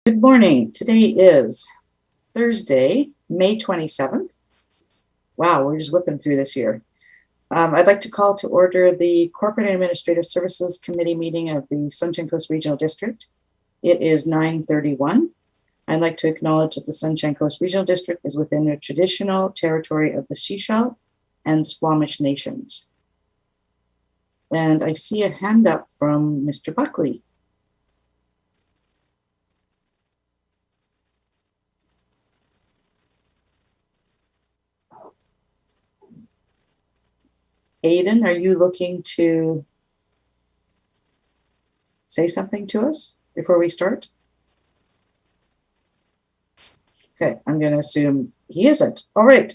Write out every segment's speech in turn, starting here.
Good morning. Today is Thursday, May 27th. Wow, we're just whipping through this year. I'd like to call to order the Corporate and Administrative Services Committee meeting of the Sunshine Coast Regional District. It is 9:31. I'd like to acknowledge that the Sunshine Coast Regional District is within the traditional territory of the Sechelt and Squamish Nations. And I see a hand up from Mr. Buckley. Aiden, are you looking to say something to us before we start? Okay, I'm going to assume he isn't. All right.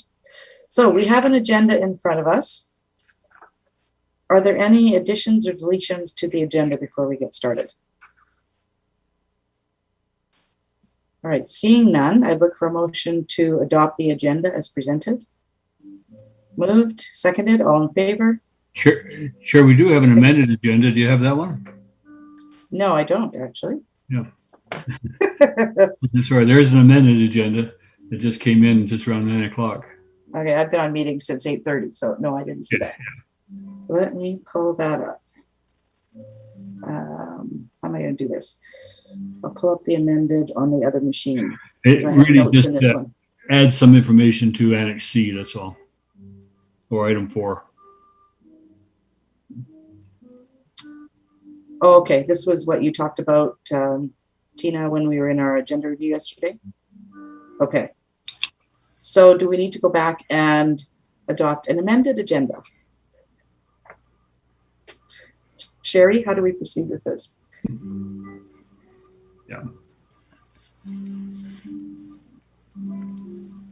So we have an agenda in front of us. Are there any additions or deletions to the agenda before we get started? All right, seeing none, I'd look for a motion to adopt the agenda as presented. Moved, seconded, all in favor? Sure, we do have an amended agenda. Do you have that one? No, I don't actually. Yeah. Sorry, there's an amended agenda that just came in just around 9 o'clock. Okay, I've been on meetings since 8:30, so no, I didn't see that. Let me pull that up. How am I going to do this? I'll pull up the amended on the other machine. It really just adds some information to Annex C, that's all. Or item 4. Oh, okay, this was what you talked about, Tina, when we were in our agenda review yesterday? Okay. So do we need to go back and adopt an amended agenda? Sherry, how do we proceed with this? Yeah.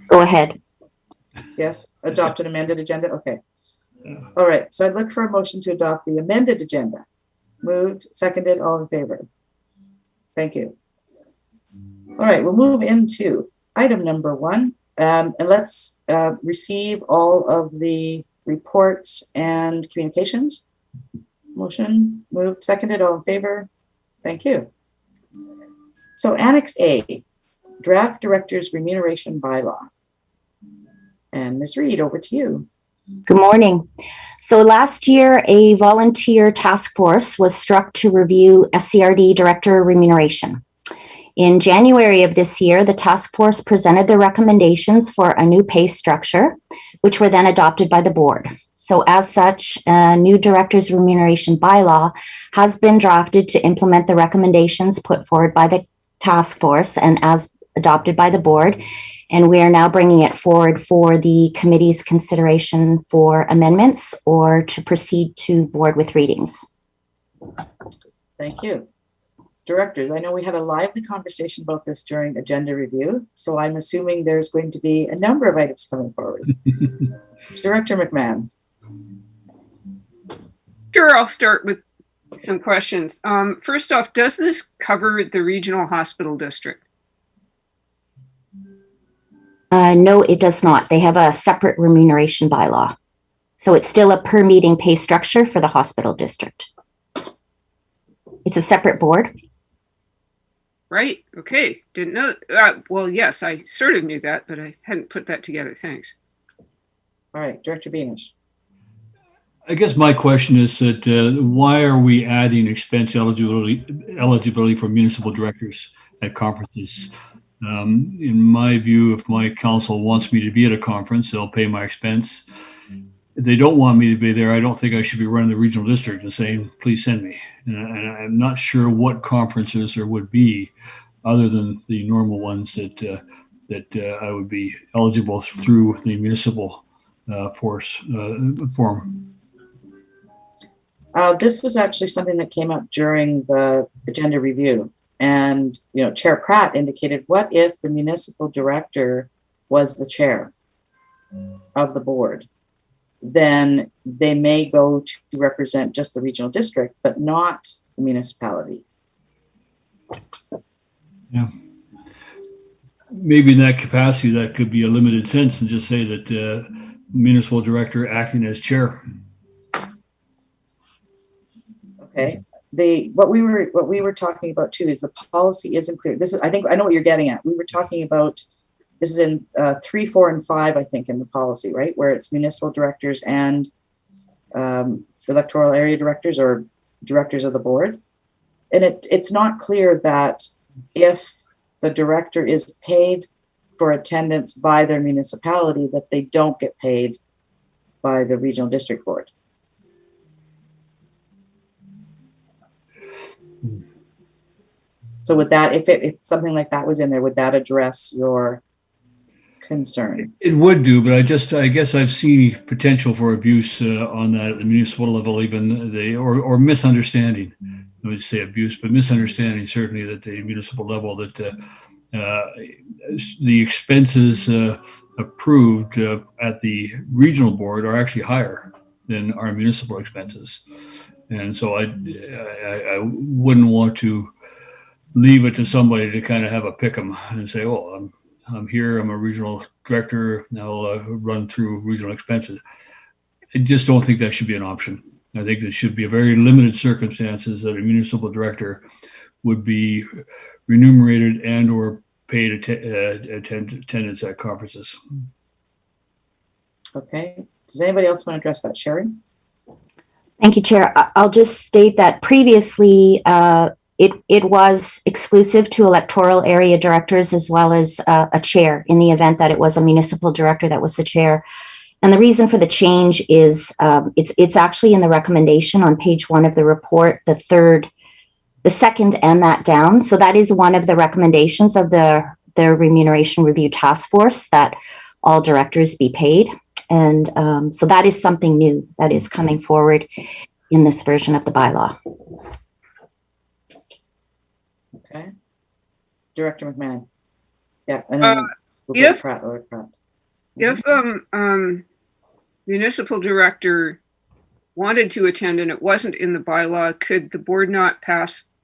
Go ahead. Yes, adopt an amended agenda. Okay. All right. So I'd look for a motion to adopt the amended agenda. Moved, seconded, all in favor. Thank you. All right, we'll move into item number 1. And let's receive all of the reports and communications. Motion, moved, seconded, all in favor. Thank you. So Annex A, Draft Director's Remuneration Bylaw. And Ms. Reed, over to you. Good morning. So last year, a volunteer task force was struck to review SCRD director remuneration. In January of this year, the task force presented their recommendations for a new pay structure, which were then adopted by the board. So as such, a new director's remuneration bylaw has been drafted to implement the recommendations put forward by the task force and as adopted by the board. And we are now bringing it forward for the committee's consideration for amendments or to proceed to board with readings. Thank you. Directors, I know we had a lively conversation about this during agenda review, so I'm assuming there's going to be a number of items coming forward. Director McMahon. Sure, I'll start with some questions. First off, does this cover the regional hospital district? No, it does not. They have a separate remuneration bylaw. So it's still a per meeting pay structure for the hospital district. It's a separate board. Right. Okay. Didn't know. Well, yes, I sort of knew that, but I hadn't put that together. Thanks. All right, Director Beamish. I guess my question is that why are we adding expense eligibility for municipal directors at conferences? In my view, if my council wants me to be at a conference, they'll pay my expense. If they don't want me to be there, I don't think I should be running the regional district and saying, please send me. And I'm not sure what conferences there would be other than the normal ones that I would be eligible through the municipal forum. This was actually something that came up during the agenda review. And, Chair Pratt indicated, what if the municipal director was the chair of the board? Then they may go to represent just the regional district, but not the municipality. Yeah. Maybe in that capacity, that could be a limited sense and just say that municipal director acting as chair. Okay. what we were talking about too is the policy isn't clear. This is, I think I know what you're getting at. We were talking about, this is in 3, 4, and 5, I think, in the policy, right? Where it's municipal directors and electoral area directors or directors of the board. And it's not clear that if the director is paid for attendance by their municipality, that they don't get paid by the regional district board. So would that, if something like that was in there, would that address your concern? It would do, but I guess I've seen potential for abuse on that at the municipal level, even or misunderstanding. I would say abuse, but misunderstanding certainly at the municipal level that the expenses approved at the regional board are actually higher than our municipal expenses, and so I wouldn't want to leave it to somebody to kind of have a pick 'em and say, oh, I'm here, I'm a regional director, now I'll run through regional expenses. I just don't think that should be an option. I think there should be a very limited circumstances that a municipal director would be remunerated and or paid attendance at conferences. Okay. Does anybody else want to address that? Sherry? Thank you, Chair. I'll just state that previously it was exclusive to electoral area directors as well as a chair in the event that it was a municipal director that was the chair. And the reason for the change is it's actually in the recommendation on page 1 of the report, the second and that down. So that is one of the recommendations of the Remuneration Review Task Force, that all directors be paid. And so that is something new that is coming forward in this version of the bylaw. Okay. Director McMahon. Yeah. And then we'll go to Pratt. If municipal director wanted to attend and it wasn't in the bylaw, could the board not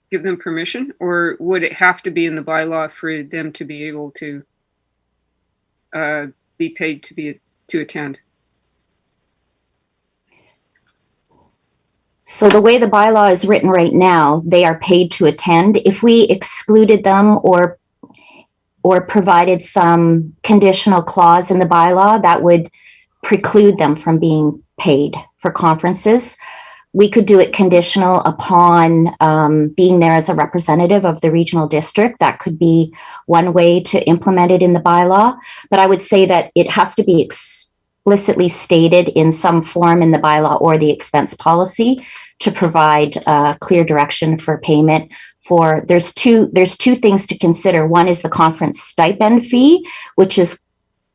give them permission, or would it have to be in the bylaw for them to be able to be paid to attend? So the way the bylaw is written right now, they are paid to attend. If we excluded them or provided some conditional clause in the bylaw that would preclude them from being paid for conferences, we could do it conditional upon being there as a representative of the regional district. That could be one way to implement it in the bylaw. But I would say that it has to be explicitly stated in some form in the bylaw or the expense policy to provide clear direction for payment. There's two things to consider. One is the conference stipend fee, which is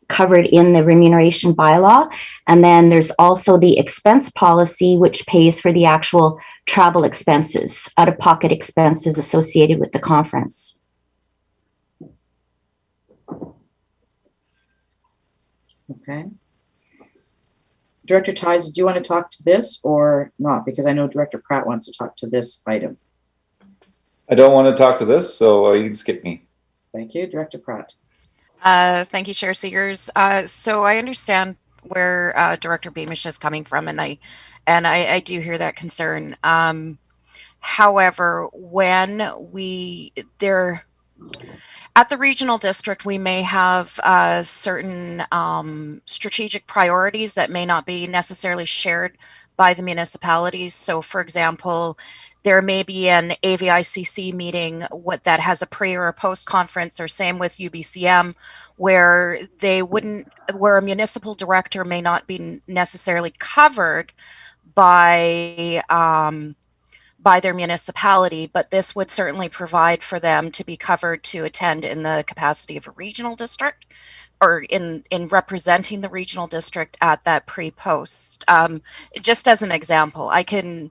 covered in the remuneration bylaw. And then there's also the expense policy, which pays for the actual travel expenses, out-of-pocket expenses associated with the conference. Okay. Director Ties, do you want to talk to this or not? Because I know Director Pratt wants to talk to this item. I don't want to talk to this, so you can skip me. Thank you. Director Pratt. Thank you, Chair Seegers. So I understand where Director Beamish is coming from, and I do hear that concern. However, when at the regional district, we may have certain strategic priorities that may not be necessarily shared by the municipalities. So, for example, there may be an AVICC meeting that has a pre or a post conference, or same with UBCM, where a municipal director may not be necessarily covered by their municipality, but this would certainly provide for them to be covered to attend in the capacity of a regional district, or in representing the regional district at that pre-post. Just as an example, I can,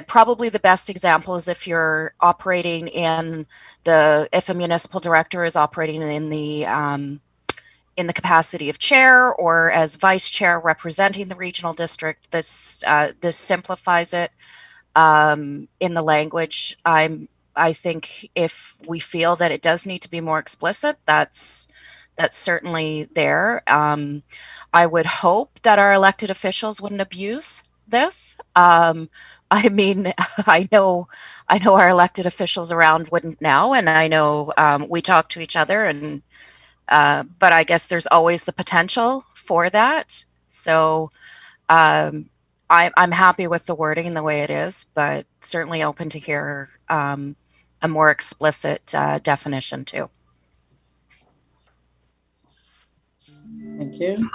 probably the best example is if you're operating if a municipal director is operating in the capacity of chair or as vice chair representing the regional district. This simplifies it. In the language, I think if we feel that it does need to be more explicit, that's certainly there. I would hope that our elected officials wouldn't abuse this. I I mean, I know our elected officials around wouldn't now, and I know we talk to each other, and but I guess there's always the potential for that. So I'm happy with the wording and the way it is, but certainly open to hear a more explicit definition too. Thank you.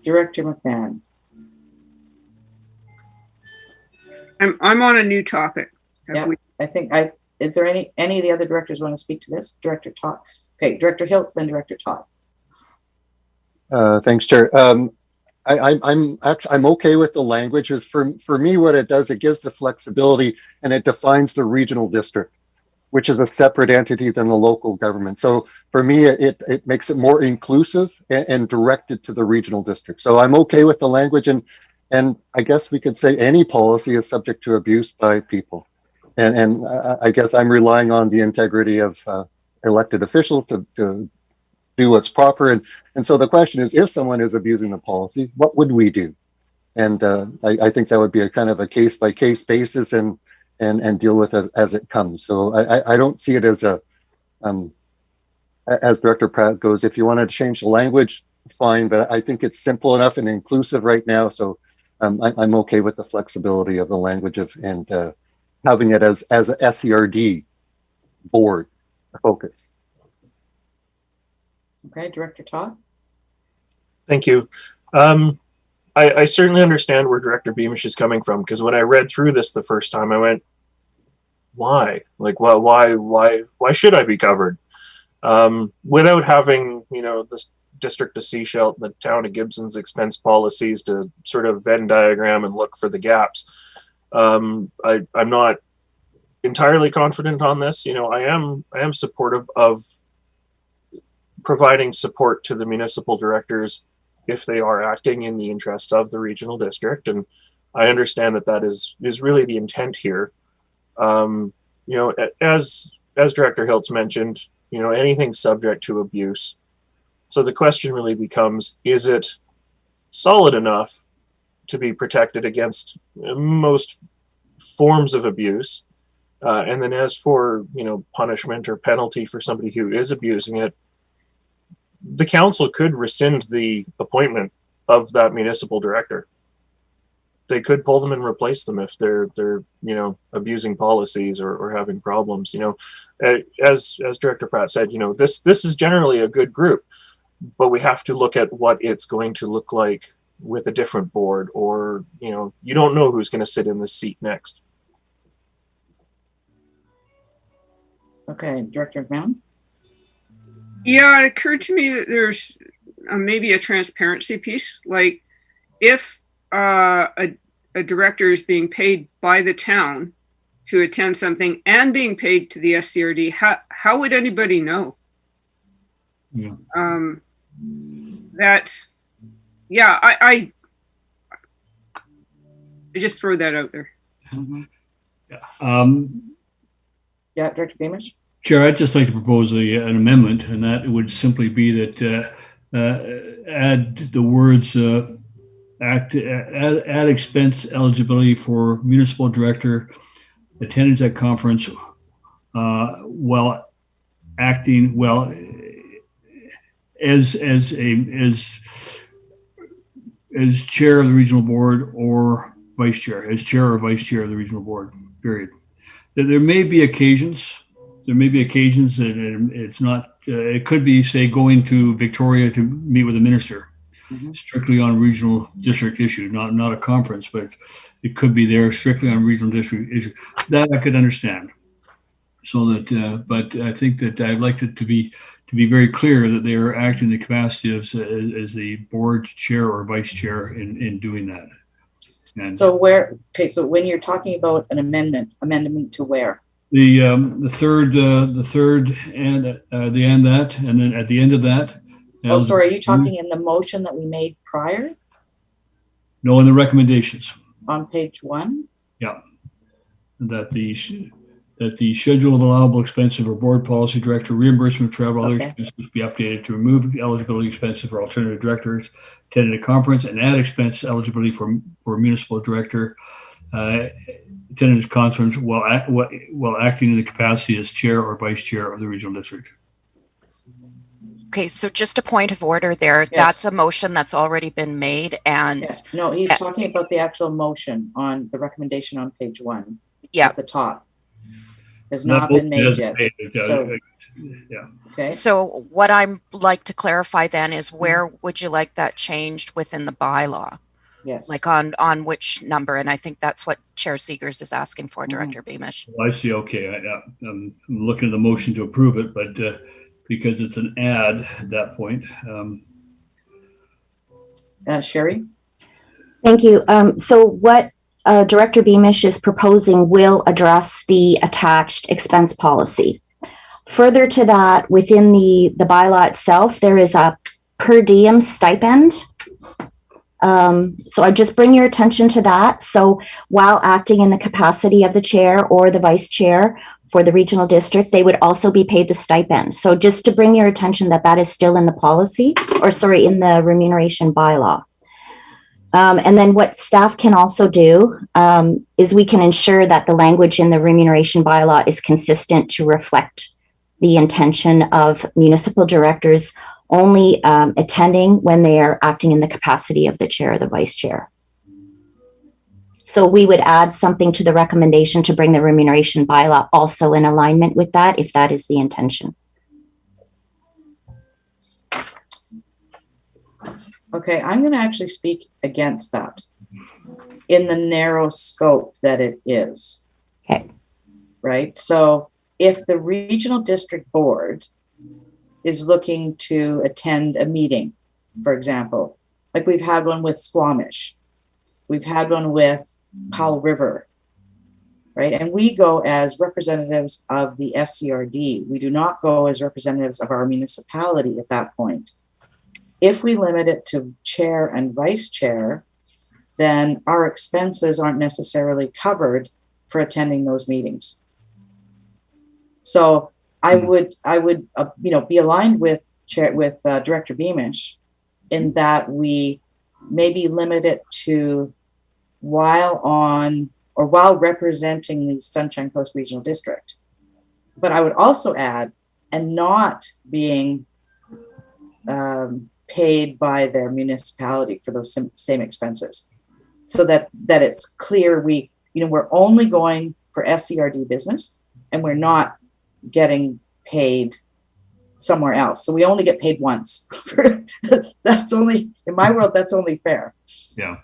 Director McMahon. I'm on a new topic. Yeah, I think is there any of the other directors want to speak to this? Director Todd. Okay, Director Hiltz, then Director Todd. Thanks, Chair. I'm okay with the language. For me, what it does, it gives the flexibility and it defines the regional district, which is a separate entity than the local government. So for me, it makes it more inclusive and directed to the regional district. So I'm okay with the language, and I guess we could say any policy is subject to abuse by people. And I guess I'm relying on the integrity of elected officials to do what's proper. And so the question is, if someone is abusing the policy, what would we do? And I think that would be a kind of a case by case basis and deal with it as it comes. So I don't see it as as Director Pratt goes, if you want to change the language, fine, but I think it's simple enough and inclusive right now. So I'm okay with the flexibility of the language and having it as a SERD board focus. Okay, Director Toth. Thank you. I certainly understand where Director Beamish is coming from, because when I read through this the first time, I went, why? Like, well, why should I be covered? Without having, the District of Sechelt and the Town of Gibson's expense policies to sort of Venn diagram and look for the gaps. I'm not entirely confident on this. I am supportive of providing support to the municipal directors if they are acting in the interests of the regional district. And I understand that is really the intent here. As Director Hiltz mentioned, anything subject to abuse. So the question really becomes, is it solid enough to be protected against most forms of abuse? And then as for, punishment or penalty for somebody who is abusing it, the council could rescind the appointment of that municipal director. They could pull them and replace them if they're abusing policies or having problems. As Director Pratt said, this is generally a good group, but we have to look at what it's going to look like with a different board, or you don't know who's going to sit in this seat next. Okay, Director McMahon. Yeah, it occurred to me that there's maybe a transparency piece. Like, if a director is being paid by the town to attend something and being paid to the SCRD, how would anybody know? Yeah. I just throw that out there. Yeah, Director Beamish. Chair, I'd just like to propose an amendment, and that would simply be that add the words add expense eligibility for municipal director attendance at conference while acting as chair of the regional board or vice chair, as chair or vice chair of the regional board, period. There may be occasions that it's not, it could be, say, going to Victoria to meet with a minister, strictly on regional district issue, not a conference, but it could be there strictly on regional district issue. That I could understand. So that, but I think that I'd like it to be very clear that they are acting in the capacity as the board chair or vice chair in doing that. And so so when you're talking about an amendment to where? The third and that, and then at the end of that. Oh, sorry, are you talking in the motion that we made prior? No, in the recommendations. On page 1? Yeah. That the schedule of allowable expenses for board policy director, reimbursement of travel, other expenses be updated to remove eligibility expenses for alternative directors attending a conference and add expense eligibility for municipal director attendance conference while acting in the capacity as chair or vice chair of the regional district. Okay, so just a point of order there. Yes. That's a motion that's already been made, and Yeah. No, he's talking about the actual motion on the recommendation on page 1 at the top. Has not been made yet. So, yeah. Okay. So what I'd like to clarify then is where would you like that changed within the bylaw? Yes. Like on which number? And I think that's what Chair Seegers is asking for, Director Beamish. Well, I see. Okay. I'm looking at the motion to approve it, but because it's an add at that point. Sherry? Thank you. So what Director Beamish is proposing will address the attached expense policy. Further to that, within the bylaw itself, there is a per diem stipend. So I just bring your attention to that. So while acting in the capacity of the chair or the vice chair for the regional district, they would also be paid the stipend. So just to bring your attention that that is still in the policy, or sorry, in the remuneration bylaw. And then what staff can also do is we can ensure that the language in the remuneration bylaw is consistent to reflect the intention of municipal directors only attending when they are acting in the capacity of the chair or the vice chair. So we would add something to the recommendation to bring the remuneration bylaw also in alignment with that, if that is the intention. Okay, I'm going to actually speak against that in the narrow scope that it is. Okay. Right? So if the regional district board is looking to attend a meeting, for example, like we've had one with Squamish, we've had one with Powell River, right? And we go as representatives of the SCRD. We do not go as representatives of our municipality at that point. If we limit it to chair and vice chair, then our expenses aren't necessarily covered for attending those meetings. So I would be aligned with Director Beamish in that we maybe limit it to while representing the Sunshine Coast Regional District. But I would also add, and not being paid by their municipality for those same expenses, so that it's clear we're only going for SCRD business and we're not getting paid somewhere else. So we only get paid once. That's only, in my world, that's only fair. Yeah.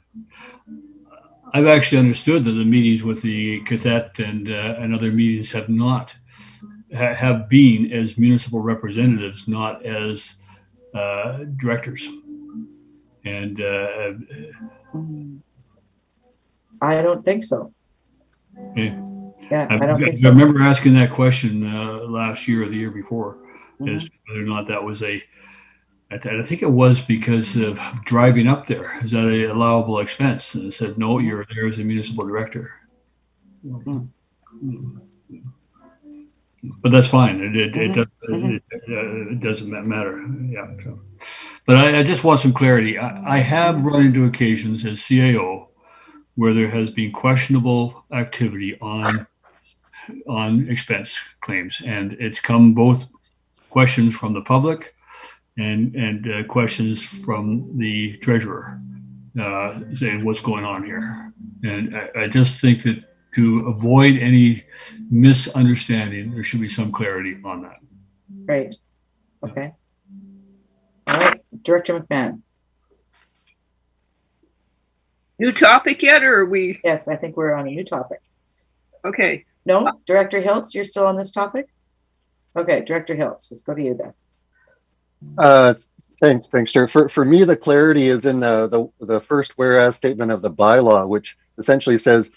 I've actually understood that the meetings with the Gazette and other meetings have been as municipal representatives, not as directors. And I don't think so. Okay. Yeah, I don't think so. I remember asking that question last year or the year before, as to whether or not that was I think it was because of driving up there. Is that an allowable expense? And it said, no, you're there as a municipal director. But that's fine. It doesn't matter. Yeah. So. But I just want some clarity. I have run into occasions as CAO where there has been questionable activity on expense claims, and it's come both questions from the public and questions from the treasurer saying what's going on here. And I just think that to avoid any misunderstanding, there should be some clarity on that. Right. Okay. All right, Director McMahon. New topic yet, or are we? Yes, I think we're on a new topic. Okay. No, Director Hiltz, you're still on this topic? Okay, Director Hiltz, let's go to you then. Thanks, Chair. For me, the clarity is in the first whereas statement of the bylaw, which essentially says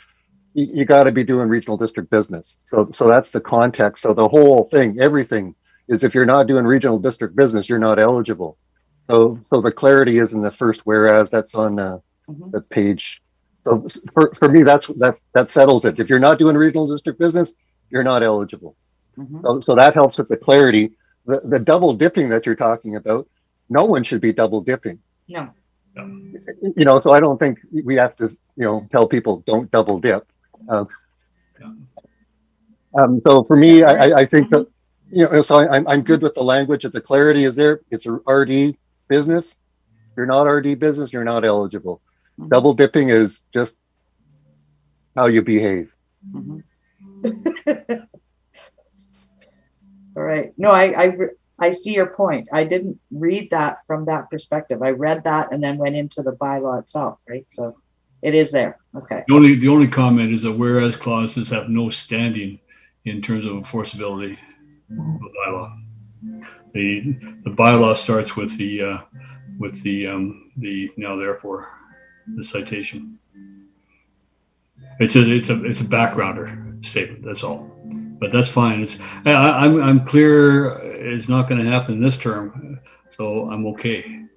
you got to be doing regional district business. So that's the context. So the whole thing, everything is if you're not doing regional district business, you're not eligible. So the clarity is in the first whereas that's on the page. So for me, that settles it. If you're not doing regional district business, you're not eligible. So that helps with the clarity. The double dipping that you're talking about, no one should be double dipping. No. So I don't think we have to, tell people don't double dip. Um, so for me, I think that, so I'm good with the language. If the clarity is there, it's a RD business. If you're not RD business, you're not eligible. Mhm. Double dipping is just how you behave. Mhm. All right. No, I see your point. I didn't read that from that perspective. I read that and then went into the bylaw itself, right? So it is there. Okay. The only comment is that whereas clauses have no standing in terms of enforceability of the bylaw. The bylaw starts with the now therefore the citation. It's a backgrounder statement. That's all, but that's fine. I'm clear. It's not going to happen this term, so I'm okay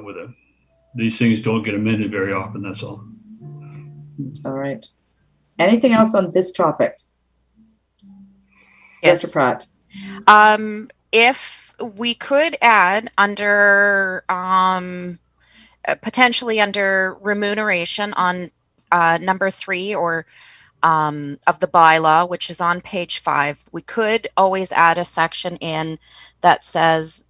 with it. These things don't get amended very often. That's all. All right. Anything else on this topic? Yes. Dr. Pratt. If we could add under potentially under remuneration on number 3 or of the bylaw, which is on page 5, we could always add a section in that says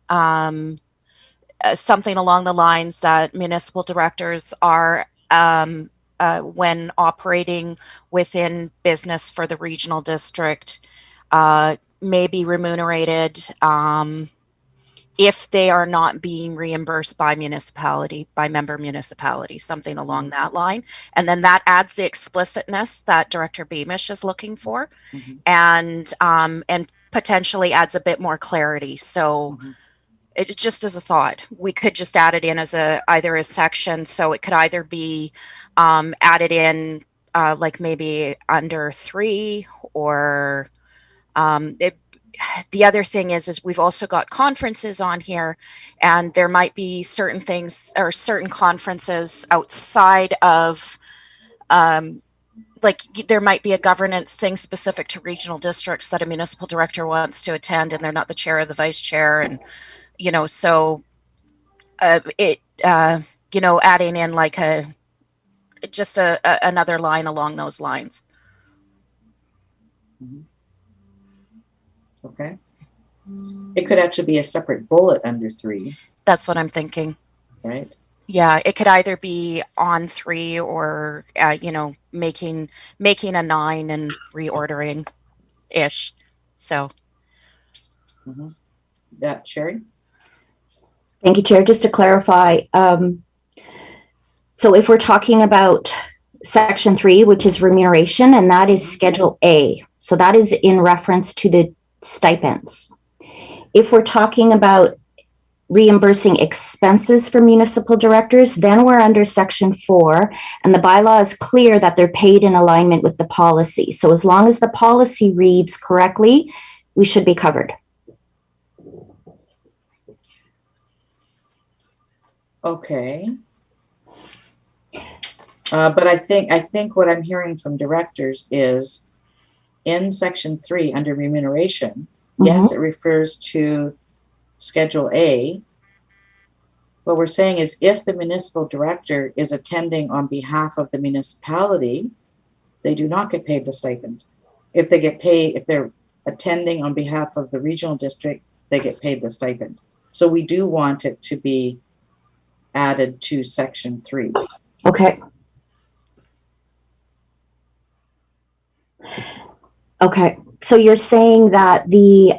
something along the lines that municipal directors are when operating within business for the regional district may be remunerated if they are not being reimbursed by member municipality, something along that line. And then that adds the explicitness that Director Beamish is looking for, and potentially adds a bit more clarity. So it just as a thought, we could just add it in as either a section. So it could either be added in like maybe under 3 or the other thing is we've also got conferences on here, and there might be certain things or certain conferences outside of like there might be a governance thing specific to regional districts that a municipal director wants to attend and they're not the chair or the vice chair, and so adding in like another line along those lines. Okay. It could actually be a separate bullet under 3. That's what I'm thinking. Right. Yeah, it could either be on 3 or making a 9 and reordering ish. So Yeah, Sherry. Thank you, Chair. Just to clarify, so if we're talking about section 3, which is remuneration, and that is Schedule A, so that is in reference to the stipends. If we're talking about reimbursing expenses for municipal directors, then we're under section 4, and the bylaw is clear that they're paid in alignment with the policy. So as long as the policy reads correctly, we should be covered. Okay. But I think what I'm hearing from directors is in section 3 under remuneration, yes, it refers to Schedule A. What we're saying is if the municipal director is attending on behalf of the municipality, they do not get paid the stipend. If they're attending on behalf of the regional district, they get paid the stipend. So we do want it to be added to section 3. Okay. Okay. So you're saying that the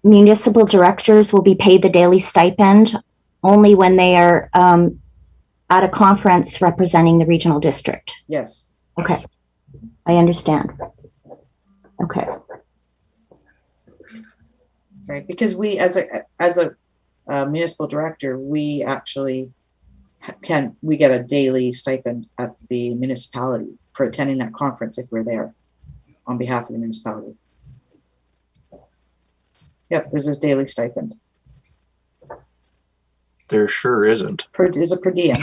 municipal directors will be paid the daily stipend only when they are at a conference representing the regional district? Yes. Okay. I understand. Okay. Right, because we, as a municipal director, we actually we get a daily stipend at the municipality for attending that conference if we're there on behalf of the municipality. Yep, there's this daily stipend. There sure isn't. There's a per diem.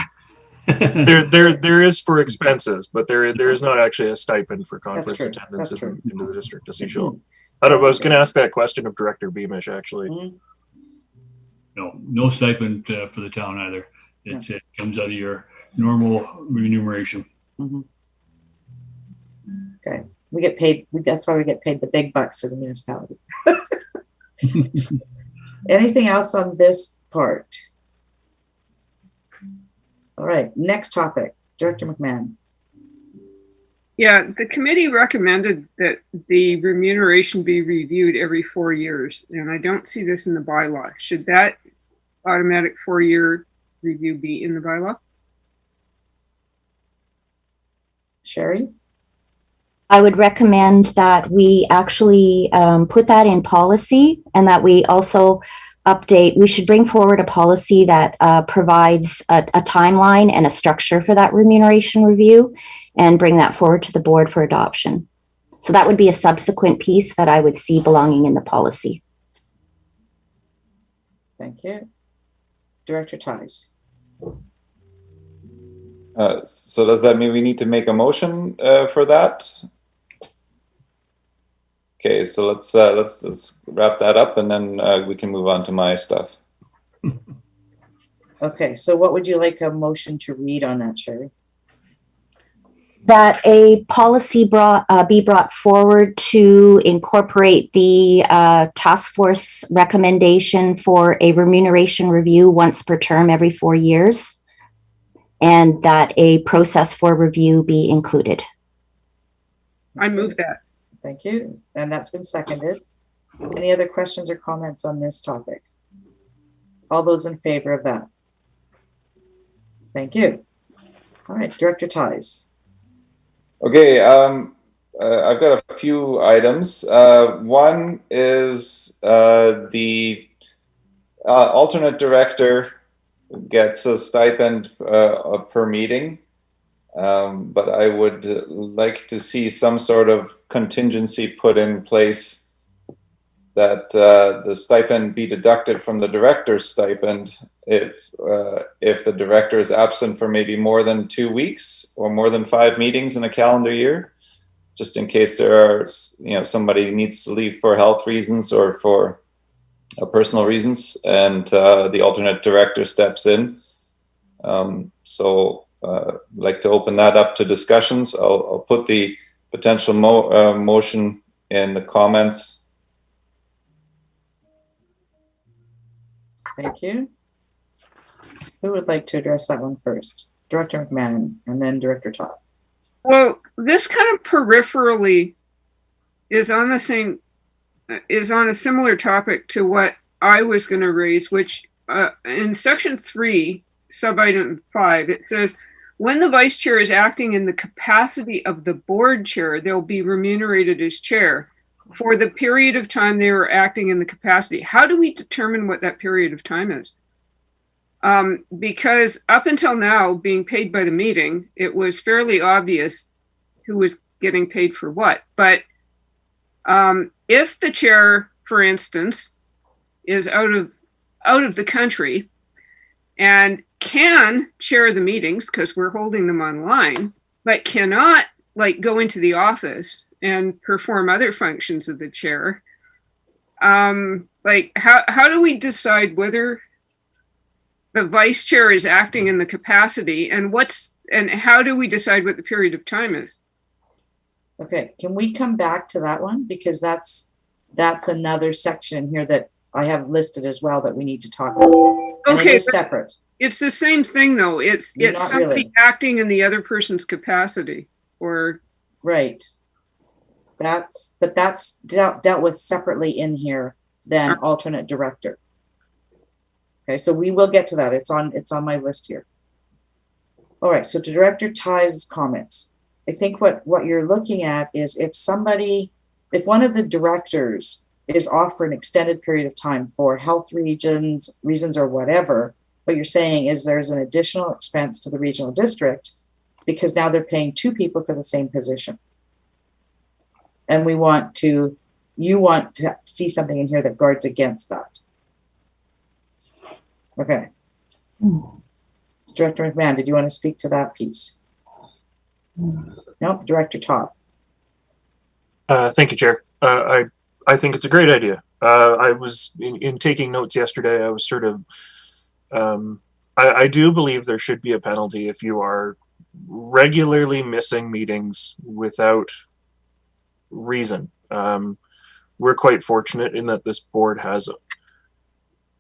there is for expenses, but there is not actually a stipend for conference attendance into the district as usual. I was going to ask that question of Director Beamish, actually. No stipend for the town either. It comes out of your normal remuneration. Okay, we get paid. That's why we get paid the big bucks in the municipality. Anything else on this part? All right, next topic, Director McMahon. Yeah, the committee recommended that the remuneration be reviewed every 4 years, and I don't see this in the bylaw. Should that automatic 4-year review be in the bylaw? Sherry? I would recommend that we actually put that in policy, and that we also update. We should bring forward a policy that provides a timeline and a structure for that remuneration review, and bring that forward to the board for adoption. So that would be a subsequent piece that I would see belonging in the policy. Thank you. Director Ties. So does that mean we need to make a motion for that? Okay, so let's wrap that up, and then we can move on to my stuff. Okay, so what would you like a motion to read on that, Sherry? That a policy be brought forward to incorporate the task force recommendation for a remuneration review once per term every 4 years, and that a process for review be included. I move that. Thank you. And that's been seconded. Any other questions or comments on this topic? All those in favor of that? Thank you. All right, Director Ties. Okay, I've got a few items. One is the alternate director gets a stipend per meeting, but I would like to see some sort of contingency put in place that the stipend be deducted from the director's stipend if the director is absent for maybe more than 2 weeks or more than 5 meetings in a calendar year, just in case there are, somebody needs to leave for health reasons or for personal reasons, and the alternate director steps in. So I'd like to open that up to discussions. I'll put the potential motion in the comments. Thank you. Who would like to address that one first? Director McMahon and then Director Toth. Well, this kind of peripherally is on a similar topic to what I was going to raise, which in section 3, subitem 5, it says, when the vice chair is acting in the capacity of the board chair, they'll be remunerated as chair for the period of time they were acting in the capacity. How do we determine what that period of time is? Because up until now, being paid by the meeting, it was fairly obvious who was getting paid for what. But if the chair, for instance, is out of the country and can chair the meetings because we're holding them online, but cannot go into the office and perform other functions of the chair, how do we decide whether the vice chair is acting in the capacity, and how do we decide what the period of time is? Okay, can we come back to that one? Because that's another section in here that I have listed as well that we need to talk about. And Okay, it is separate. It's the same thing though. It's Not somebody really. acting in the other person's capacity, or Right. That's dealt with separately in here than alternate director. Okay, so we will get to that. It's on my list here. All right, so to Director Ties' comments, I think what you're looking at is if one of the directors is off for an extended period of time for health reasons or whatever, what you're saying is there's an additional expense to the regional district because now they're paying 2 people for the same position. And you want to see something in here that guards against that. Okay. Director McMahon, did you want to speak to that piece? Nope. Director Toth. Thank you, Chair. I think it's a great idea. I was in taking notes yesterday. I was sort of, I do believe there should be a penalty if you are regularly missing meetings without reason. We're quite fortunate in that this board has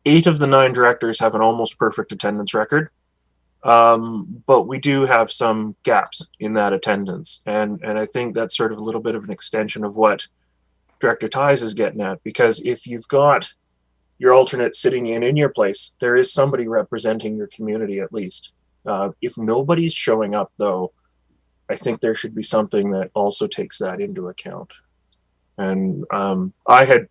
8 of the 9 directors have an almost perfect attendance record. But we do have some gaps in that attendance. And I think that's sort of a little bit of an extension of what Director Ties is getting at, because if you've got your alternate sitting in your place, there is somebody representing your community at least. If nobody's showing up, though, I think there should be something that also takes that into account. And I had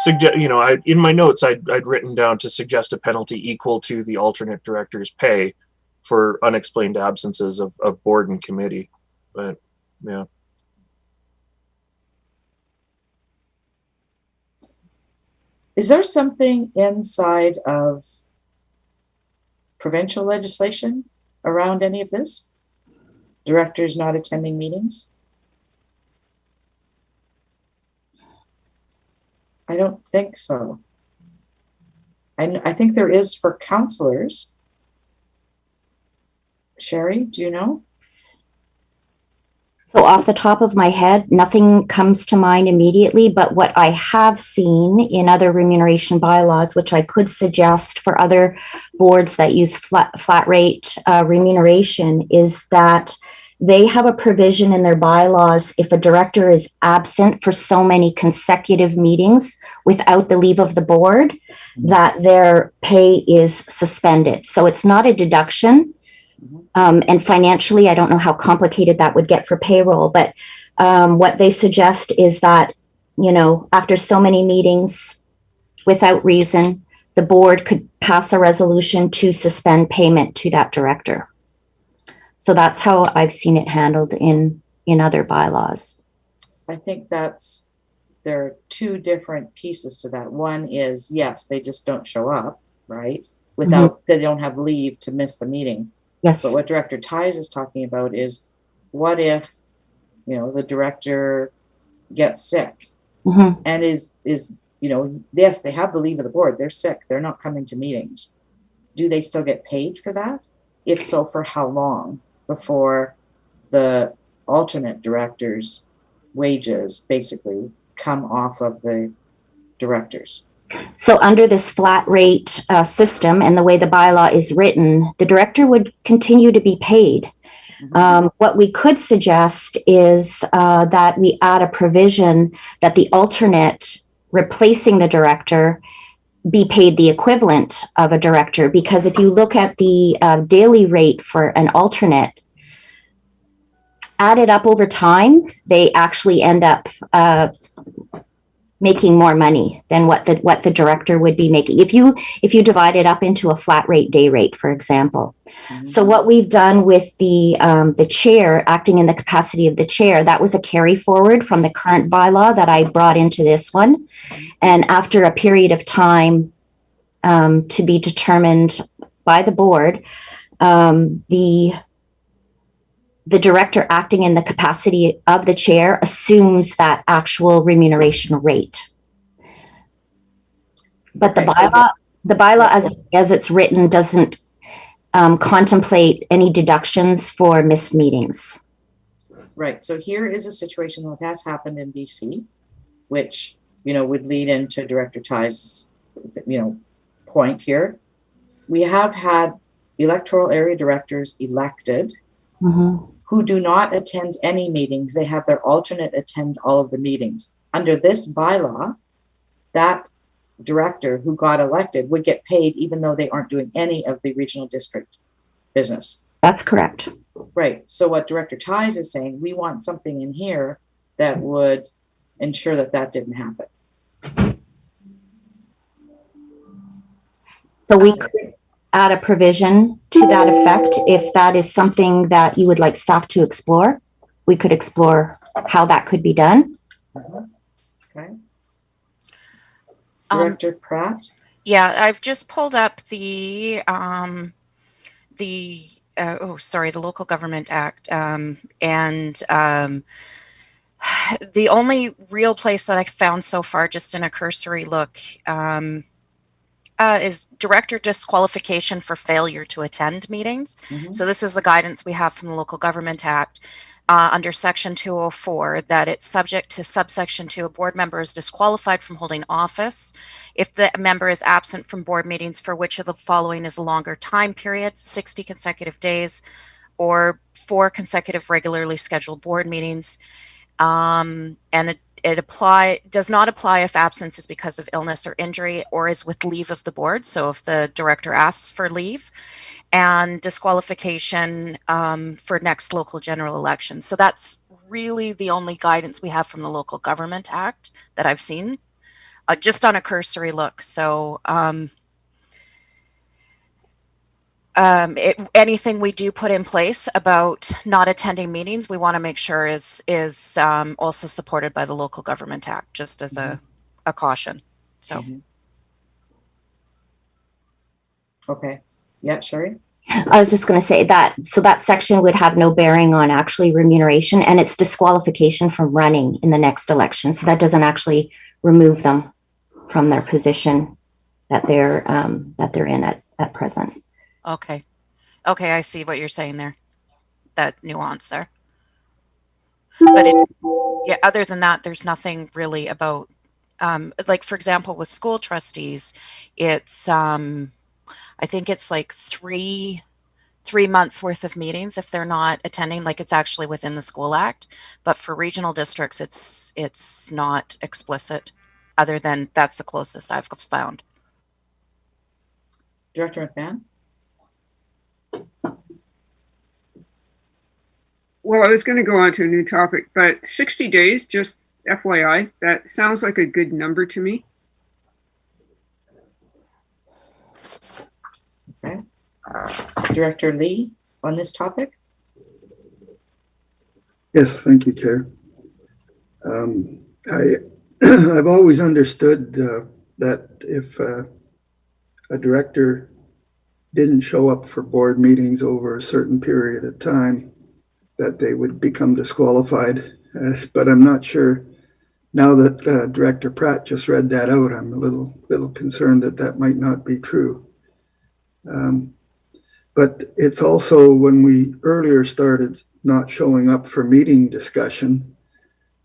in my notes, I'd written down to suggest a penalty equal to the alternate director's pay for unexplained absences of board and committee. But yeah. Is there something inside of provincial legislation around any of this? Directors not attending meetings? I don't think so. I think there is for counselors. Sherry, do you know? So off the top of my head, nothing comes to mind immediately, but what I have seen in other remuneration bylaws, which I could suggest for other boards that use flat rate remuneration, is that they have a provision in their bylaws if a director is absent for so many consecutive meetings without the leave of the board, that their pay is suspended. So it's not a deduction. And financially, I don't know how complicated that would get for payroll, but what they suggest is that, after so many meetings without reason, the board could pass a resolution to suspend payment to that director. So that's how I've seen it handled in other bylaws. I think there are 2 different pieces to that. One is, yes, they just don't show up, right? They don't have leave to miss the meeting. Yes. But what Director Ties is talking about is, what if, the director gets sick and is, yes, they have the leave of the board. They're sick. They're not coming to meetings. Do they still get paid for that? If so, for how long before the alternate director's wages basically come off of the directors? So under this flat rate system and the way the bylaw is written, the director would continue to be paid. What we could suggest is that we add a provision that the alternate replacing the director be paid the equivalent of a director, because if you look at the daily rate for an alternate, added up over time, they actually end up making more money than what the director would be making if you divide it up into a flat rate day rate, for example. So what we've done with the chair acting in the capacity of the chair, that was a carry forward from the current bylaw that I brought into this one. And after a period of time to be determined by the board, the director acting in the capacity of the chair assumes that actual remuneration rate. But the bylaw as it's written doesn't contemplate any deductions for missed meetings. Right. So here is a situation that has happened in BC, which, would lead into Director Ties, point here. We have had electoral area directors elected who do not attend any meetings. They have their alternate attend all of the meetings. Under this bylaw, that director who got elected would get paid even though they aren't doing any of the regional district business. That's correct. Right. So what Director Ties is saying, we want something in here that would ensure that didn't happen. So we could add a provision to that effect if that is something that you would like staff to explore. We could explore how that could be done. Okay. Director Pratt? Yeah, I've just pulled up the Local Government Act, and the only real place that I found so far, just in a cursory look, is director disqualification for failure to attend meetings. Mhm. So this is the guidance we have from the Local Government Act under Section 204, that it's subject to subsection 2. A board member is disqualified from holding office if the member is absent from board meetings for which of the following is a longer time period: 60 consecutive days or 4 consecutive regularly scheduled board meetings. And it does not apply if absence is because of illness or injury or is with leave of the board. So if the director asks for leave, and disqualification for next local general election. So that's really the only guidance we have from the Local Government Act that I've seen, just on a cursory look. So anything we do put in place about not attending meetings, we want to make sure is also supported by the Local Government Act, just as a caution. So. Okay. Yeah, Sherry? I was just going to say that, so that section would have no bearing on actually remuneration, and it's disqualification from running in the next election. So that doesn't actually remove them from their position that they're in at present. Okay. Okay, I see what you're saying there. That nuance there. But yeah, other than that, there's nothing really about, like, for example, with school trustees, it's, I think it's like three months worth of meetings if they're not attending, like it's actually within the School Act. But for regional districts, it's not explicit, other than that's the closest I've found. Director McMahon? Well, I was going to go on to a new topic, but 60 days, just FYI, that sounds like a good number to me. Okay. Director Lee, on this topic? Yes, thank you, Chair. I've always understood that if a director didn't show up for board meetings over a certain period of time, that they would become disqualified. But I'm not sure. Now that Director Pratt just read that out, I'm a little concerned that that might not be true. But it's also when we earlier started not showing up for meeting discussion,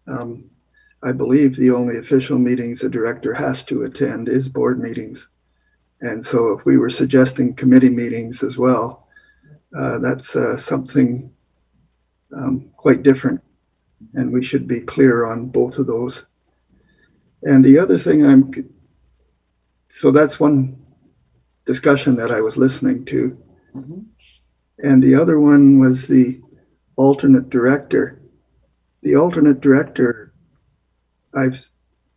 I believe the only official meetings a director has to attend is board meetings. And so if we were suggesting committee meetings as well, that's something quite different. And we should be clear on both of those. And the other thing so that's one discussion that I was listening to. Mm-hmm. And the other one was the alternate director. The alternate director,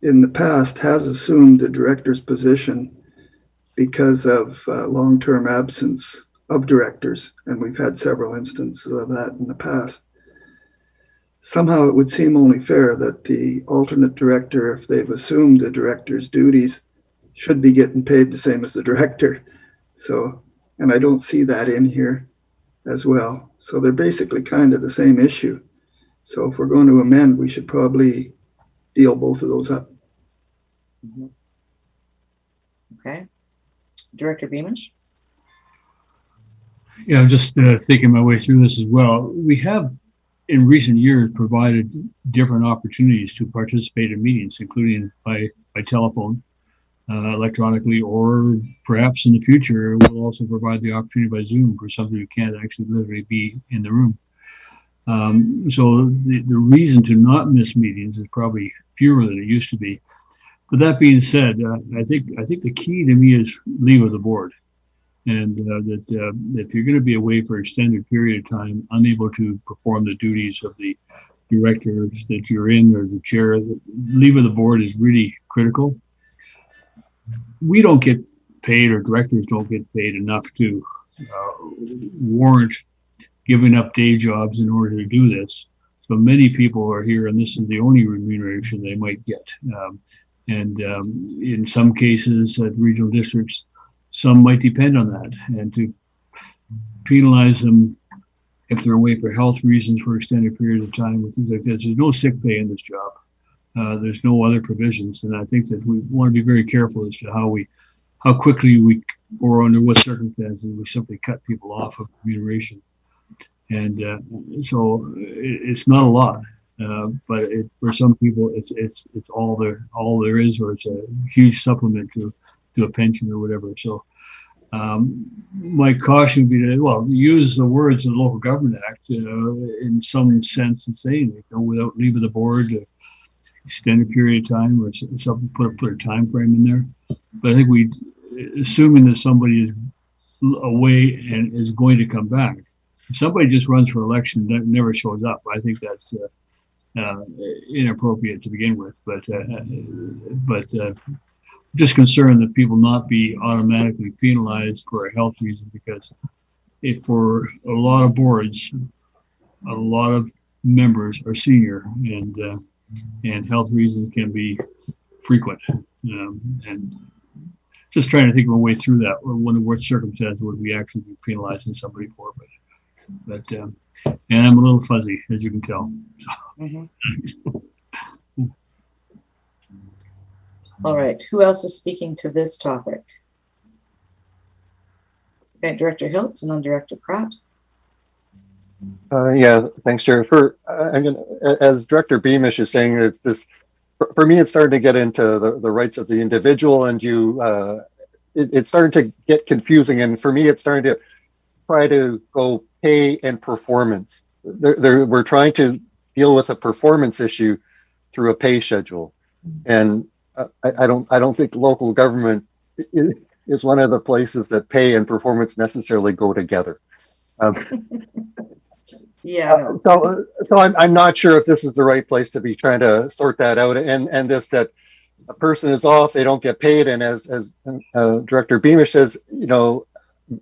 in the past, has assumed the director's position because of long-term absence of directors. And we've had several instances of that in the past. Somehow it would seem only fair that the alternate director, if they've assumed the director's duties, should be getting paid the same as the director. So, and I don't see that in here as well. So they're basically kind of the same issue. So if we're going to amend, we should probably deal both of those up. Mm-hmm. Okay. Director Beamish? Yeah, I'm just thinking my way through this as well. We have, in recent years, provided different opportunities to participate in meetings, including by telephone, electronically, or perhaps in the future, we'll also provide the opportunity by Zoom for somebody who can't actually literally be in the room. So the reason to not miss meetings is probably fewer than it used to be. But that being said, I think the key to me is leave of the board. And that if you're going to be away for an extended period of time, unable to perform the duties of the directors that you're in or the chair, the leave of the board is really critical. We don't get paid, or directors don't get paid enough to warrant giving up day jobs in order to do this. So many people are here, and this is the only remuneration they might get. And in some cases at regional districts, some might depend on that. And to penalize them if they're away for health reasons for extended periods of time and things like this, there's no sick pay in this job. There's no other provisions. And I think that we want to be very careful as to how we how quickly we, or under what circumstances, we simply cut people off of remuneration. And so it's not a lot, but for some people, it's all there is, or it's a huge supplement to a pension or whatever. So my caution would be to, well, use the words of the Local Government Act in some sense of saying it, without leaving the board to extend a period of time or something, put a time frame in there. But I think assuming that somebody is away and is going to come back, if somebody just runs for election that never shows up, I think that's inappropriate to begin with. But just concerned that people not be automatically penalized for a health reason, because if for a lot of boards, a lot of members are senior, and health reasons can be frequent, and just trying to think of a way through that. Under what circumstances would we actually be penalizing somebody for? But and I'm a little fuzzy, as you can tell. All right, who else is speaking to this topic? Okay, Director Hiltz and then Director Pratt. Yeah, thanks, Chair. As Director Beamish is saying, it's this. For me, it's starting to get into the rights of the individual, and it's starting to get confusing. And for me, it's starting to try to go pay and performance. We're trying to deal with a performance issue through a pay schedule, and I don't think local government is one of the places that pay and performance necessarily go together. Yeah. So I'm not sure if this is the right place to be trying to sort that out, and this, that a person is off, they don't get paid, and as Director Beamish says,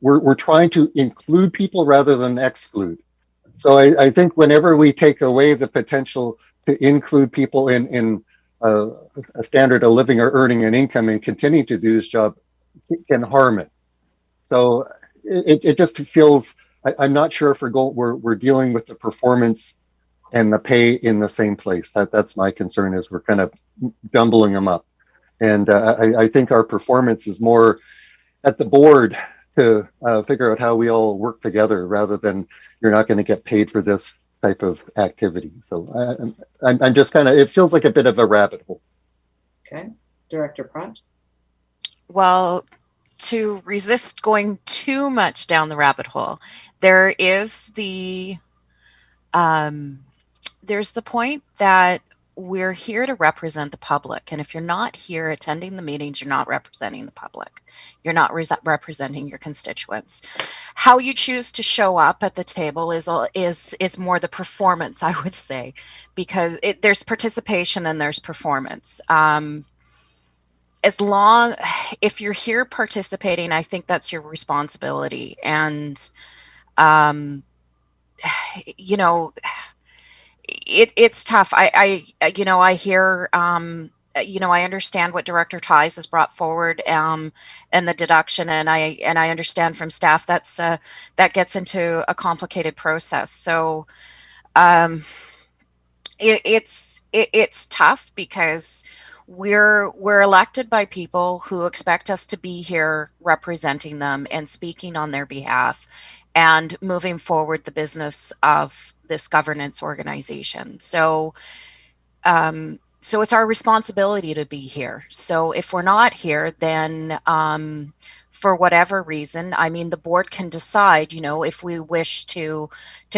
we're trying to include people rather than exclude. So I think whenever we take away the potential to include people in a standard of living or earning an income and continue to do this job, it can harm it. So it just feels, I'm not sure if we're dealing with the performance and the pay in the same place. That's my concern, is we're kind of jumbling them up. And I think our performance is more at the board to figure out how we all work together, rather than you're not going to get paid for this type of activity. So I'm just kind of, it feels like a bit of a rabbit hole. Okay, Director Pratt. Well, to resist going too much down the rabbit hole, there is there's the point that we're here to represent the public. And if you're not here attending the meetings, you're not representing the public. You're not representing your constituents. How you choose to show up at the table is more the performance, I would say, because there's participation and there's performance. If you're here participating, I think that's your responsibility. And, it's tough. I hear, I understand what Director Ties has brought forward, and the deduction, and I understand from staff that gets into a complicated process. So, it's tough, because we're elected by people who expect us to be here representing them and speaking on their behalf and moving forward the business of this governance organization. So it's our responsibility to be here. So if we're not here, then for whatever reason, I mean, the board can decide, if we wish to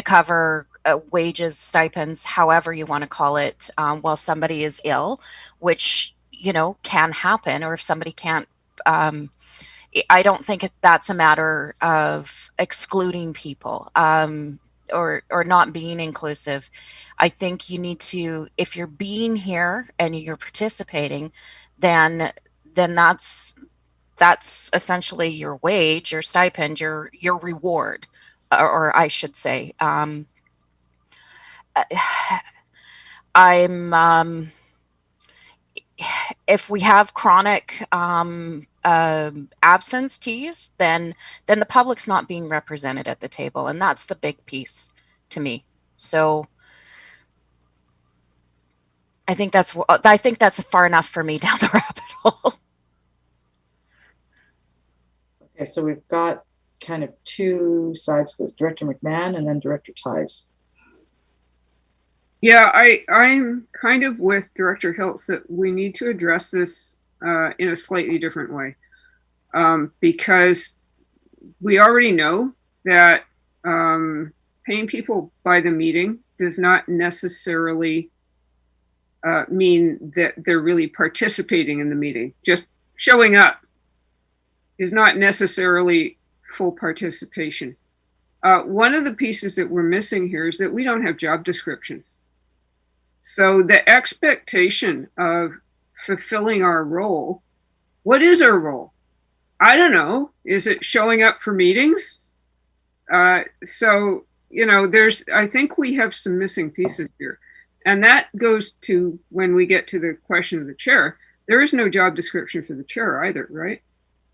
cover wages, stipends, however you want to call it, while somebody is ill, which, can happen, or if somebody can't, I don't think that's a matter of excluding people or not being inclusive. I think you need to, if you're being here and you're participating, then that's essentially your wage, your stipend, your reward, or I should say. If we have chronic absentees, then the public's not being represented at the table, and that's the big piece to me. So I think that's far enough for me down the rabbit hole. Okay, so we've got kind of two sides to this, Director McMahon and then Director Ties. Yeah, I'm kind of with Director Hiltz that we need to address this in a slightly different way, because we already know that paying people by the meeting does not necessarily mean that they're really participating in the meeting. Just showing up is not necessarily full participation. One of the pieces that we're missing here is that we don't have job descriptions. So the expectation of fulfilling our role, what is our role? I don't know. Is it showing up for meetings? So, I think we have some missing pieces here. And that goes to when we get to the question of the chair. There is no job description for the chair either, right?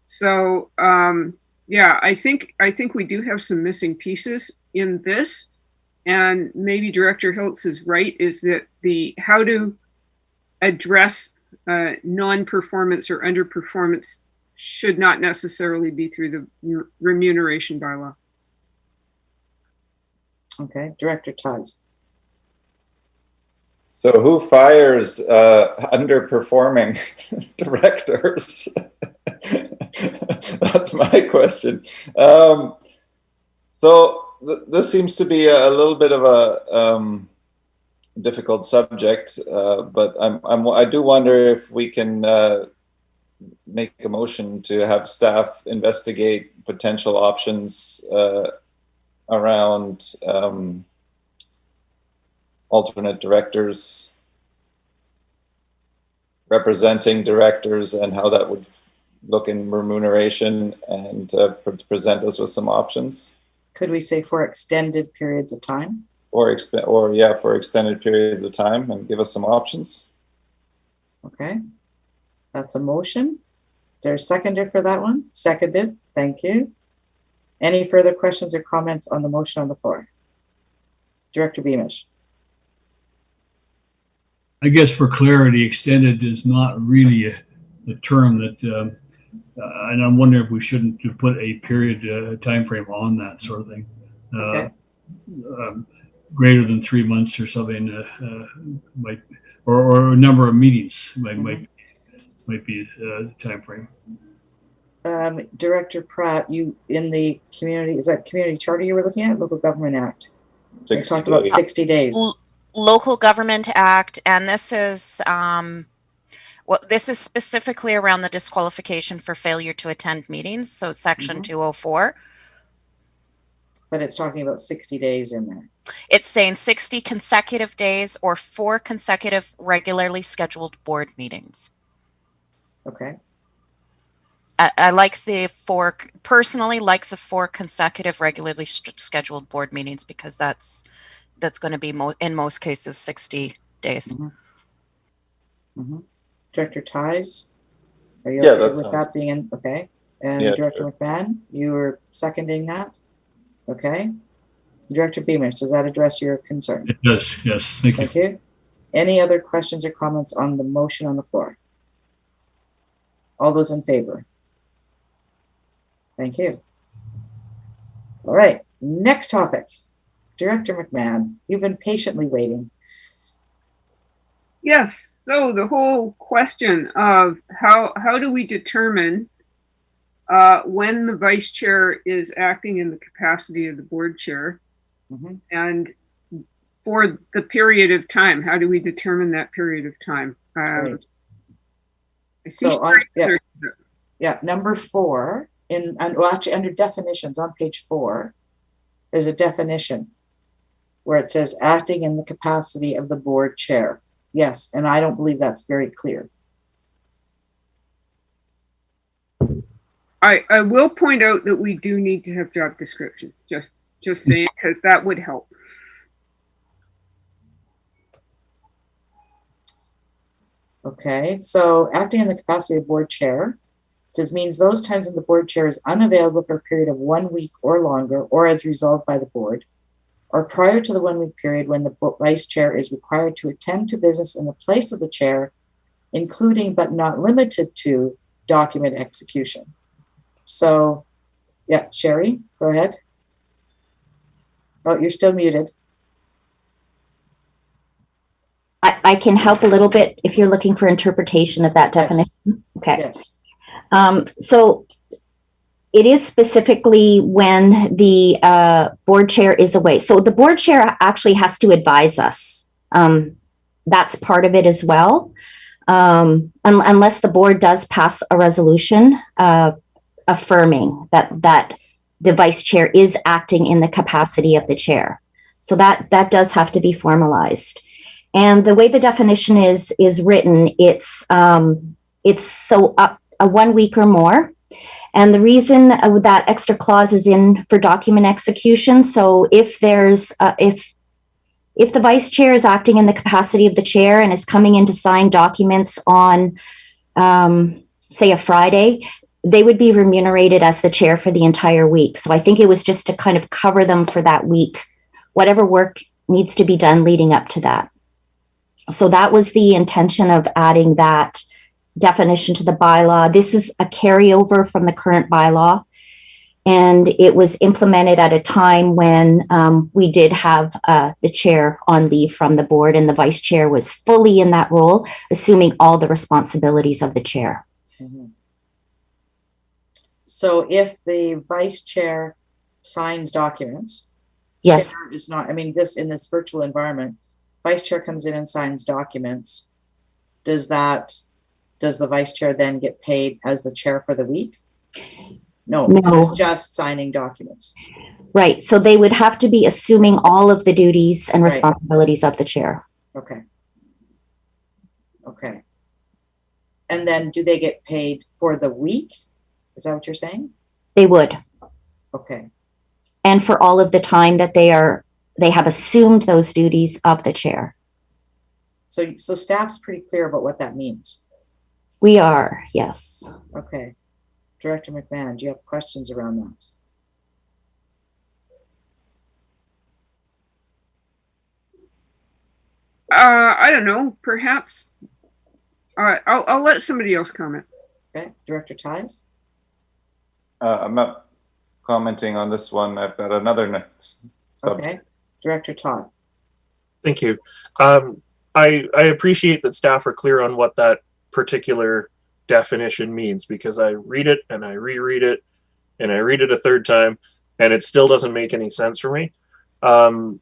So, I think we do have some missing pieces in this. And maybe Director Hiltz is right, is that how to address non-performance or underperformance should not necessarily be through the remuneration bylaw. Okay, Director Ties. So who fires underperforming directors? That's my question. So this seems to be a little bit of a difficult subject, but I do wonder if we can make a motion to have staff investigate potential options around alternate directors, representing directors, and how that would look in remuneration, and present us with some options. Could we say for extended periods of time? For extended periods of time, and give us some options. Okay, that's a motion. Is there a seconder for that one? Seconded, thank you. Any further questions or comments on the motion on the floor? Director Beamish. I guess for clarity, extended is not really a term that, and I'm wondering if we shouldn't put a period time frame on that sort of thing. Okay. Greater than 3 months or something might, or a number of meetings might be the time frame. Director Pratt, you in the community, is that community charter you were looking at? Local Government Act. We talked about 60 days. Local Government Act, and this is this is specifically around the disqualification for failure to attend meetings. So it's section 204. But it's talking about 60 days in there. It's saying 60 consecutive days or 4 consecutive regularly scheduled board meetings. Okay. I like personally like the 4 consecutive regularly scheduled board meetings, because that's going to be in most cases 60 days. Director Ties, are you okay with that being in? Okay. And yeah, Director McMahon, you were seconding that? Okay. Director Beamish, does that address your concern? It does, yes. Thank you. Any other questions or comments on the motion on the floor? All those in favor? Thank you. All right, next topic. Director McMahon, you've been patiently waiting. Yes, so the whole question of how do we determine when the vice chair is acting in the capacity of the board chair, and for the period of time, how do we determine that period of time? Right. So number 4 actually under definitions on page 4, there's a definition where it says acting in the capacity of the board chair. Yes, and I don't believe that's very clear. I will point out that we do need to have job descriptions, just saying, because that would help. Okay, so acting in the capacity of board chair means those times when the board chair is unavailable for a period of 1 week or longer, or as resolved by the board, or prior to the 1 week period when the vice chair is required to attend to business in the place of the chair, including but not limited to document execution. So Yeah, Sherry, go ahead. Oh, you're still muted. I can help a little bit if you're looking for interpretation of that definition. Yes. Okay. Yes. So it is specifically when the board chair is away. So the board chair actually has to advise us. That's part of it as well. Unless the board does pass a resolution affirming that the vice chair is acting in the capacity of the chair. So that does have to be formalized. And the way the definition is written, it's so up a 1 week or more. And the reason that extra clause is in for document execution. So if there's if the vice chair is acting in the capacity of the chair and is coming in to sign documents on, say, a Friday, they would be remunerated as the chair for the entire week. So I think it was just to kind of cover them for that week, whatever work needs to be done leading up to that. So that was the intention of adding that definition to the bylaw. This is a carryover from the current bylaw, and it was implemented at a time when we did have the chair on leave from the board, and the vice chair was fully in that role, assuming all the responsibilities of the chair. Mm-hmm. So if the vice chair signs documents, yes, chair is not, I mean, in this virtual environment, vice chair comes in and signs documents. Does the vice chair then get paid as the chair for the week? No, it's just signing documents. Right. So they would have to be assuming all of the duties and responsibilities of the chair. Okay. Okay. And then do they get paid for the week? Is that what you're saying? They would. Okay. And for all of the time that they have assumed those duties of the chair. So staff's pretty clear about what that means. We are, yes. Okay. Director McMahon, do you have questions around that? I don't know. Perhaps. I'll let somebody else comment. Okay, Director Tives. I'm not commenting on this one. I've got another subject. Okay, Director Toth. Thank you. I appreciate that staff are clear on what that particular definition means, because I read it and I reread it and I read it a third time and it still doesn't make any sense for me. We're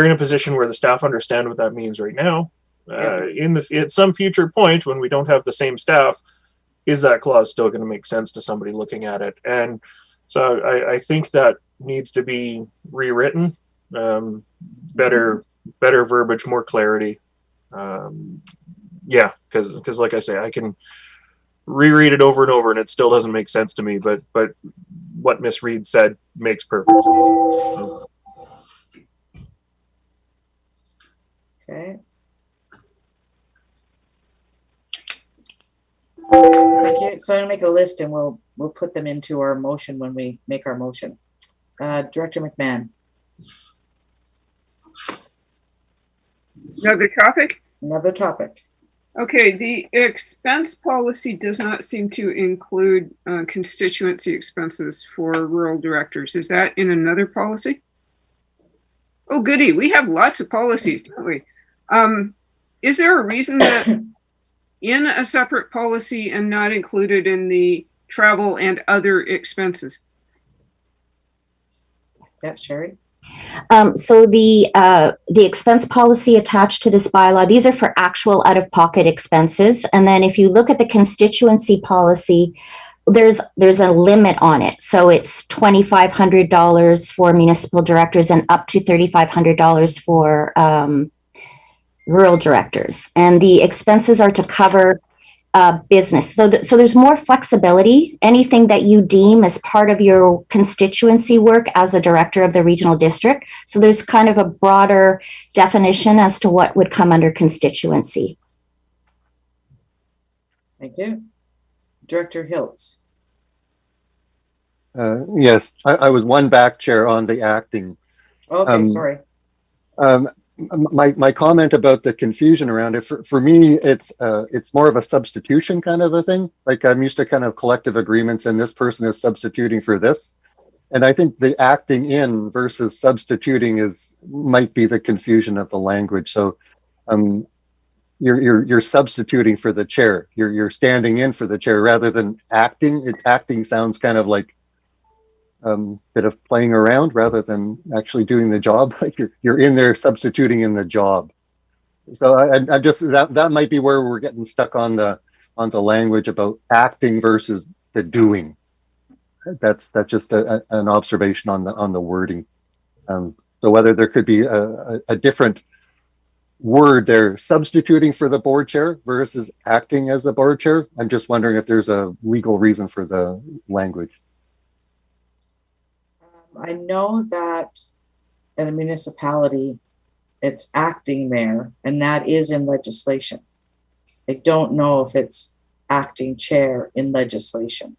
in a position where the staff understand what that means right now. At some future point when we don't have the same staff, is that clause still going to make sense to somebody looking at it? And so I think that needs to be rewritten. Better verbiage, more clarity. Yeah, because like I say, I can reread it over and over and it still doesn't make sense to me, but what Miss Reed said makes perfect sense. So. Okay. Thank you. So I'm gonna make a list and we'll put them into our motion when we make our motion. Director McMahon. Another topic? Another topic. Okay, the expense policy does not seem to include constituency expenses for rural directors. Is that in another policy? Oh, goody. We have lots of policies, don't we? Is there a reason that in a separate policy and not included in the travel and other expenses? Yeah, Sherry. So the expense policy attached to this bylaw, these are for actual out-of-pocket expenses. And then if you look at the constituency policy, there's a limit on it. So it's $2,500 for municipal directors and up to $3,500 for rural directors. And the expenses are to cover business. So there's more flexibility. Anything that you deem as part of your constituency work as a director of the regional district. So there's kind of a broader definition as to what would come under constituency. Thank you. Director Hiltz. Yes, I was one back chair on the acting. Okay, sorry. my comment about the confusion around it, for me, it's more of a substitution kind of a thing. Like I'm used to kind of collective agreements, and this person is substituting for this. And I think the acting in versus substituting might be the confusion of the language. So um, you're substituting for the chair. You're standing in for the chair rather than acting. Acting sounds kind of like bit of playing around rather than actually doing the job. Like you're in there substituting in the job. So I just that might be where we're getting stuck on the language about acting versus the doing. That's just an observation on the wording. So whether there could be a different word there, substituting for the board chair versus acting as the board chair. I'm just wondering if there's a legal reason for the language. I know that in a municipality, it's acting mayor, and that is in legislation. I don't know if it's acting chair in legislation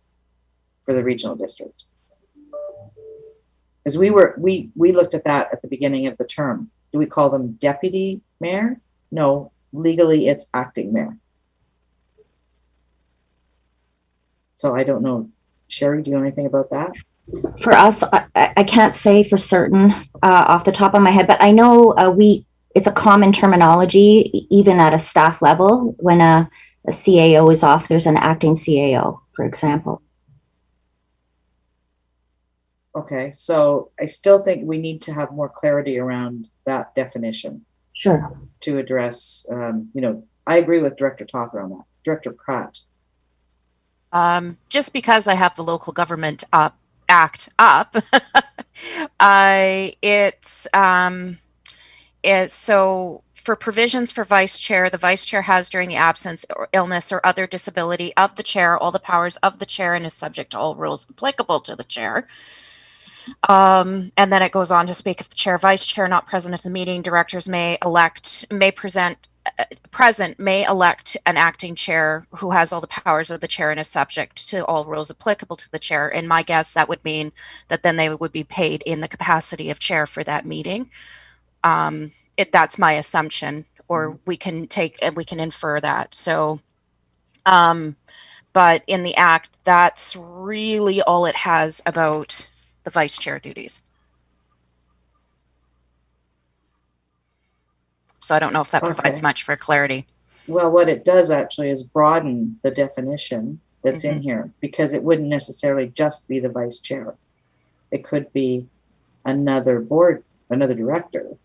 for the regional district. Because we looked at that at the beginning of the term. Do we call them deputy mayor? No, legally it's acting mayor. So I don't know. Sherry, do you know anything about that? For us, I can't say for certain off the top of my head, but I know it's a common terminology, even at a staff level. When a CAO is off, there's an acting CAO, for example. Okay, so I still think we need to have more clarity around that definition. Sure. To address, I agree with Director Tother on that. Director Pratt. Just because I have the local government act up, it's so for provisions for vice chair, the vice chair has during the absence or illness or other disability of the chair all the powers of the chair and is subject to all rules applicable to the chair. And then it goes on to speak if the chair, vice chair not present at the meeting, directors may elect an acting chair who has all the powers of the chair and is subject to all rules applicable to the chair. And my guess that would mean that then they would be paid in the capacity of chair for that meeting. That's my assumption, or we can infer that. So, but in the act, that's really all it has about the vice chair duties. So I don't know if that provides much for clarity. Well, what it does actually is broaden the definition that's in here, because it wouldn't necessarily just be the vice chair. It could be another director.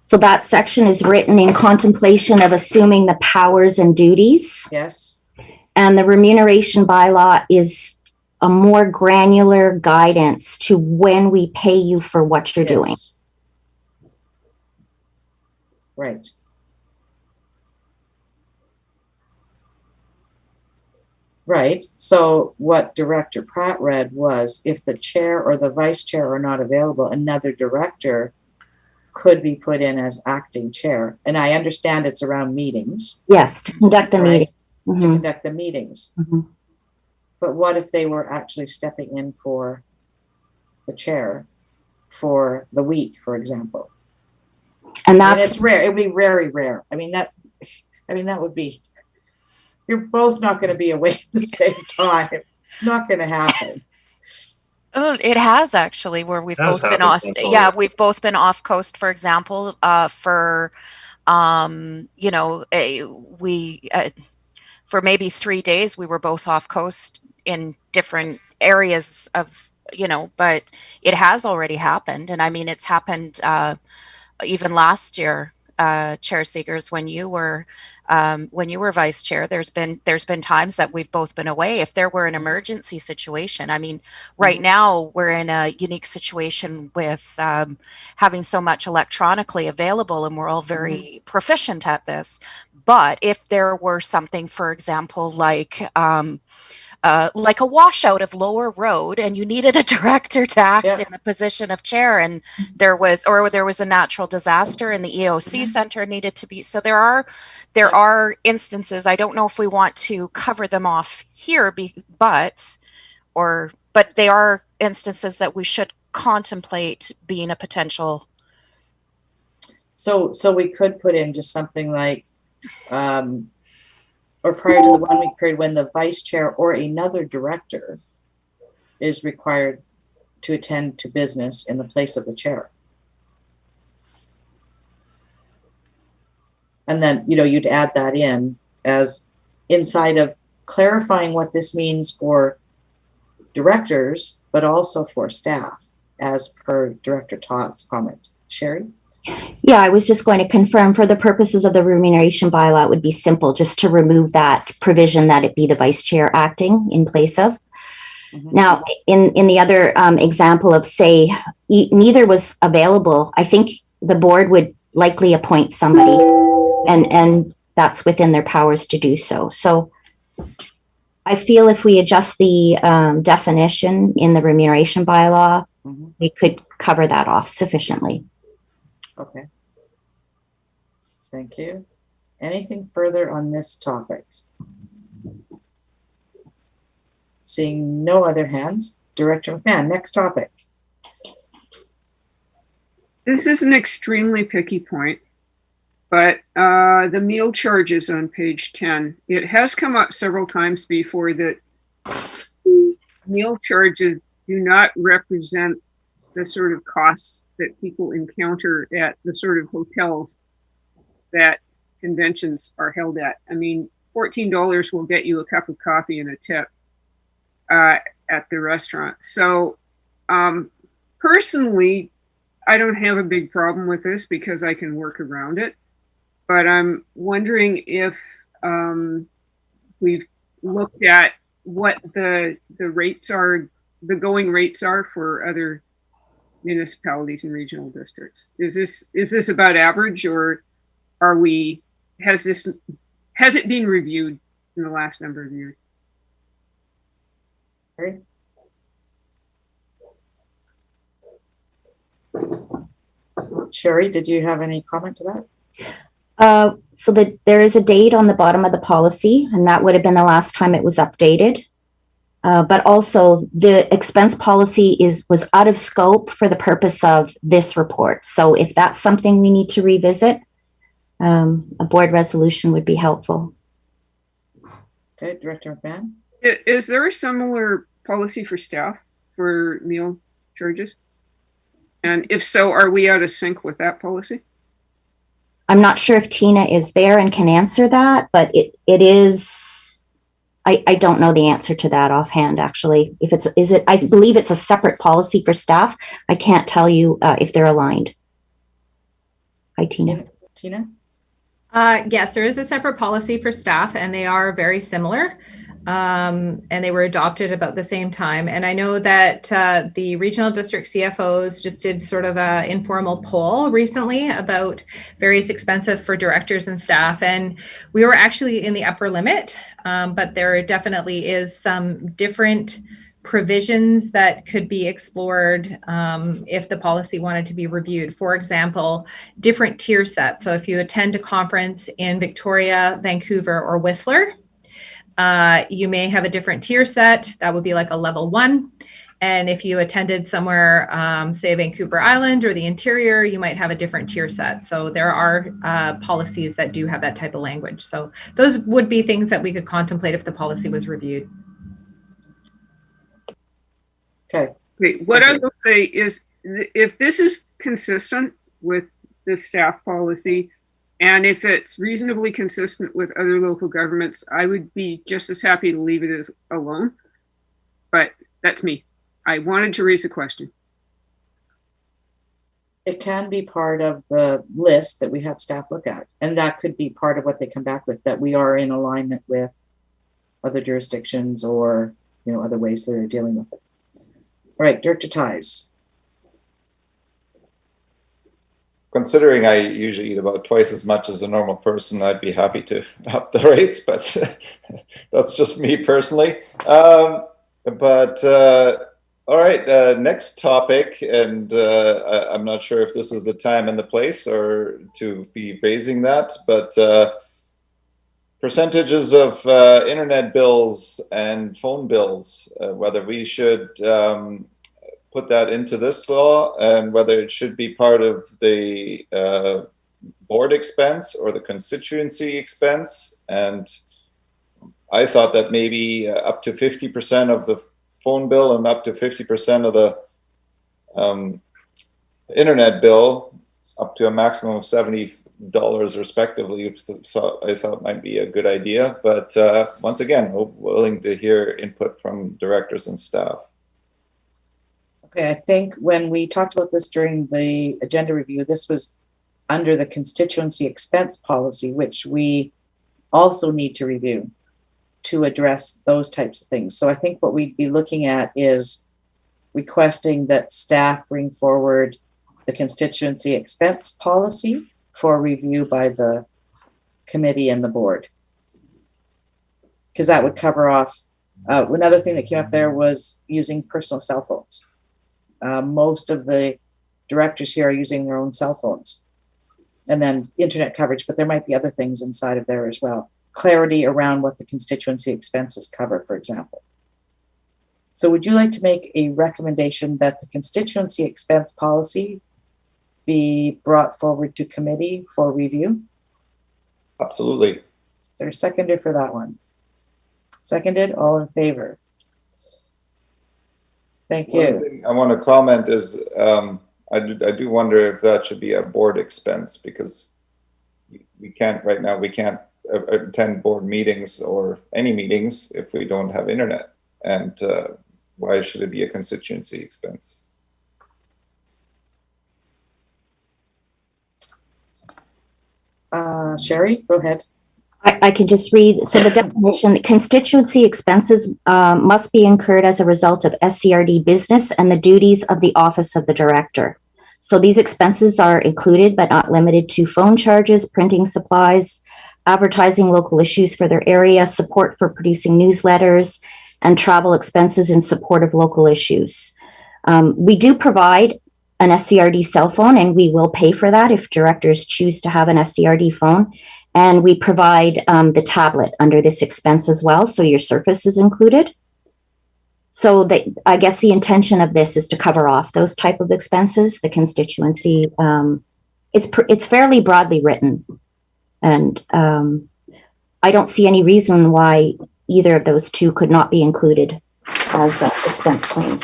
So that section is written in contemplation of assuming the powers and duties. Yes. And the remuneration bylaw is a more granular guidance to when we pay you for what you're doing. Right. Right. So what Director Pratt read was if the chair or the vice chair are not available, another director could be put in as acting chair. And I understand it's around meetings. Yes, to conduct the meeting. To conduct the meetings. But what if they were actually stepping in for the chair for the week, for example? And it's rare. It would be very rare. That would be, you're both not going to be away at the same time. It's not going to happen. Oh, it has actually, where we've both been off. Yeah, we've both been off coast, for example, for for maybe 3 days, we were both off coast in different areas of, but it has already happened. And it's happened even last year, Chair Seegers, when you were vice chair. There's been times that we've both been away. If there were an emergency situation, right now we're in a unique situation with having so much electronically available, and we're all very proficient at this. But if there were something, for example, like a washout of Lower Road, and you needed a director to act in the position of chair, and there was a natural disaster and the EOC center needed to be. So there are instances. I don't know if we want to cover them off here, but they are instances that we should contemplate being a potential So we could put in just something like, or prior to the 1 week period when the vice chair or another director is required to attend to business in the place of the chair. And then, you'd add that in as inside of clarifying what this means for directors, but also for staff, as per Director Todd's comment. Sherry? Yeah, I was just going to confirm for the purposes of the remuneration bylaw, it would be simple just to remove that provision that it be the vice chair acting in place of. Mm-hmm. Now, in the other example of, say, neither was available, I think the board would likely appoint somebody, and that's within their powers to do so. So I feel if we adjust the definition in the remuneration bylaw, mm-hmm. we could cover that off sufficiently. Okay. Thank you. Anything further on this topic? Seeing no other hands, Director McMahon, next topic. This is an extremely picky point, but the meal charges on page 10, it has come up several times before that the meal charges do not represent the sort of costs that people encounter at the sort of hotels that conventions are held at. I mean, $14 will get you a cup of coffee and a tip at the restaurant. So personally, I don't have a big problem with this because I can work around it. But I'm wondering if we've looked at what the rates are, the going rates are for other municipalities and regional districts. Is this about average, or has it been reviewed in the last number of years? Sherry, did you have any comment to that? So there is a date on the bottom of the policy, and that would have been the last time it was updated. But also the expense policy was out of scope for the purpose of this report. So if that's something we need to revisit, a board resolution would be helpful. Okay, Director McMahon. Is there a similar policy for staff for meal charges? And if so, are we out of sync with that policy? I'm not sure if Tina is there and can answer that, but it is, I don't know the answer to that offhand, actually. I believe it's a separate policy for staff. I can't tell you if they're aligned. Hi, Tina. Tina? Yes, there is a separate policy for staff, and they are very similar. And they were adopted about the same time. And I know that the regional district CFOs just did sort of an informal poll recently about various expenses for directors and staff. And we were actually in the upper limit, but there definitely is some different provisions that could be explored if the policy wanted to be reviewed. For example, different tier sets. So if you attend a conference in Victoria, Vancouver, or Whistler, you may have a different tier set. That would be like a level 1. And if you attended somewhere, say Vancouver Island or the interior, you might have a different tier set. So there are policies that do have that type of language. So those would be things that we could contemplate if the policy was reviewed. Okay. Wait, what I will say is if this is consistent with the staff policy, and if it's reasonably consistent with other local governments, I would be just as happy to leave it as alone. But that's me. I wanted to raise a question. It can be part of the list that we have staff look at. And that could be part of what they come back with, that we are in alignment with other jurisdictions or other ways they're dealing with it. All right, Director Ties. Considering I usually eat about twice as much as a normal person, I'd be happy to up the rates, but that's just me personally. All right, next topic, and I'm not sure if this is the time and the place or to be raising that, but percentages of internet bills and phone bills, whether we should put that into this law and whether it should be part of the board expense or the constituency expense. And I thought that maybe up to 50% of the phone bill and up to 50% of the internet bill, up to a maximum of $70 respectively, so I thought might be a good idea. But once again, we're willing to hear input from directors and staff. Okay, I think when we talked about this during the agenda review, this was under the constituency expense policy, which we also need to review to address those types of things. So I think what we'd be looking at is requesting that staff bring forward the constituency expense policy for review by the committee and the board. Because that would cover off, another thing that came up there was using personal cell phones. Most of the directors here are using their own cell phones. And then internet coverage, but there might be other things inside of there as well. Clarity around what the constituency expenses cover, for example. So would you like to make a recommendation that the constituency expense policy be brought forward to committee for review? Absolutely. Is there a seconder for that one? Seconded, all in favor? Thank you. One thing I want to comment is I do wonder if that should be a board expense, because we can't right now, we can't attend board meetings or any meetings if we don't have internet. And why should it be a constituency expense? Sherry, go ahead. I can just read. So the definition: constituency expenses must be incurred as a result of SCRD business and the duties of the office of the director. So these expenses are included but not limited to phone charges, printing supplies, advertising local issues for their area, support for producing newsletters, and travel expenses in support of local issues. We do provide an SCRD cell phone, and we will pay for that if directors choose to have an SCRD phone. And we provide the tablet under this expense as well, so your Surface is included. So I guess the intention of this is to cover off those type of expenses. The constituency, it's fairly broadly written, and I don't see any reason why either of those two could not be included as expense claims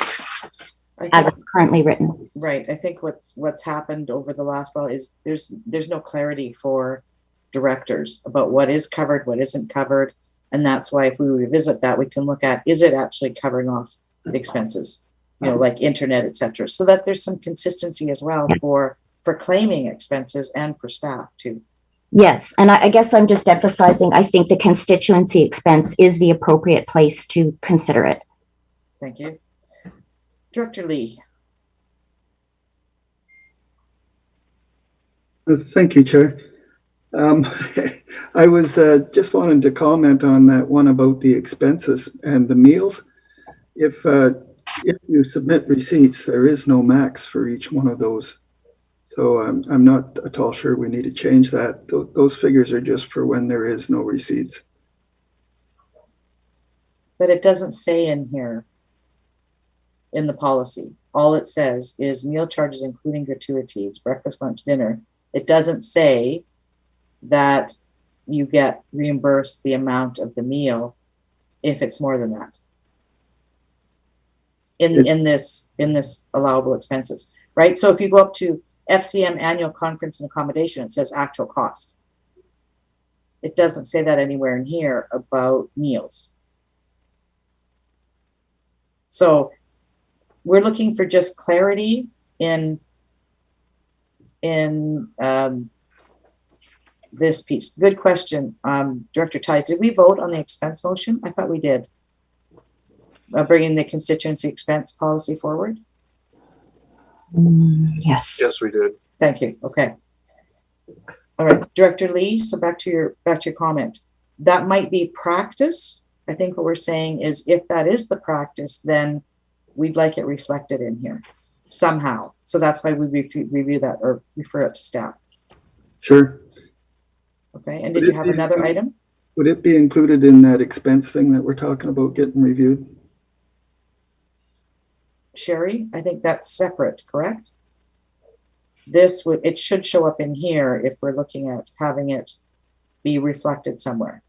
as it's currently written. Right. I think what's happened over the last while is there's no clarity for directors about what is covered, what isn't covered. And that's why if we revisit that, we can look at, is it actually covering off the expenses, like internet, etc., so that there's some consistency as well for claiming expenses and for staff too. Yes. And I guess I'm just emphasizing, I think the constituency expense is the appropriate place to consider it. Thank you. Director Lee. Thank you, Chair. I was just wanting to comment on that one about the expenses and the meals. If you submit receipts, there is no max for each one of those. So I'm not at all sure we need to change that. Those figures are just for when there is no receipts. But it doesn't say in here, in the policy. All it says is meal charges including gratuities, breakfast, lunch, dinner. It doesn't say that you get reimbursed the amount of the meal if it's more than that in this allowable expenses, right? So if you go up to FCM annual conference and accommodation, it says actual cost. It doesn't say that anywhere in here about meals. So we're looking for just clarity in this piece. Good question, Director Ties. Did we vote on the expense motion? I thought we did. Bringing the constituency expense policy forward. Yes. Yes, we did. Thank you. Okay. All right, Director Lee. So back to your comment. That might be practice. I think what we're saying is, if that is the practice, then we'd like it reflected in here somehow. So that's why we review that or refer it to staff. Sure. Okay. And did you have another item? Would it be included in that expense thing that we're talking about getting reviewed? Sherry, I think that's separate, correct? it should show up in here if we're looking at having it be reflected somewhere.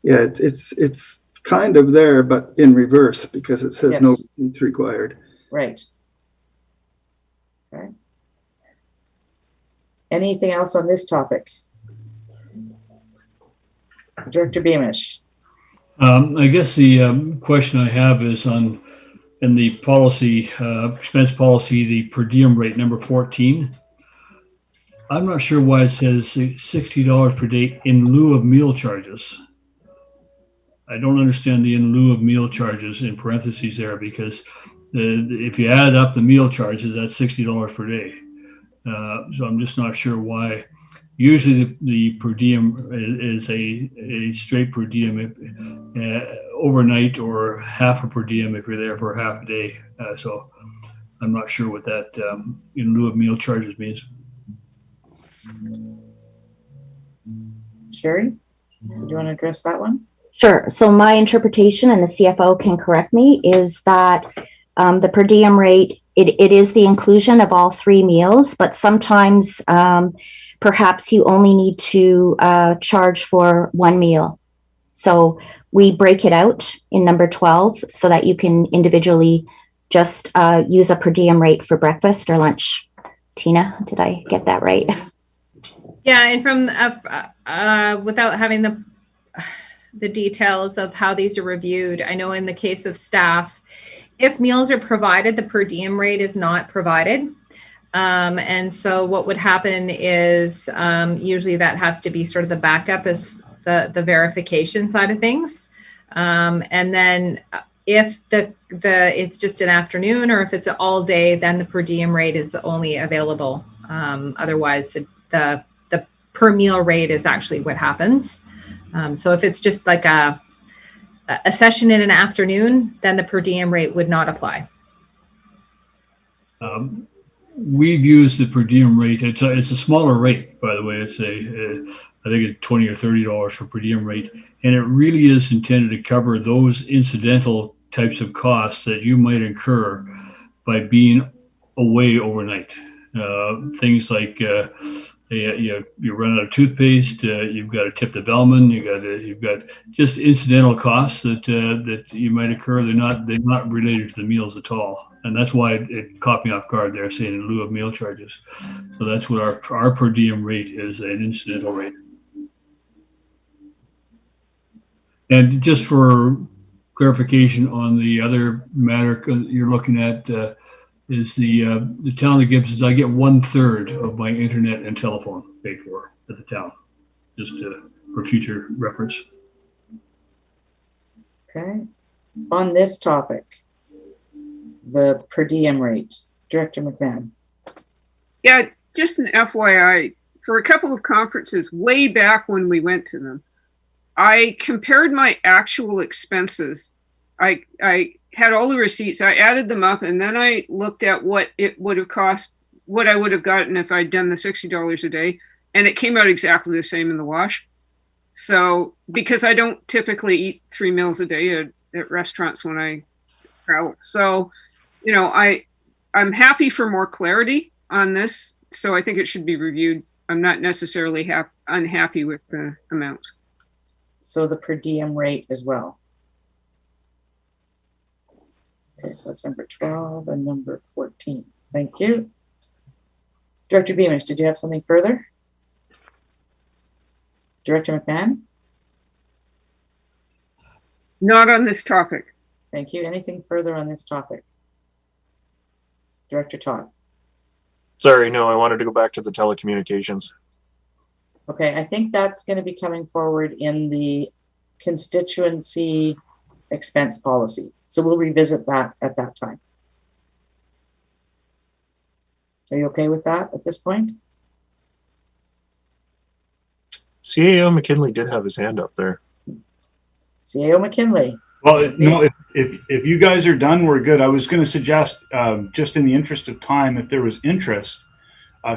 Yeah, it's kind of there, but in reverse because it says no Yes. receipts required. Right. Okay. Anything else on this topic? Director Beamish. I guess the question I have is in the policy, expense policy, the per diem rate number 14. I'm not sure why it says $60 per day in lieu of meal charges. I don't understand the in lieu of meal charges in parentheses there, because if you add up the meal charges, that's $60 per day. So I'm just not sure why. Usually the per diem is a straight per diem overnight, or half a per diem if you're there for half a day. So I'm not sure what that in lieu of meal charges means. Sherry, do you want to address that one? Sure. So my interpretation, and the CFO can correct me, is that the per diem rate, it is the inclusion of all 3 meals, but sometimes perhaps you only need to charge for 1 meal. So we break it out in number 12 so that you can individually just use a per diem rate for breakfast or lunch. Tina, did I get that right? Yeah, and from without having the details of how these are reviewed, I know in the case of staff, if meals are provided, the per diem rate is not provided. And so what would happen is usually that has to be sort of the backup as the verification side of things. And then if it's just an afternoon, or if it's all day, then the per diem rate is only available. Otherwise, the per meal rate is actually what happens. So if it's just like a session in an afternoon, then the per diem rate would not apply. We've used the per diem rate. It's a smaller rate, by the way. It's I think it's $20 or $30 for per diem rate, and it really is intended to cover those incidental types of costs that you might incur by being away overnight. Things like you run out of toothpaste, you've got to tip the bellman, you've got just incidental costs that you might incur. They're not related to the meals at all, and that's why it caught me off guard there, saying in lieu of meal charges. So that's what our per diem rate is, an incidental rate. And just for clarification on the other matter you're looking at, is the town of Gibson, I get 1/3 of my internet and telephone paid for at the town, just for future reference. Okay. On this topic, the per diem rate, Director McMahon. Yeah, just an FYI, for a couple of conferences way back when we went to them, I compared my actual expenses. I had all the receipts, I added them up, and then I looked at what it would have cost, what I would have gotten if I'd done the $60 a day, and it came out exactly the same in the wash. So, because I don't typically eat 3 meals a day at restaurants when I travel. So, you know, I'm happy for more clarity on this, so I think it should be reviewed. I'm not necessarily unhappy with the amount. So the per diem rate as well. Okay, so that's number 12 and number 14. Thank you. Director Beamish, did you have something further? Director McMahon? Not on this topic. Thank you. Anything further on this topic? Director Toth? Sorry, no, I wanted to go back to the telecommunications. Okay, I think that's going to be coming forward in the constituency expense policy. So we'll revisit that at that time. Are you okay with that at this point? CAO McKinley did have his hand up there. CAO McKinley. Well, no, if you guys are done, we're good. I was going to suggest, just in the interest of time, if there was interest,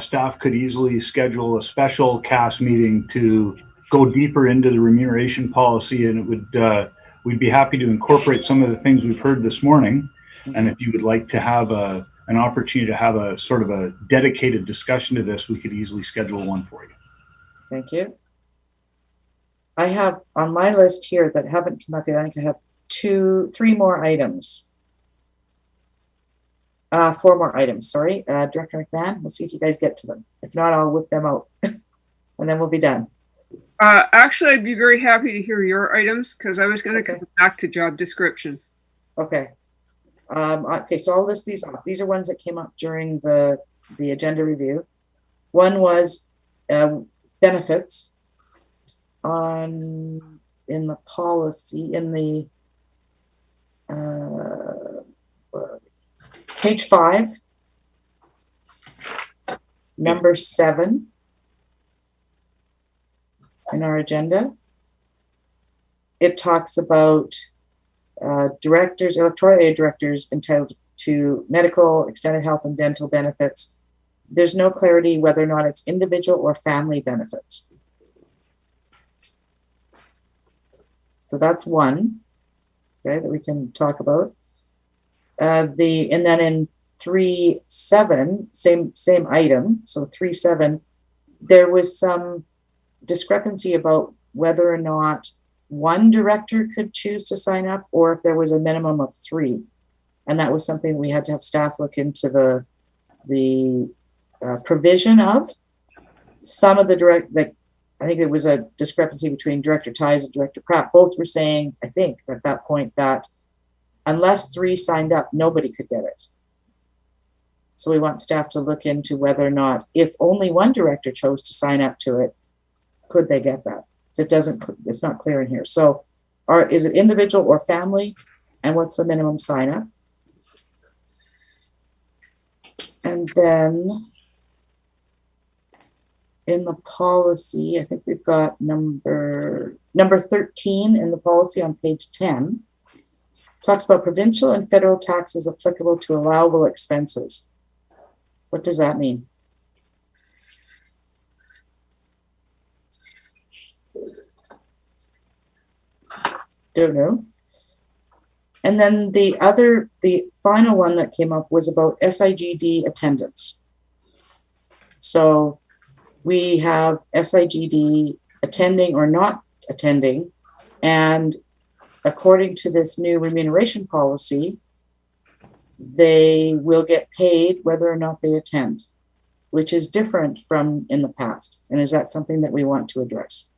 staff could easily schedule a special CAS meeting to go deeper into the remuneration policy, and it would we'd be happy to incorporate some of the things we've heard this morning. And if you would like to have a an opportunity to have a sort of a dedicated discussion to this, we could easily schedule one for you. Thank you. I have on my list here that haven't come up yet, I think I have three more items. 4 more items, sorry. Director McMahon, we'll see if you guys get to them. If not, I'll whip them out and then we'll be done. Actually, I'd be very happy to hear your items because I was going to come back to job descriptions. Okay. Okay, so I'll list these off. These are ones that came up during the agenda review. One was benefits in the policy, in the page 5, number 7 in our agenda. It talks about directors, electoral aid directors entitled to medical, extended health, and dental benefits. There's no clarity whether or not it's individual or family benefits. So that's one, okay, that we can talk about. And then in 3.7, same item, so 3.7, there was some discrepancy about whether or not one director could choose to sign up or if there was a minimum of 3. And that was something we had to have staff look into the provision of. Some of the I think there was a discrepancy between Director Ties and Director Pratt. Both were saying, I think, at that point that unless 3 signed up, nobody could get it. So we want staff to look into whether or not, if only one director chose to sign up to it, could they get that? So it's not clear in here. So is it individual or family? And what's the minimum sign up? And then in the policy, I think we've got number 13 in the policy on page 10, talks about provincial and federal taxes applicable to allowable expenses. What does that mean? Don't know. And then the final one that came up was about SIGD attendance. So we have SIGD attending or not attending, and according to this new remuneration policy, they will get paid whether or not they attend, which is different from in the past. And is that something that we want to address?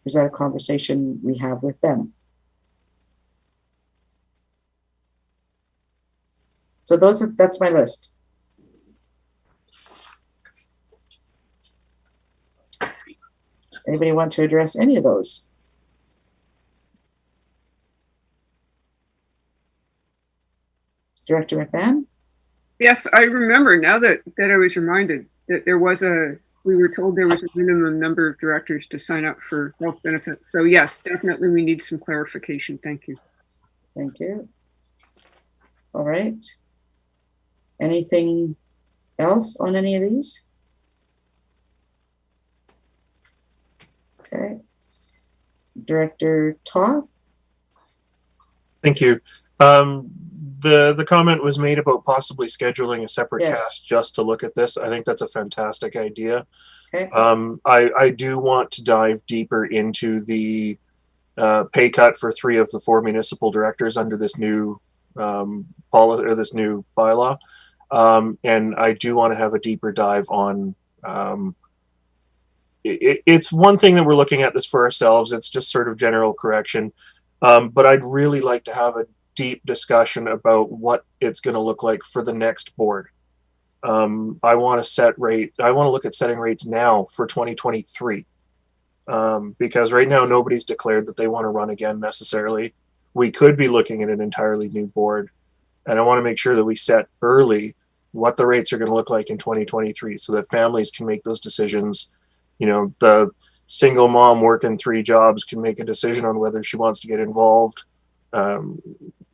Is that a conversation we have with them? So that's my list. Anybody want to address any of those? Director McMahon? Yes, I remember now that I was reminded that we were told there was a minimum number of directors to sign up for health benefits. So yes, definitely we need some clarification. Thank you. Thank you. All right. Anything else on any of these? Okay. Director Toth? Thank you. The comment was made about possibly scheduling a separate cast just to look at this. I think that's a fantastic idea. Okay. I do want to dive deeper into the pay cut for 3 of the 4 municipal directors under this new this new bylaw, and I do want to have a deeper dive on. It's one thing that we're looking at this for ourselves. It's just sort of general correction, but I'd really like to have a deep discussion about what it's going to look like for the next board. I want to look at setting rates now for 2023, because right now nobody's declared that they want to run again necessarily. We could be looking at an entirely new board, and I want to make sure that we set early what the rates are going to look like in 2023 so that families can make those decisions. You know, the single mom working 3 jobs can make a decision on whether she wants to get involved.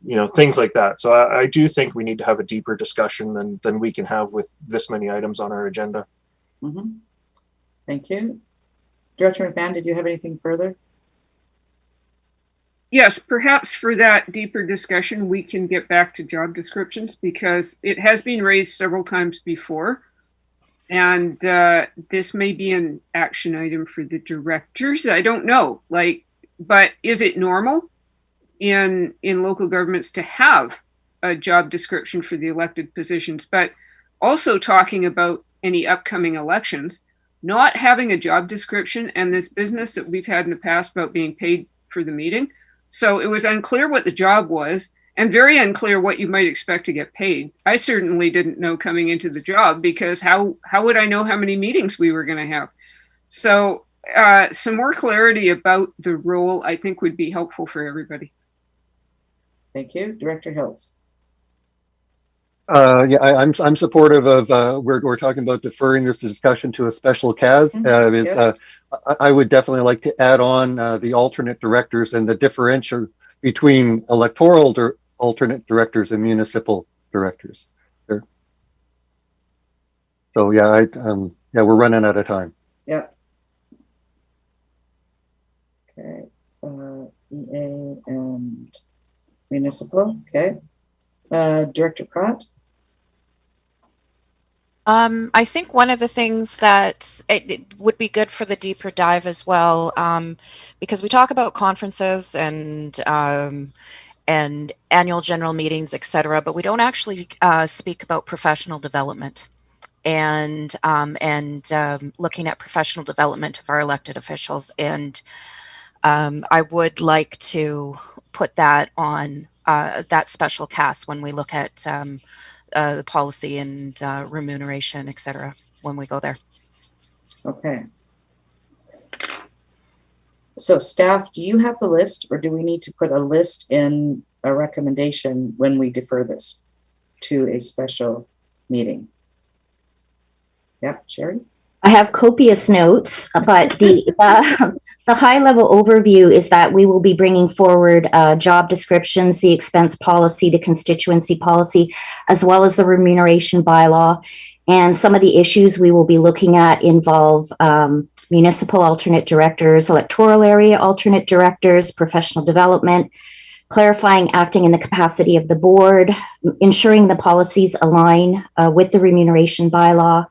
You know, things like that. So I do think we need to have a deeper discussion than we can have with this many items on our agenda. Mm-hmm. Thank you. Director McMahon, did you have anything further? Yes, perhaps for that deeper discussion, we can get back to job descriptions because it has been raised several times before. And this may be an action item for the directors. I don't know. But is it normal in local governments to have a job description for the elected positions? But also talking about any upcoming elections, not having a job description and this business that we've had in the past about being paid for the meeting. So it was unclear what the job was and very unclear what you might expect to get paid. I certainly didn't know coming into the job because how would I know how many meetings we were going to have? So some more clarity about the role I think would be helpful for everybody. Thank you. Director Hills. Yeah, I'm supportive of we're talking about deferring this discussion to a special CAS. Yes. I would definitely like to add on the alternate directors and the differential between electoral alternate directors and municipal directors. There. So yeah, yeah, we're running out of time. Yeah. Okay. EA and municipal. Okay. Director Pratt. I think one of the things that it would be good for the deeper dive as well, because we talk about conferences and annual general meetings, etc., but we don't actually speak about professional development and looking at professional development of our elected officials. And I would like to put that on that special cast when we look at the policy and remuneration, etc., when we go there. Okay. So staff, do you have the list or do we need to put a list in a recommendation when we defer this to a special meeting? Yeah, Sherry? I have copious notes, but the high level overview is that we will be bringing forward job descriptions, the expense policy, the constituency policy, as well as the remuneration bylaw. And some of the issues we will be looking at involve municipal alternate directors, electoral area alternate directors, professional development, clarifying acting in the capacity of the board, ensuring the policies align with the remuneration bylaw.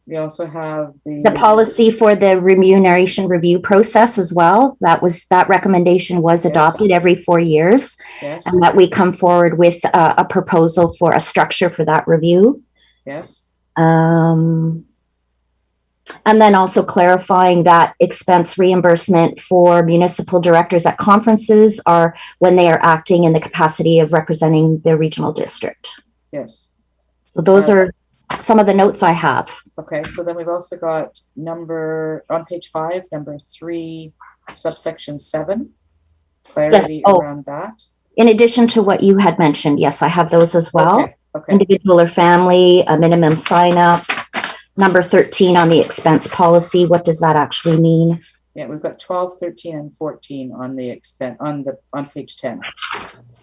We also have the policy for the remuneration review process as well. That recommendation was adopted every 4 years, yes, and that we come forward with a proposal for a structure for that review. Yes. And then also clarifying that expense reimbursement for municipal directors at conferences are when they are acting in the capacity of representing the regional district. Yes. So those are some of the notes I have. Okay, so then we've also got on page 5, number 3, subsection 7, clarity around that. In addition to what you had mentioned, yes, I have those as well. Okay. Individual or family, a minimum sign up. Number 13 on the expense policy, what does that actually mean? Yeah, we've got 12, 13, and 14 on the on page 10.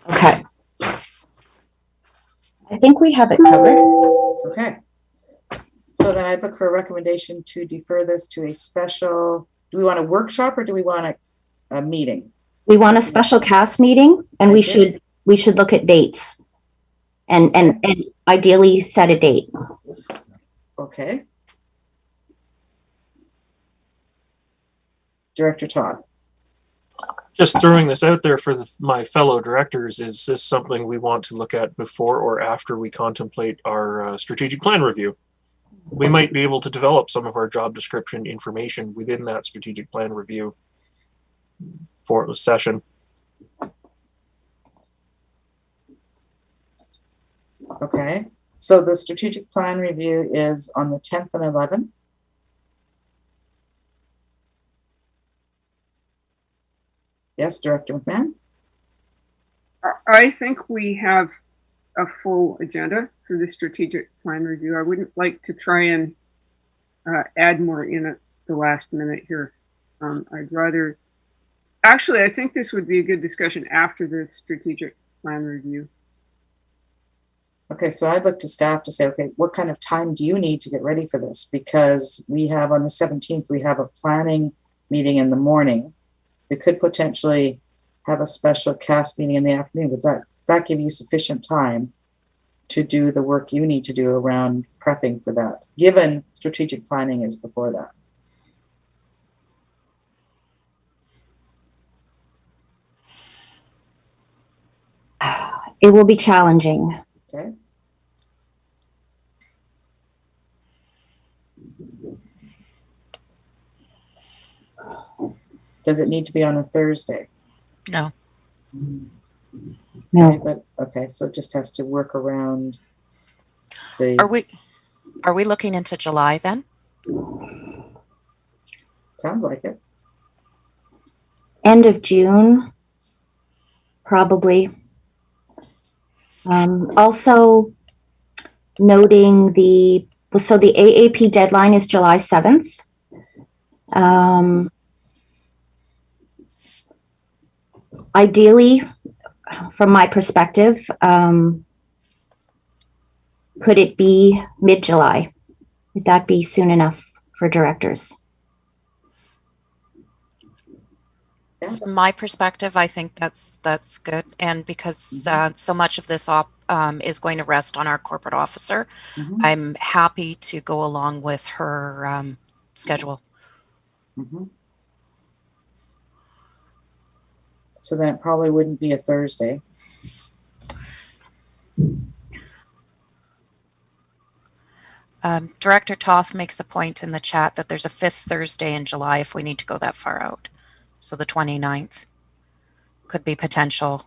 Okay. I think we have it covered. Okay. So then I'd look for a recommendation to defer this to a special, do we want a workshop or do we want a meeting? We want a special cast meeting, and we should look at dates and ideally set a date. Okay. Director Todd. Just throwing this out there for my fellow directors, is this something we want to look at before or after we contemplate our strategic plan review? We might be able to develop some of our job description information within that strategic plan review for the session. Okay, so the strategic plan review is on the 10th and 11th. Yes, Director McMahon? I think we have a full agenda for the strategic plan review. I wouldn't like to try and add more in at the last minute here. I'd rather, actually, I think this would be a good discussion after the strategic plan review. Okay, so I'd look to staff to say, okay, what kind of time do you need to get ready for this? Because we have on the 17th, we have a planning meeting in the morning. we could potentially have a special cast meeting in the afternoon. Does that give you sufficient time to do the work you need to do around prepping for that, given strategic planning is before that? It will be challenging. Okay. Does it need to be on a Thursday? No. No. Okay, but okay, so it just has to work around the. Are we looking into July then? Sounds like it. End of June, probably. Also noting the AAP deadline is July 7th. Ideally, from my perspective, could it be mid-July? Would that be soon enough for directors? From my perspective, I think that's good, and because so much of this is going to rest on our corporate officer, I'm happy to go along with her schedule. So then it probably wouldn't be a Thursday. Director Toth makes a point in the chat that there's a 5th Thursday in July if we need to go that far out. So the 29th could be potential.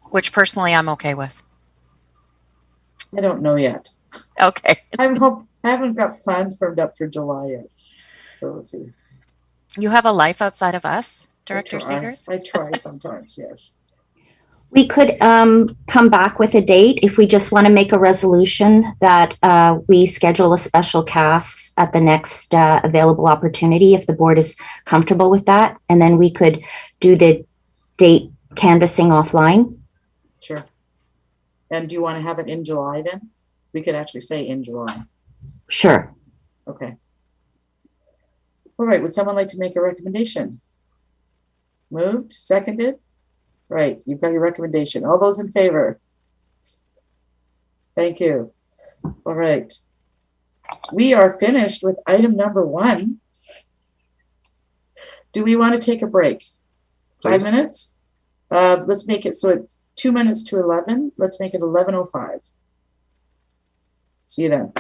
Which personally I'm okay with. I don't know yet. Okay. I haven't got plans firmed up for July yet. So we'll see. You have a life outside of us, Director Seegers? I try sometimes, yes. We could come back with a date if we just want to make a resolution that we schedule a special cast at the next available opportunity, if the board is comfortable with that. And then we could do the date canvassing offline. Sure. And do you want to have it in July then? We could actually say in July. Sure. Okay. All right. Would someone like to make a recommendation? Moved, seconded? Right. You've got your recommendation. All those in favor? Thank you. All right. We are finished with item number 1. Do we want to take a break? Please. 5 minutes? Let's make it so it's 2 minutes to 11. Let's make it 11:05. See you then.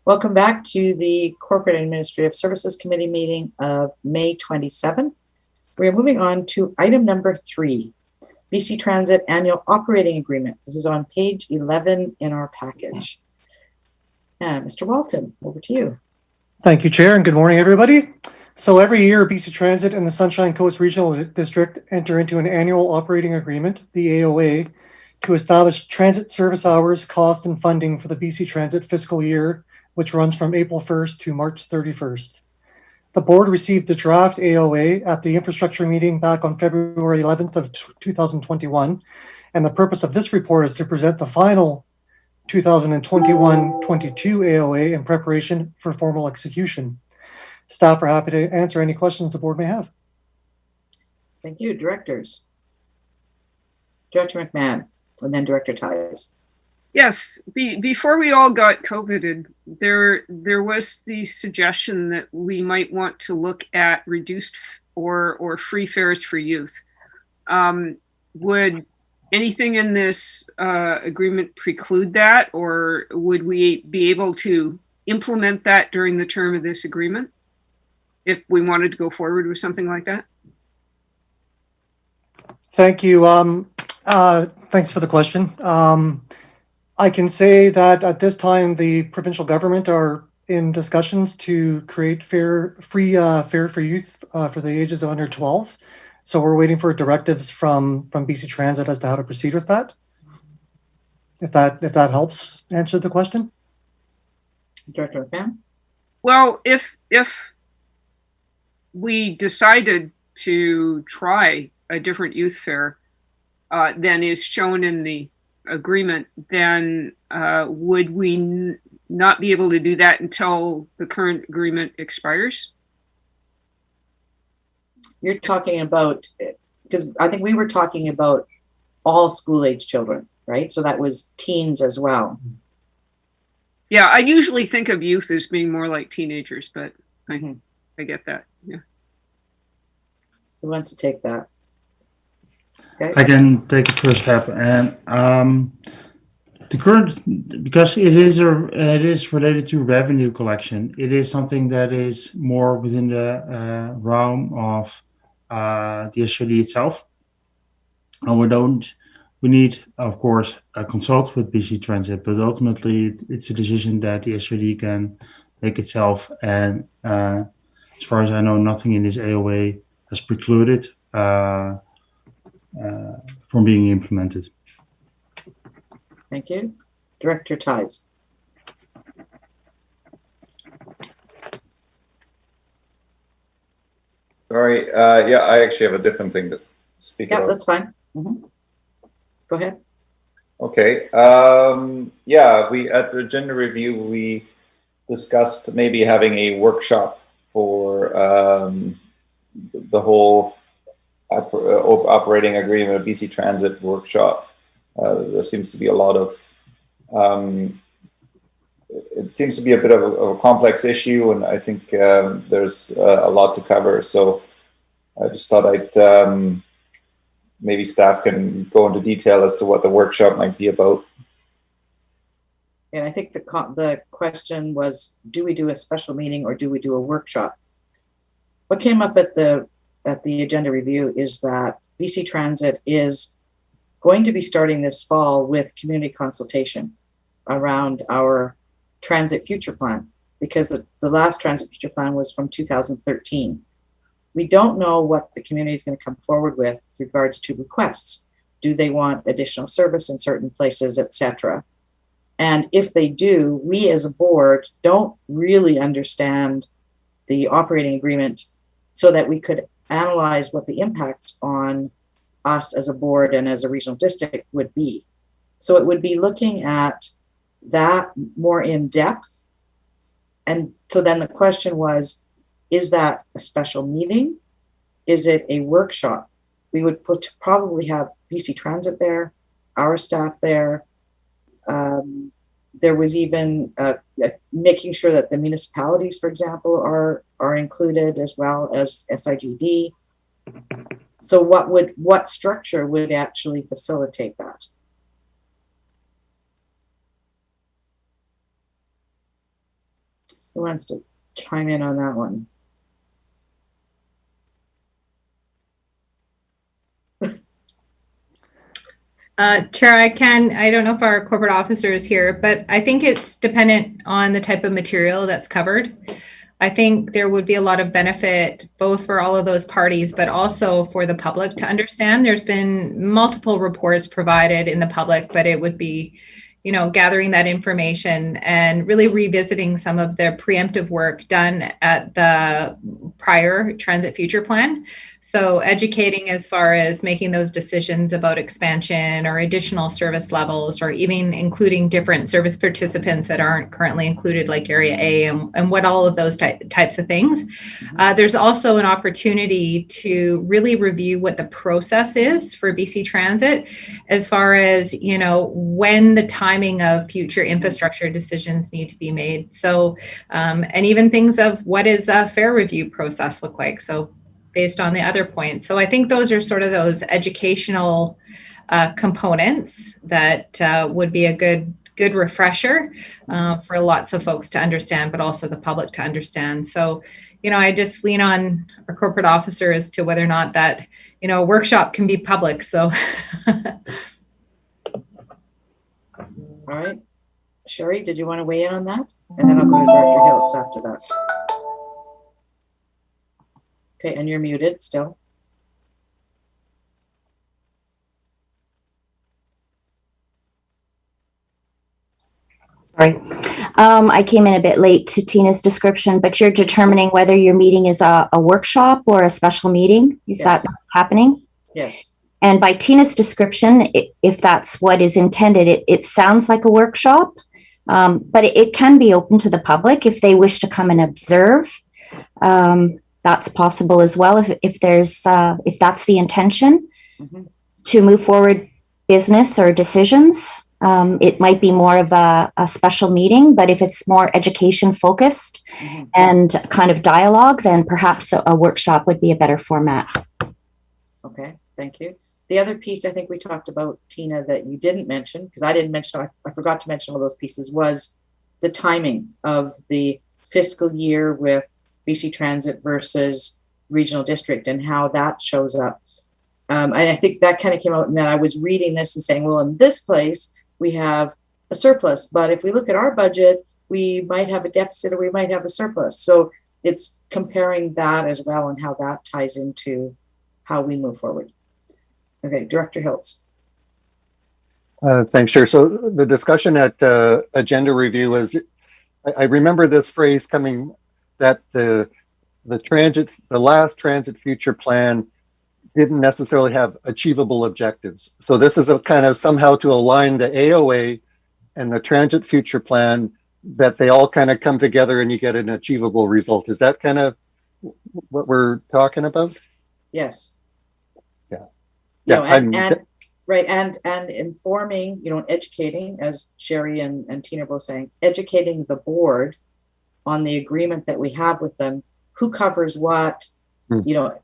Welcome back to the Corporate and Administrative Services Committee meeting of May 27th. We're moving on to item number 3, BC Transit Annual Operating Agreement. This is on page 11 in our package. Mr. Walton, over to you. Thank you, Chair, and good morning, everybody. So every year, BC Transit and the Sunshine Coast Regional District enter into an annual operating agreement, the AOA, to establish transit service hours, costs, and funding for the BC Transit fiscal year, which runs from April 1st to March 31st. The board received the draft AOA at the infrastructure meeting back on February 11th of 2021, and the purpose of this report is to present the final 2021-22 AOA in preparation for formal execution. Staff are happy to answer any questions the board may have. Thank you. Directors. Director McMahon, and then Director Tyus. Yes, before we all got COVIDed, there was the suggestion that we might want to look at reduced or free fares for youth. Would anything in this agreement preclude that, or would we be able to implement that during the term of this agreement if we wanted to go forward with something like that? Thank you. Thanks for the question. I can say that at this time, the provincial government are in discussions to create free fare for youth for the ages of under 12. So we're waiting for directives from BC Transit as to how to proceed with that. If that helps answer the question. Director McMahon? Well, if we decided to try a different youth fare than is shown in the agreement, then would we not be able to do that until the current agreement expires? You're talking about, because I think we were talking about all school-age children, right? So that was teens as well. Yeah, I usually think of youth as being more like teenagers, but I get that. Yeah. Who wants to take that? Okay. I can take the first step, and the current, because it is related to revenue collection. It is something that is more within the realm of the SRD itself. And we need, of course, consult with BC Transit, but ultimately it's a decision that the SRD can make itself. And as far as I know, nothing in this AOA has precluded from being implemented. Thank you. Director Tyus. Sorry, yeah, I actually have a different thing to speak about. Yeah, that's fine. Go ahead. Okay. Yeah, we at the agenda review, we discussed maybe having a workshop for the whole operating agreement, BC Transit workshop. There seems to be a lot of, it seems to be a bit of a complex issue, and I think there's a lot to cover. So I just thought I'd, maybe staff can go into detail as to what the workshop might be about. And I think the question was, do we do a special meeting or do we do a workshop? What came up at the agenda review is that BC Transit is going to be starting this fall with community consultation around our transit future plan, because the last transit future plan was from 2013. We don't know what the community is going to come forward with regards to requests. Do they want additional service in certain places, etc.? And if they do, we as a board don't really understand the operating agreement so that we could analyze what the impacts on us as a board and as a regional district would be. So it would be looking at that more in depth. And so then the question was, is that a special meeting? Is it a workshop? We would probably have BC Transit there, our staff there. There was even making sure that the municipalities, for example, are included, as well as SIGD. So what structure would actually facilitate that? Who wants to chime in on that one? Chair, I don't know if our corporate officer is here, but I think it's dependent on the type of material that's covered. I think there would be a lot of benefit both for all of those parties, but also for the public to understand. There's been multiple reports provided in the public, but it would be, you know, gathering that information and really revisiting some of the preemptive work done at the prior transit future plan. So educating as far as making those decisions about expansion or additional service levels, or even including different service participants that aren't currently included, like Area A, and what all of those types of things. There's also an opportunity to really review what the process is for BC Transit as far as, you know, when the timing of future infrastructure decisions need to be made. So, and even things of what is a fair review process look like. So based on the other points. So I think those are sort of those educational components that would be a good refresher for lots of folks to understand, but also the public to understand. So, you know, I just lean on our corporate officer as to whether or not that, you know, a workshop can be public. So. All right. Sherry, did you want to weigh in on that? And then I'll go to Director Hiltz after that. Okay, and you're muted still. Sorry. I came in a bit late to Tina's description, but you're determining whether your meeting is a workshop or a special meeting. Is Yes. that happening? Yes. And by Tina's description, if that's what is intended, it sounds like a workshop, but it can be open to the public if they wish to come and observe. That's possible as well if that's the intention to move forward business or decisions. It might be more of a special meeting, but if it's more education focused and kind of dialogue, then perhaps a workshop would be a better format. Okay, thank you. The other piece I think we talked about, Tina, that you didn't mention, because I didn't mention, I forgot to mention all those pieces, was the timing of the fiscal year with BC Transit versus regional district and how that shows up. And I think that kind of came out, and then I was reading this and saying, well, in this place, we have a surplus, but if we look at our budget, we might have a deficit or we might have a surplus. So it's comparing that as well and how that ties into how we move forward. Okay, Director Hiltz. Thanks, Chair. So the discussion at agenda review was, I remember this phrase coming, that the last transit future plan didn't necessarily have achievable objectives. So this is a kind of somehow to align the AOA and the transit future plan, that they all kind of come together and you get an achievable result. Is that kind of what we're talking about? Yes. Yeah. You know, and informing, you know, educating, as Sherry and Tina both saying, educating the board on the agreement that we have with them, who covers what, you know,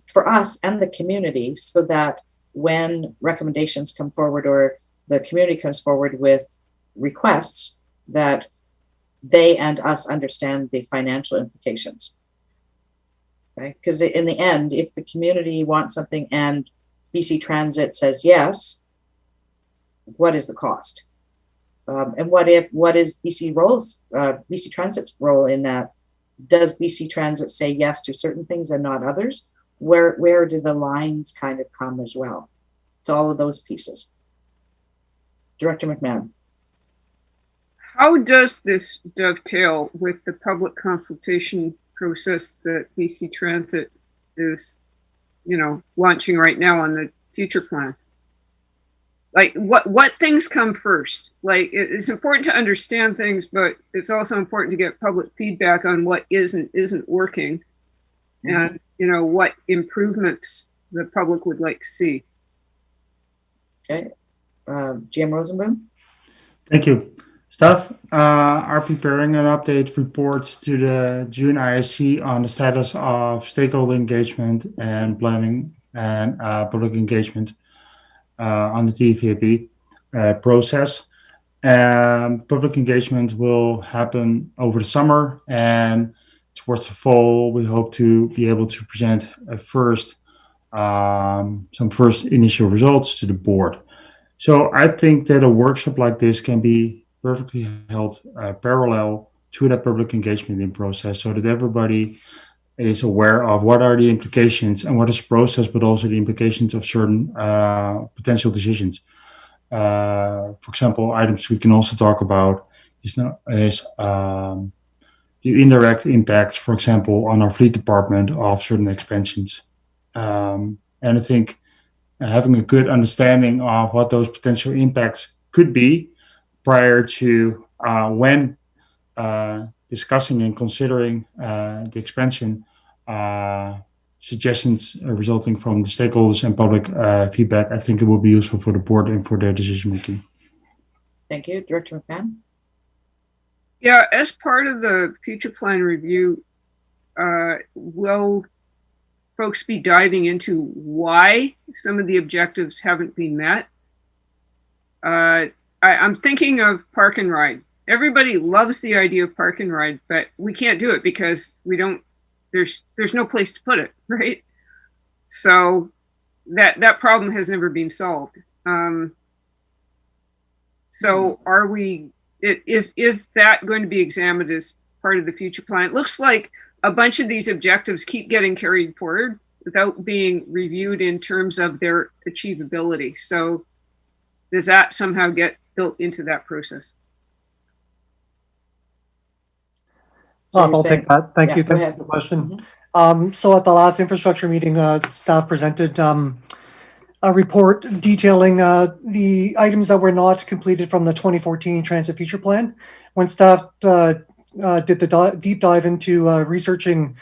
for us and the community, so that when recommendations come forward or the community comes forward with requests, that they and us understand the financial implications. Okay, because in the end, if the community wants something and BC Transit says yes, what is the cost? And what is BC Transit's role in that? Does BC Transit say yes to certain things and not others? Where do the lines kind of come as well? It's all of those pieces. Director McMahon. How does this dovetail with the public consultation process that BC Transit is, you know, launching right now on the future plan? Like, what things come first? Like, it's important to understand things, but it's also important to get public feedback on what isn't working, and, you know, what improvements the public would like to see. Okay, GM Rosenboom. Thank you. Staff are preparing an update report to the June ISC on the status of stakeholder engagement and planning and public engagement on the TVAP process. Public engagement will happen over the summer, and towards the fall, we hope to be able to present some first initial results to the board. So I think that a workshop like this can be perfectly held parallel to that public engagement in process, so that everybody is aware of what are the implications and what is the process, but also the implications of certain potential decisions. For example, items we can also talk about is the indirect impacts, for example, on our fleet department of certain expansions. And I think having a good understanding of what those potential impacts could be prior to when discussing and considering the expansion suggestions resulting from the stakeholders and public feedback, I think it will be useful for the board and for their decision making. Thank you. Director McMahon? Yeah, as part of the future plan review, will folks be diving into why some of the objectives haven't been met? I'm thinking of park and ride. Everybody loves the idea of park and ride, but we can't do it because there's no place to put it, right? So that problem has never been solved. So is that going to be examined as part of the future plan? It looks like a bunch of these objectives keep getting carried forward without being reviewed in terms of their achievability. So does that somehow get built into that process? I'll take that. Thank you. Thanks for the question. So at the last infrastructure meeting, staff presented a report detailing the items that were not completed from the 2014 Transit Future Plan. When staff did the deep dive into researching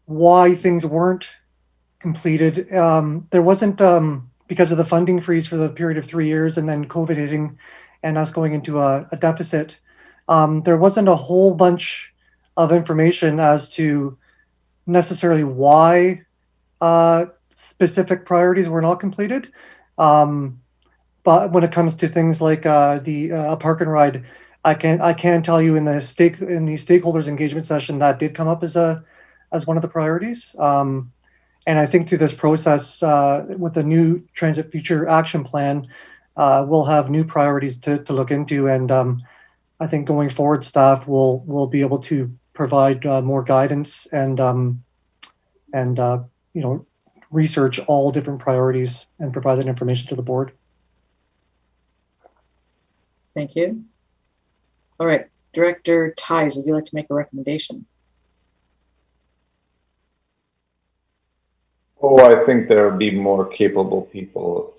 why things weren't completed, there wasn't, because of the funding freeze for the period of 3 years and then COVID hitting and us going into a deficit, there wasn't a whole bunch of information as to necessarily why specific priorities were not completed. But when it comes to things like the park and ride, I can tell you in the stakeholders engagement session that did come up as one of the priorities. And I think through this process, with the new Transit Future Action Plan, we'll have new priorities to look into. And I think going forward, staff will be able to provide more guidance and research all different priorities and provide that information to the board. Thank you. All right, Director Ties, would you like to make a recommendation? Oh, I think there will be more capable people.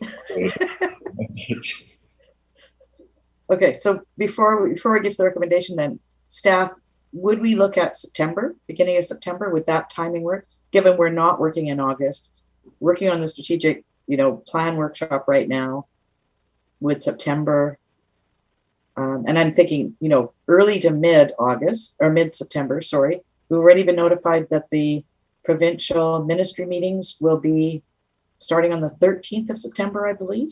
Okay, so before we get to the recommendation, then staff, would we look at September, beginning of September? Would that timing work? Given we're not working in August, working on the strategic, plan workshop right now, would September, and I'm thinking, early to mid-August or mid-September, sorry. We've already been notified that the provincial ministry meetings will be starting on the 13th of September, I believe.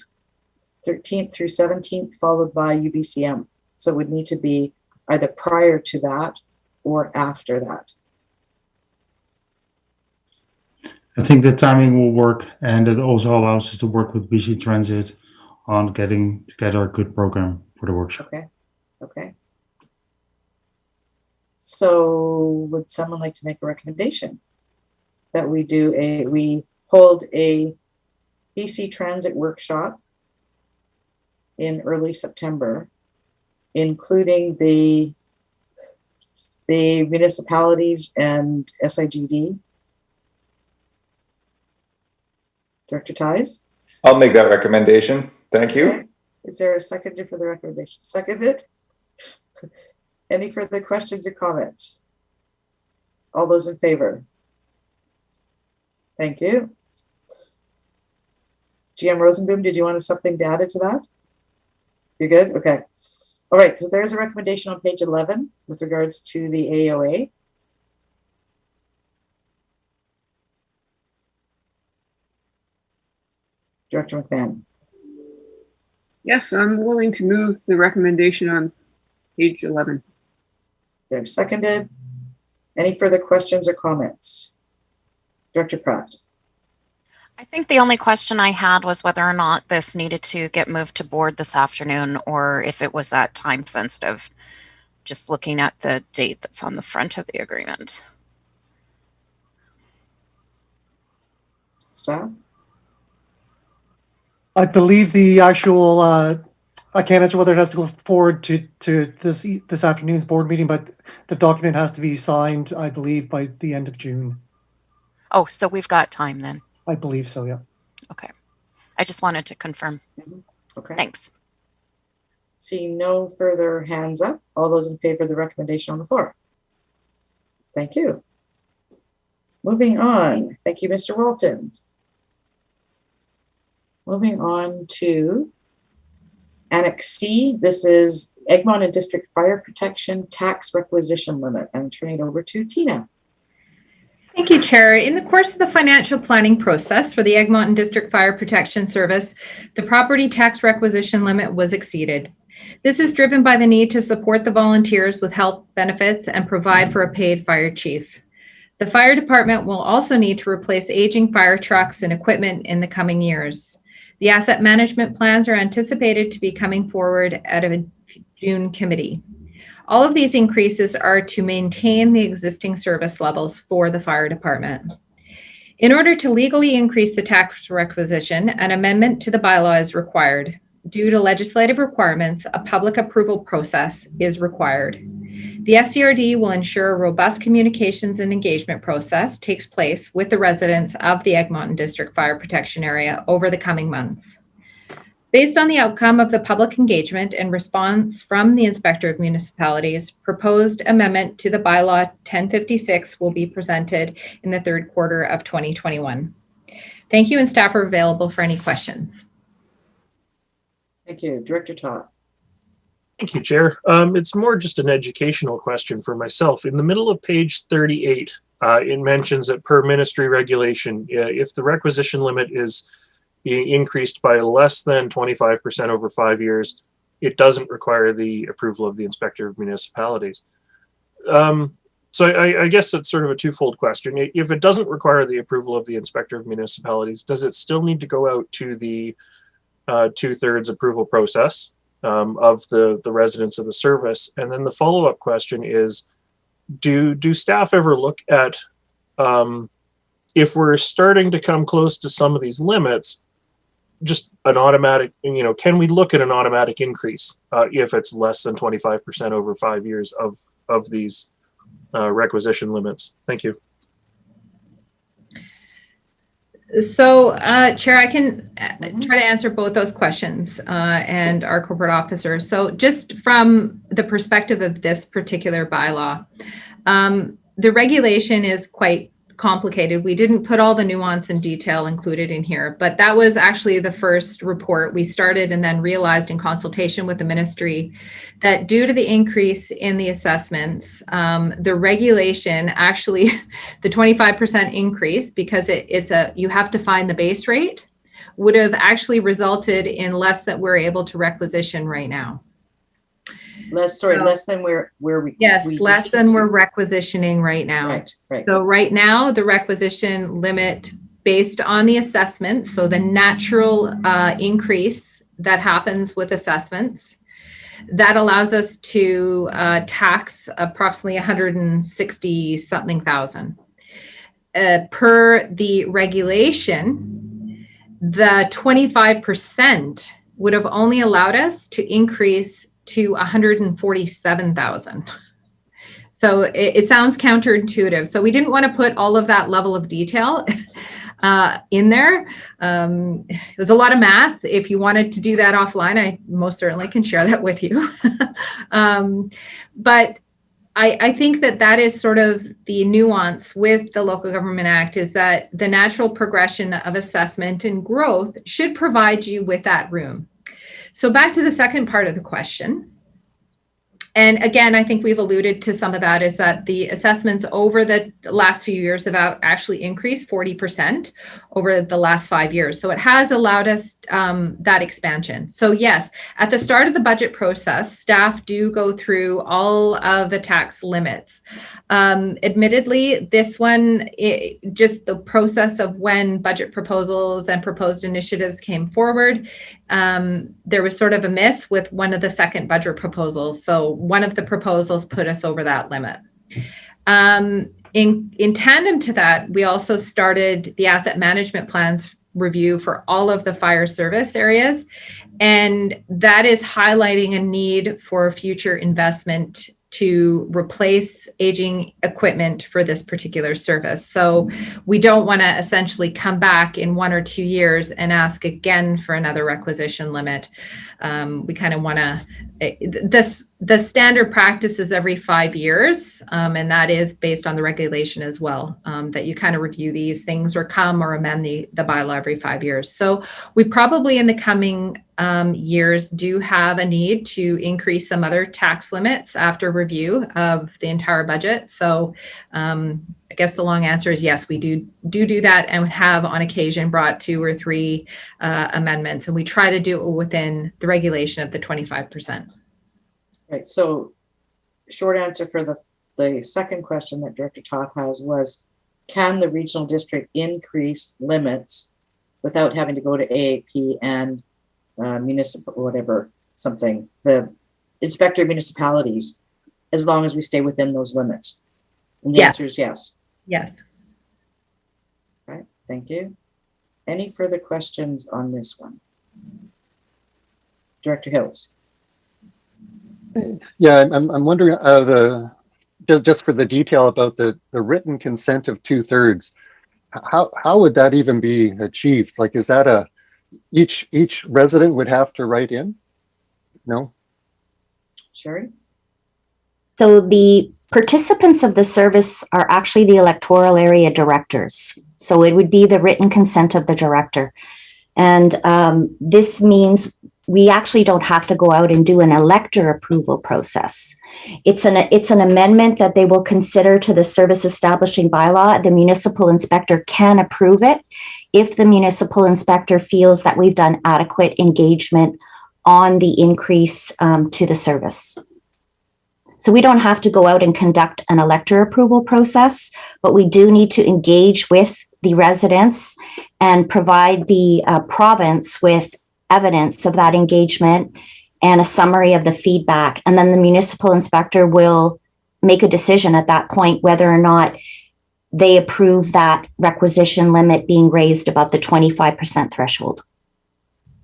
13th through 17th, followed by UBCM. So it would need to be either prior to that or after that. I think the timing will work, and it also allows us to work with BC Transit on getting together a good program for the workshop. Okay. So would someone like to make a recommendation that we hold a BC Transit workshop in early September, including the municipalities and SIGD? Director Ties? I'll make that recommendation. Thank you. Okay. Is there a seconder for the recommendation? Seconded? Any further questions or comments? All those in favor? Thank you. GM Rosenboom, did you want something to add to that? You're good? Okay. All right, so there's a recommendation on page 11 with regards to the AOA. Director McMahon. Yes, I'm willing to move the recommendation on page 11. They're seconded. Any further questions or comments? Director Pratt. I think the only question I had was whether or not this needed to get moved to board this afternoon or if it was that time sensitive, just looking at the date that's on the front of the agreement. Staff? I believe the actual, I can't answer whether it has to go forward to this afternoon's board meeting, but the document has to be signed, I believe, by the end of June. Oh, so we've got time then. I believe so, yeah. Okay. I just wanted to confirm. Okay. Thanks. Seeing no further hands up, all those in favor of the recommendation on the floor? Thank you. Moving on. Thank you, Mr. Walton. Moving on to Annex C. This is Egmont and District Fire Protection Tax Requisition Limit. I'm turning it over to Tina. Thank you, Chair. In the course of the financial planning process for the Egmont and District Fire Protection Service, the property tax requisition limit was exceeded. This is driven by the need to support the volunteers with health benefits and provide for a paid fire chief. The fire department will also need to replace aging fire trucks and equipment in the coming years. The asset management plans are anticipated to be coming forward at a June committee. All of these increases are to maintain the existing service levels for the fire department. In order to legally increase the tax requisition, an amendment to the bylaw is required. Due to legislative requirements, a public approval process is required. The SCRD will ensure a robust communications and engagement process takes place with the residents of the Egmont and District Fire Protection Area over the coming months. Based on the outcome of the public engagement and response from the Inspector of Municipalities, proposed amendment to the bylaw 1056 will be presented in the third quarter of 2021. Thank you, and staff are available for any questions. Thank you. Director Toth. Thank you, Chair. It's more just an educational question for myself. In the middle of page 38, it mentions that per ministry regulation, if the requisition limit is being increased by less than 25% over 5 years, it doesn't require the approval of the Inspector of Municipalities. So I guess it's sort of a twofold question. If it doesn't require the approval of the Inspector of Municipalities, does it still need to go out to the 2/3 approval process of the residents of the service? And then the follow-up question is, do staff ever look at, if we're starting to come close to some of these limits, just an automatic, can we look at an automatic increase if it's less than 25% over 5 years of these requisition limits? Thank you. So, Chair, I can try to answer both those questions and our corporate officer. So just from the perspective of this particular bylaw, the regulation is quite complicated. We didn't put all the nuance and detail included in here, but that was actually the first report we started and then realized in consultation with the ministry that due to the increase in the assessments, the regulation actually, the 25% increase, because you have to find the base rate, would have actually resulted in less that we're able to requisition right now. Less than where we. Yes, less than we're requisitioning right now. Right. So right now, the requisition limit based on the assessment, so the natural increase that happens with assessments, that allows us to tax approximately 160 something thousand. Per the regulation, the 25% would have only allowed us to increase to 147,000. So it sounds counterintuitive. So we didn't want to put all of that level of detail in there. It was a lot of math. If you wanted to do that offline, I most certainly can share that with you. But I think that is sort of the nuance with the Local Government Act, is that the natural progression of assessment and growth should provide you with that room. So back to the second part of the question. And again, I think we've alluded to some of that, is that the assessments over the last few years have actually increased 40% over the last 5 years. So it has allowed us that expansion. So yes, at the start of the budget process, staff do go through all of the tax limits. Admittedly, this one, just the process of when budget proposals and proposed initiatives came forward, there was sort of a miss with one of the second budget proposals. So one of the proposals put us over that limit. In tandem to that, we also started the asset management plans review for all of the fire service areas. And that is highlighting a need for future investment to replace aging equipment for this particular service. So we don't want to essentially come back in 1 or 2 years and ask again for another requisition limit. We kind of want to, the standard practice is every 5 years, and that is based on the regulation as well, that you kind of review these things or come or amend the bylaw every 5 years. So we probably in the coming years do have a need to increase some other tax limits after review of the entire budget. So I guess the long answer is yes, we do that, and have on occasion brought 2 or 3 amendments, and we try to do it within the regulation of the 25%. Right. So short answer for the second question that Director Toth has was, can the regional district increase limits without having to go to AAP and municipal, whatever, something, the inspector of municipalities, as long as we stay within those limits? And the answer is yes. Yes. Right. Thank you. Any further questions on this one? Director Hills. Yeah, I'm wondering, just for the detail about the written consent of 2/3, how would that even be achieved? Like, is that each resident would have to write in? No? Sherry? So the participants of the service are actually the electoral area directors. So it would be the written consent of the director. And this means we actually don't have to go out and do an elector approval process. It's an amendment that they will consider to the service establishing bylaw. The municipal inspector can approve it if the municipal inspector feels that we've done adequate engagement on the increase to the service. So we don't have to go out and conduct an elector approval process, but we do need to engage with the residents and provide the province with evidence of that engagement and a summary of the feedback. And then the municipal inspector will make a decision at that point whether or not they approve that requisition limit being raised above the 25% threshold.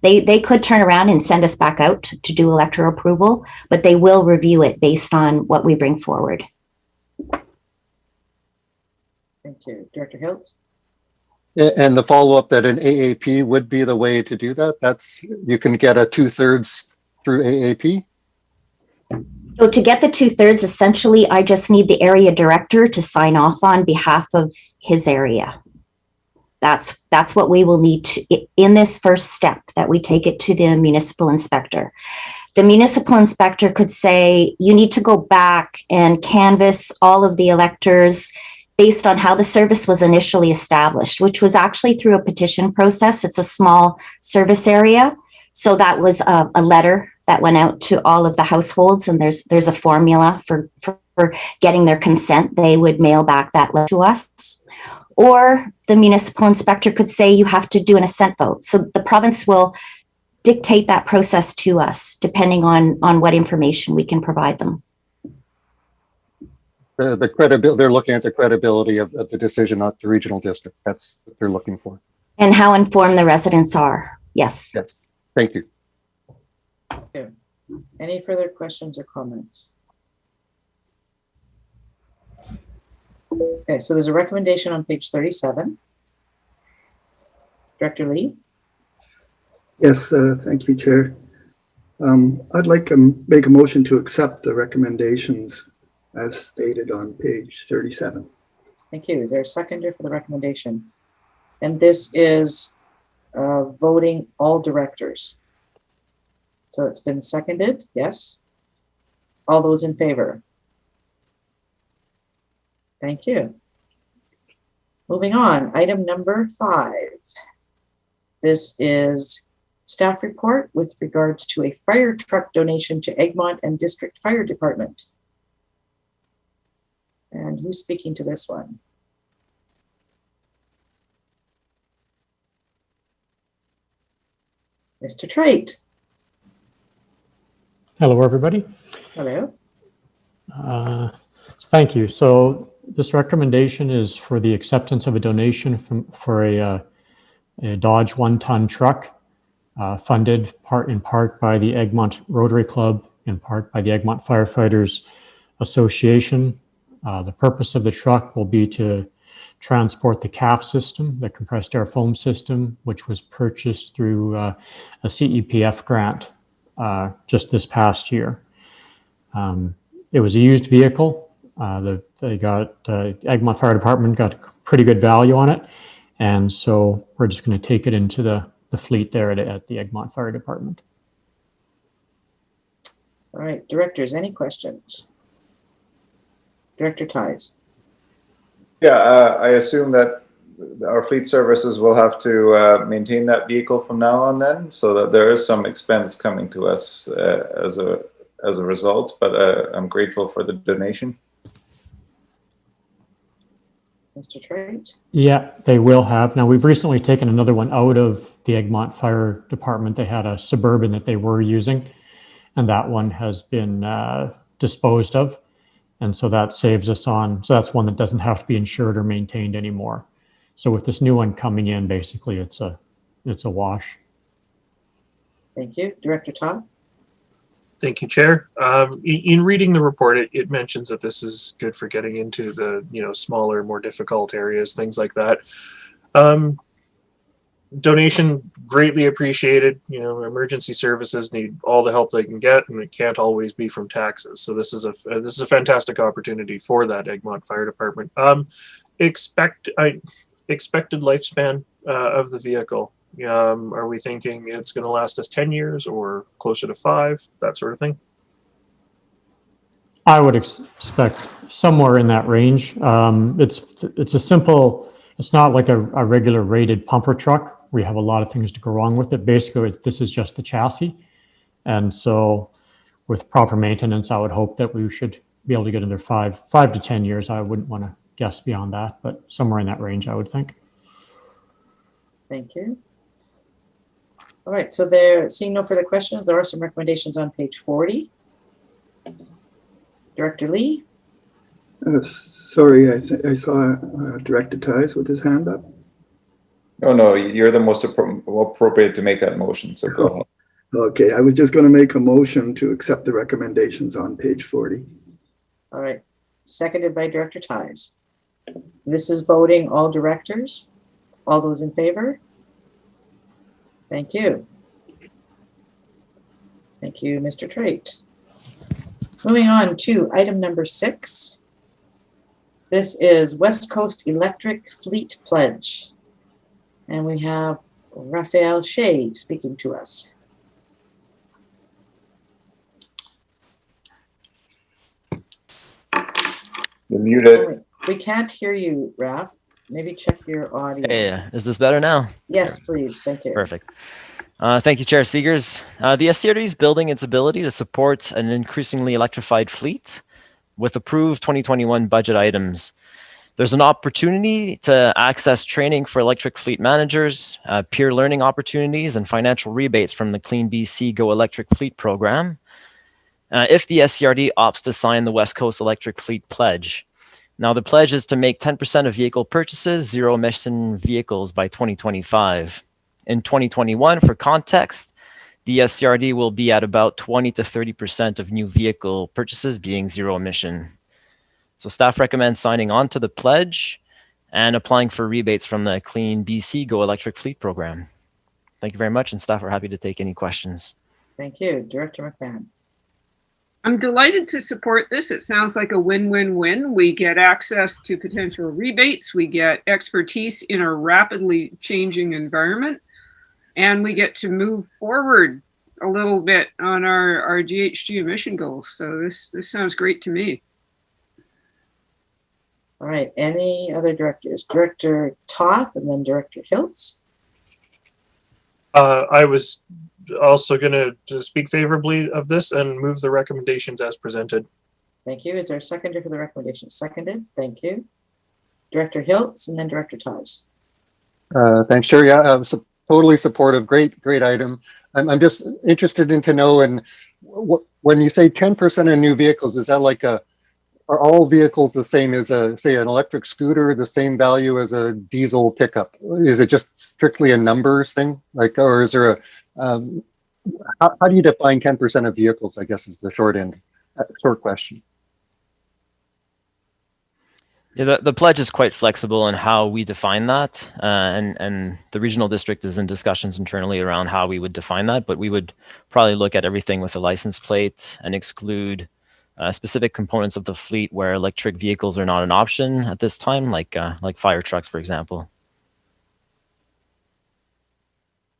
They could turn around and send us back out to do electoral approval, but they will review it based on what we bring forward. Thank you. Director Hiltz? And the follow-up that an AAP would be the way to do that. That's, you can get a 2/3 through AAP. So to get the 2/3, essentially, I just need the area director to sign off on behalf of his area. That's what we will need to, in this first step, that we take it to the municipal inspector. The municipal inspector could say, you need to go back and canvass all of the electors based on how the service was initially established, which was actually through a petition process. It's a small service area. So that was a letter that went out to all of the households, and there's a formula for getting their consent. They would mail back that letter to us. Or the municipal inspector could say you have to do an assent vote. So the province will dictate that process to us, depending on what information we can provide them. The credibility, they're looking at the credibility of the decision, not the regional district. That's what they're looking for. And how informed the residents are. Yes. Yes. Thank you. Okay. Any further questions or comments? Okay, so there's a recommendation on page 37. Director Lee? Yes, thank you, Chair. I'd like to make a motion to accept the recommendations as stated on page 37. Thank you. Is there a seconder for the recommendation? And this is voting all directors. So it's been seconded, yes? All those in favor? Thank you. Moving on, item number 5. This is staff report with regards to a fire truck donation to Egmont and District Fire Department. And who's speaking to this one? Mr. Trate. Hello, everybody. Hello. Thank you. So this recommendation is for the acceptance of a donation for a Dodge 1-ton truck, funded in part by the Egmont Rotary Club, in part by the Egmont Firefighters Association. The purpose of the truck will be to transport the CAF system, the compressed air foam system, which was purchased through a CEPF grant just this past year. It was a used vehicle. Egmont Fire Department got pretty good value on it. And so we're just going to take it into the fleet there at the Egmont Fire Department. All right, directors, any questions? Director Ties. Yeah, I assume that our fleet services will have to maintain that vehicle from now on then, so that there is some expense coming to us as a result, but I'm grateful for the donation. Mr. Trate? Yeah, they will have. Now, we've recently taken another one out of the Egmont Fire Department. They had a Suburban that they were using, and that one has been disposed of. And so that saves us on, so that's one that doesn't have to be insured or maintained anymore. So with this new one coming in, basically it's a wash. Thank you. Director Todd? Thank you, Chair. In reading the report, it mentions that this is good for getting into the smaller, more difficult areas, things like that. Donation greatly appreciated. Emergency services need all the help they can get, and it can't always be from taxes. So this is a fantastic opportunity for that Egmont Fire Department. Expected lifespan of the vehicle. Are we thinking it's going to last us 10 years or closer to 5, that sort of thing? I would expect somewhere in that range. It's a simple, it's not like a regular rated pumper truck. We have a lot of things to go wrong with it. Basically, this is just the chassis. And so with proper maintenance, I would hope that we should be able to get another 5 to 10 years. I wouldn't want to guess beyond that, but somewhere in that range, I would think. Thank you. All right, so there, seeing no further questions, there are some recommendations on page 40. Director Lee? Sorry, I saw Director Ties with his hand up. No, you're the most appropriate to make that motion, so go ahead. Okay, I was just going to make a motion to accept the recommendations on page 40. All right, seconded by Director Ties. This is voting all directors. All those in favor? Thank you. Thank you, Mr. Trate. Moving on to item number 6. This is West Coast Electric Fleet Pledge. And we have Raphael Shea speaking to us. You're muted. We can't hear you, Raph. Maybe check your audio. Hey, is this better now? Yes, please. Thank you. Perfect. Thank you, Chair Seegers. The SCRD is building its ability to support an increasingly electrified fleet with approved 2021 budget items. There's an opportunity to access training for electric fleet managers, peer learning opportunities, and financial rebates from the Clean BC Go Electric Fleet program if the SCRD opts to sign the West Coast Electric Fleet Pledge. Now, the pledge is to make 10% of vehicle purchases zero-emission vehicles by 2025. In 2021, for context, the SCRD will be at about 20 to 30% of new vehicle purchases being zero-emission. So staff recommends signing on to the pledge and applying for rebates from the Clean BC Go Electric Fleet program. Thank you very much, and staff are happy to take any questions. Thank you. Director McMahon. I'm delighted to support this. It sounds like a win-win-win. We get access to potential rebates, we get expertise in a rapidly changing environment, and we get to move forward a little bit on our GHG emission goals. So this sounds great to me. All right, any other directors? Director Toth and then Director Hiltz. I was also going to speak favorably of this and move the recommendations as presented. Thank you. Is there a seconder for the recommendation? Seconded. Thank you. Director Hiltz and then Director Toth. Thanks, Chair. Yeah, I'm totally supportive. Great item. I'm just interested in to know, and when you say 10% of new vehicles, is that like are all vehicles the same as say an electric scooter, the same value as a diesel pickup? Is it just strictly a numbers thing? Like, or is there how do you define 10% of vehicles, I guess is the short question. Yeah, the pledge is quite flexible in how we define that, and the regional district is in discussions internally around how we would define that, but we would probably look at everything with a license plate and exclude specific components of the fleet where electric vehicles are not an option at this time, like fire trucks, for example.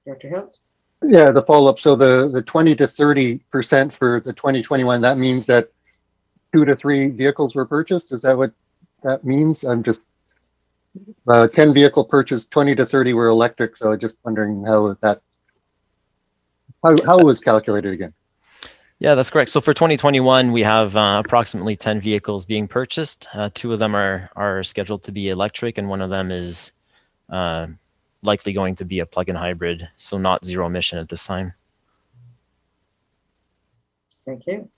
Director Hiltz? Yeah, the follow-up. So the 20 to 30% for the 2021, that means that 2 to 3 vehicles were purchased? Is that what that means? I'm just 10 vehicle purchased, 20 to 30 were electric. So just wondering how it was calculated again. Yeah, that's correct. So for 2021, we have approximately 10 vehicles being purchased. 2 of them are scheduled to be electric, and 1 of them is likely going to be a plug-in hybrid, so not zero emission at this time. Thank you.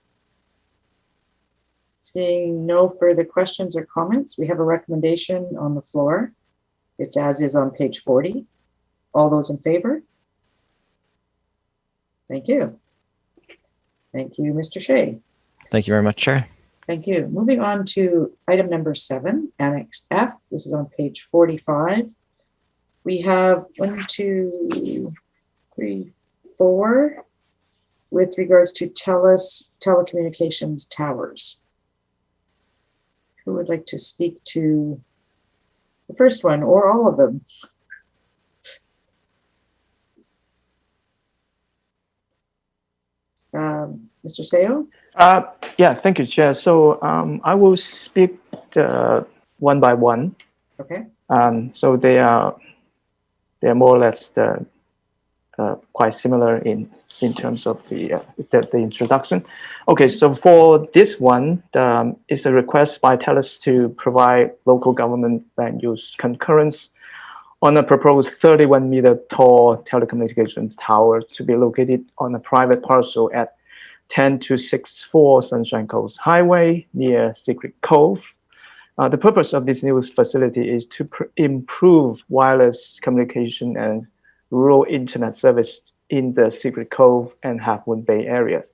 Seeing no further questions or comments, we have a recommendation on the floor. It's as is on page 40. All those in favor? Thank you. Thank you, Mr. Shea. Thank you very much, Chair. Thank you. Moving on to item number 7, Annex F. This is on page 45. We have 1, 2, 3, 4 with regards to TELUS telecommunications towers. Who would like to speak to the first one or all of them? Mr. Seo? Yeah, thank you, Chair. So I will speak one by one. Okay. So they are more or less quite similar in terms of the introduction. Okay, so for this one, it's a request by TELUS to provide local government land use concurrence on a proposed 31-meter tall telecommunications tower to be located on a private parcel at 10264 Sunshine Coast Highway near Secret Cove. The purpose of this new facility is to improve wireless communication and rural internet service in the Secret Cove and Half Moon Bay areas.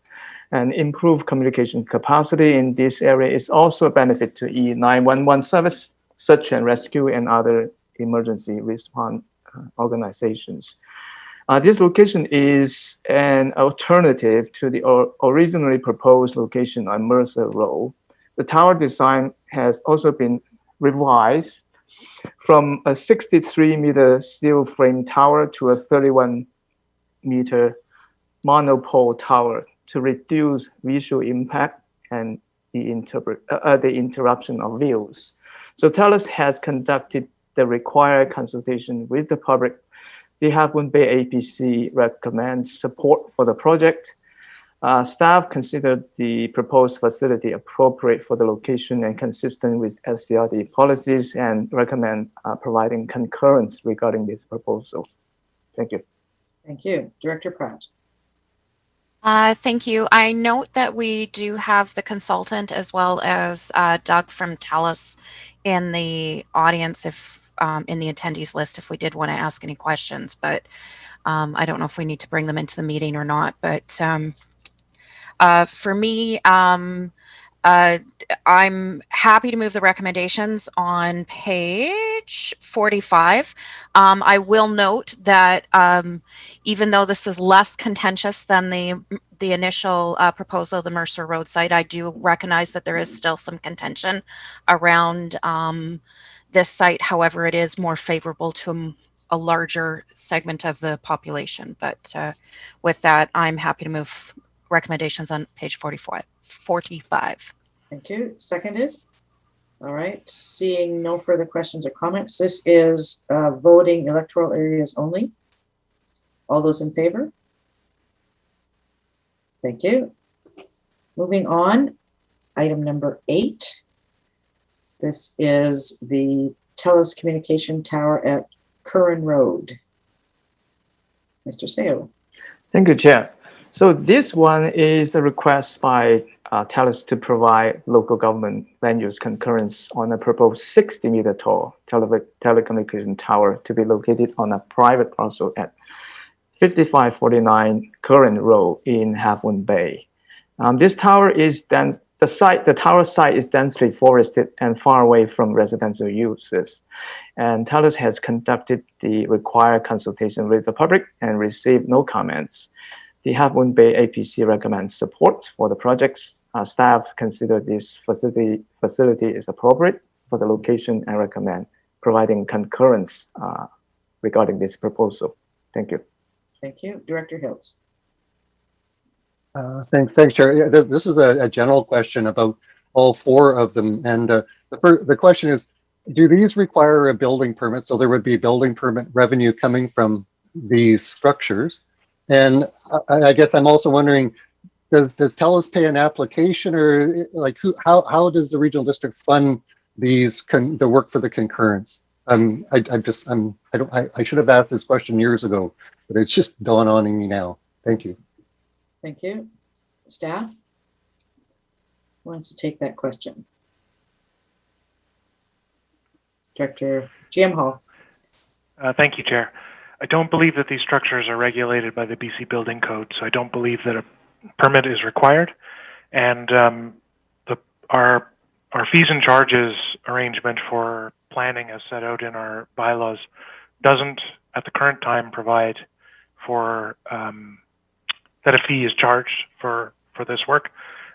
And improve communication capacity in this area is also a benefit to E911 service, search and rescue, and other emergency response organizations. This location is an alternative to the originally proposed location on Mercer Road. The tower design has also been revised from a 63-meter steel frame tower to a 31-meter monopole tower to reduce visual impact and the interruption of views. So TELUS has conducted the required consultation with the public. The Half Moon Bay APC recommends support for the project. Staff considered the proposed facility appropriate for the location and consistent with SCRD policies and recommend providing concurrence regarding this proposal. Thank you. Thank you. Director Pratt. Thank you. I note that we do have the consultant as well as Doug from TELUS in the audience, if in the attendees list, if we did want to ask any questions, but I don't know if we need to bring them into the meeting or not. But for me, I'm happy to move the recommendations on page 45. I will note that even though this is less contentious than the initial proposal of the Mercer Road site, I do recognize that there is still some contention around this site. However, it is more favorable to a larger segment of the population. But with that, I'm happy to move recommendations on page 45. Thank you. Seconded. All right. Seeing no further questions or comments, this is voting electoral areas only. All those in favor? Thank you. Moving on, item number 8. This is the TELUS communication tower at Curran Road. Mr. Seo. Thank you, Chair. So this one is a request by TELUS to provide local government land use concurrence on a proposed 60-meter tall telecommunication tower to be located on a private parcel at 5549 Curran Road in Half Moon Bay. This tower is the tower site is densely forested and far away from residential uses. And TELUS has conducted the required consultation with the public and received no comments. The Half Moon Bay APC recommends support for the projects. Staff consider this facility is appropriate for the location and recommend providing concurrence regarding this proposal. Thank you. Thank you. Director Hiltz. Thanks, Chair. Yeah, this is a general question about all 4 of them. And the question is, do these require a building permit? So there would be building permit revenue coming from these structures. And I guess I'm also wondering, does TELUS pay an application, or like how does the regional district fund these the work for the concurrence? I should have asked this question years ago, but it's just dawned on me now. Thank you. Thank you. Staff? Who wants to take that question? Director GM Hall. Thank you, Chair. I don't believe that these structures are regulated by the BC Building Code, so I don't believe that a permit is required. And our fees and charges arrangement for planning as set out in our bylaws doesn't, at the current time, provide for that a fee is charged for this work.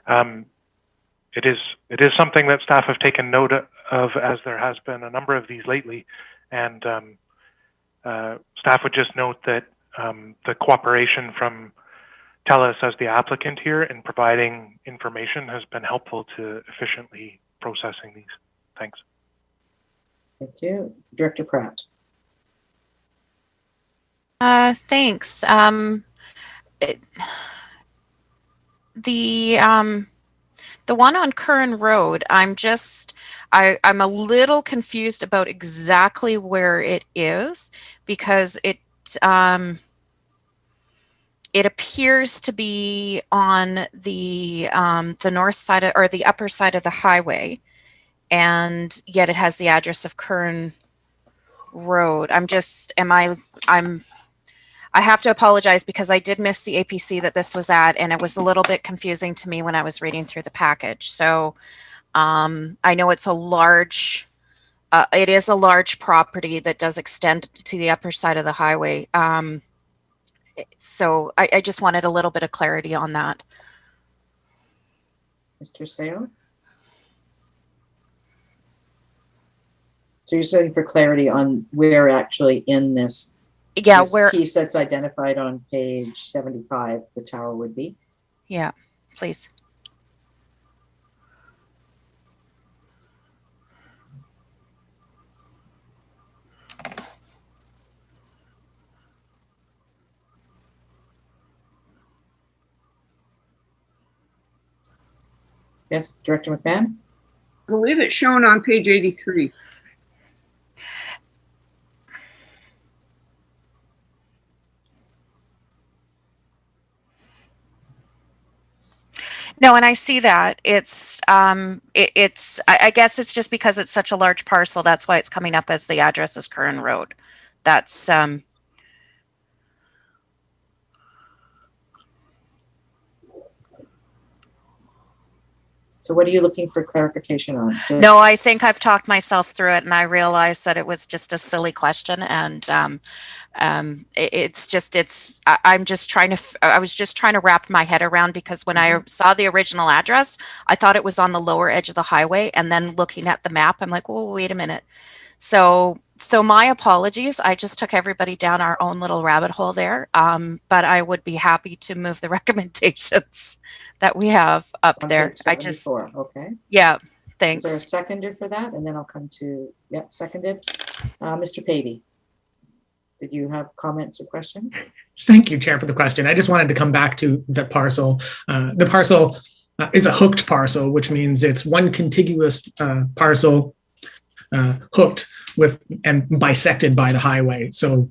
It is something that staff have taken note of, as there has been a number of these lately, and staff would just note that the cooperation from TELUS as the applicant here in providing information has been helpful to efficiently processing these. Thanks. Thank you. Director Pratt. Thanks. The one on Curran Road, I'm a little confused about exactly where it is, because it appears to be on the north side or the upper side of the highway, and yet it has the address of Curran Road. I have to apologize because I did miss the APC that this was at, and it was a little bit confusing to me when I was reading through the package. So I know it's it is a large property that does extend to the upper side of the highway. So I just wanted a little bit of clarity on that. Mr. Seo? So you're saying for clarity on where actually in this where piece that's identified on page 75 the tower would be? Yeah, please. Yes, Director McMahon? I believe it's shown on page 83. No, and I see that I guess it's just because it's such a large parcel. That's why it's coming up as the address is Curran Road. That's So what are you looking for clarification on? No, I think I've talked myself through it, and I realized that it was just a silly question, and I was just trying to wrap my head around, because when I saw the original address, I thought it was on the lower edge of the highway, and then looking at the map, I'm like, well, wait a minute. So So my apologies. I just took everybody down our own little rabbit hole there. But I would be happy to move the recommendations that we have up On there. page I just, 74, okay. yeah, Is there a thanks. seconder for that? And then I'll come to, yep, seconded. Mr. Pavey, did you have comments or questions? Thank you, Chair, for the question. I just wanted to come back to the parcel. The parcel is a hooked parcel, which means it's one contiguous parcel hooked with and bisected by the highway. So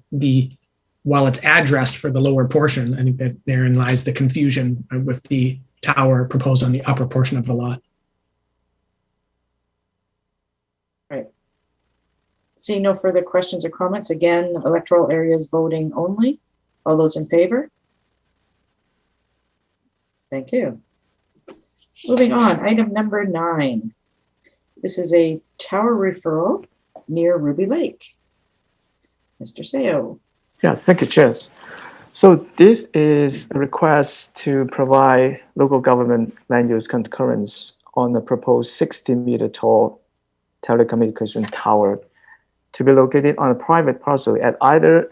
while it's addressed for the lower portion, I think that therein lies the confusion with the tower proposed on the upper portion of the lot. Right. Seeing no further questions or comments, again, electoral areas voting only. All those in favor? Thank you. Moving on, item number 9. This is a tower referral near Ruby Lake. Mr. Seo. Yeah, thank you, Chair. So this is a request to provide local government land use concurrence on the proposed 60-meter tall telecommunication tower to be located on a private parcel at either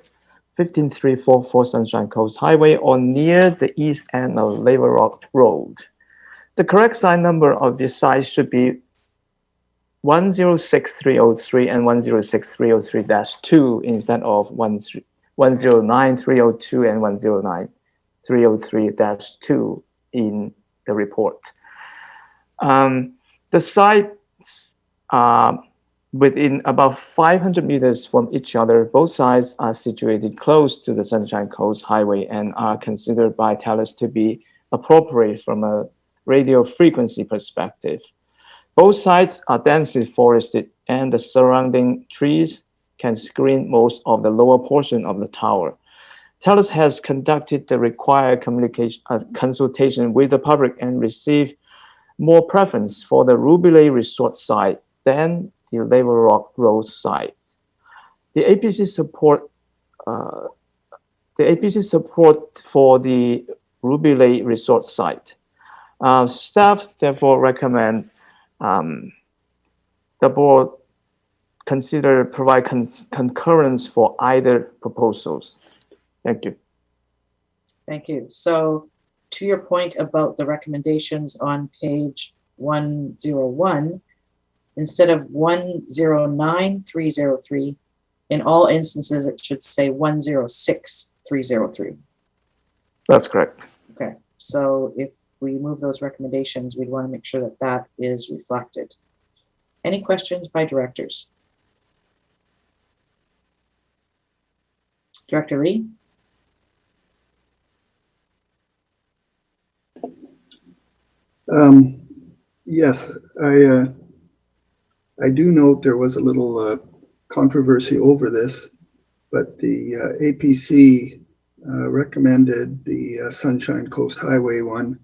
15344 Sunshine Coast Highway or near the east end of Labor Rock Road. The correct sign number of this site should be 106303 and 106303-2 instead of 109302 and 109303-2 in the report. The sites are within about 500 meters from each other. Both sites are situated close to the Sunshine Coast Highway and are considered by TELUS to be appropriate from a radio frequency perspective. Both sites are densely forested and the surrounding trees can screen most of the lower portion of the tower. TELUS has conducted the required consultation with the public and received more preference for the Ruby Lake Resort site than the Labor Rock Road site. The APC support for the Ruby Lake Resort site. Staff therefore recommend the board provide concurrence for either proposals. Thank you. Thank you. So to your point about the recommendations on page 101, instead of 109303, in all instances, it should say 106303. That's correct. Okay, so if we move those recommendations, we'd want to make sure that that is reflected. Any questions by directors? Director Lee? Yes, I do note there was a little controversy over this, but the APC recommended the Sunshine Coast Highway one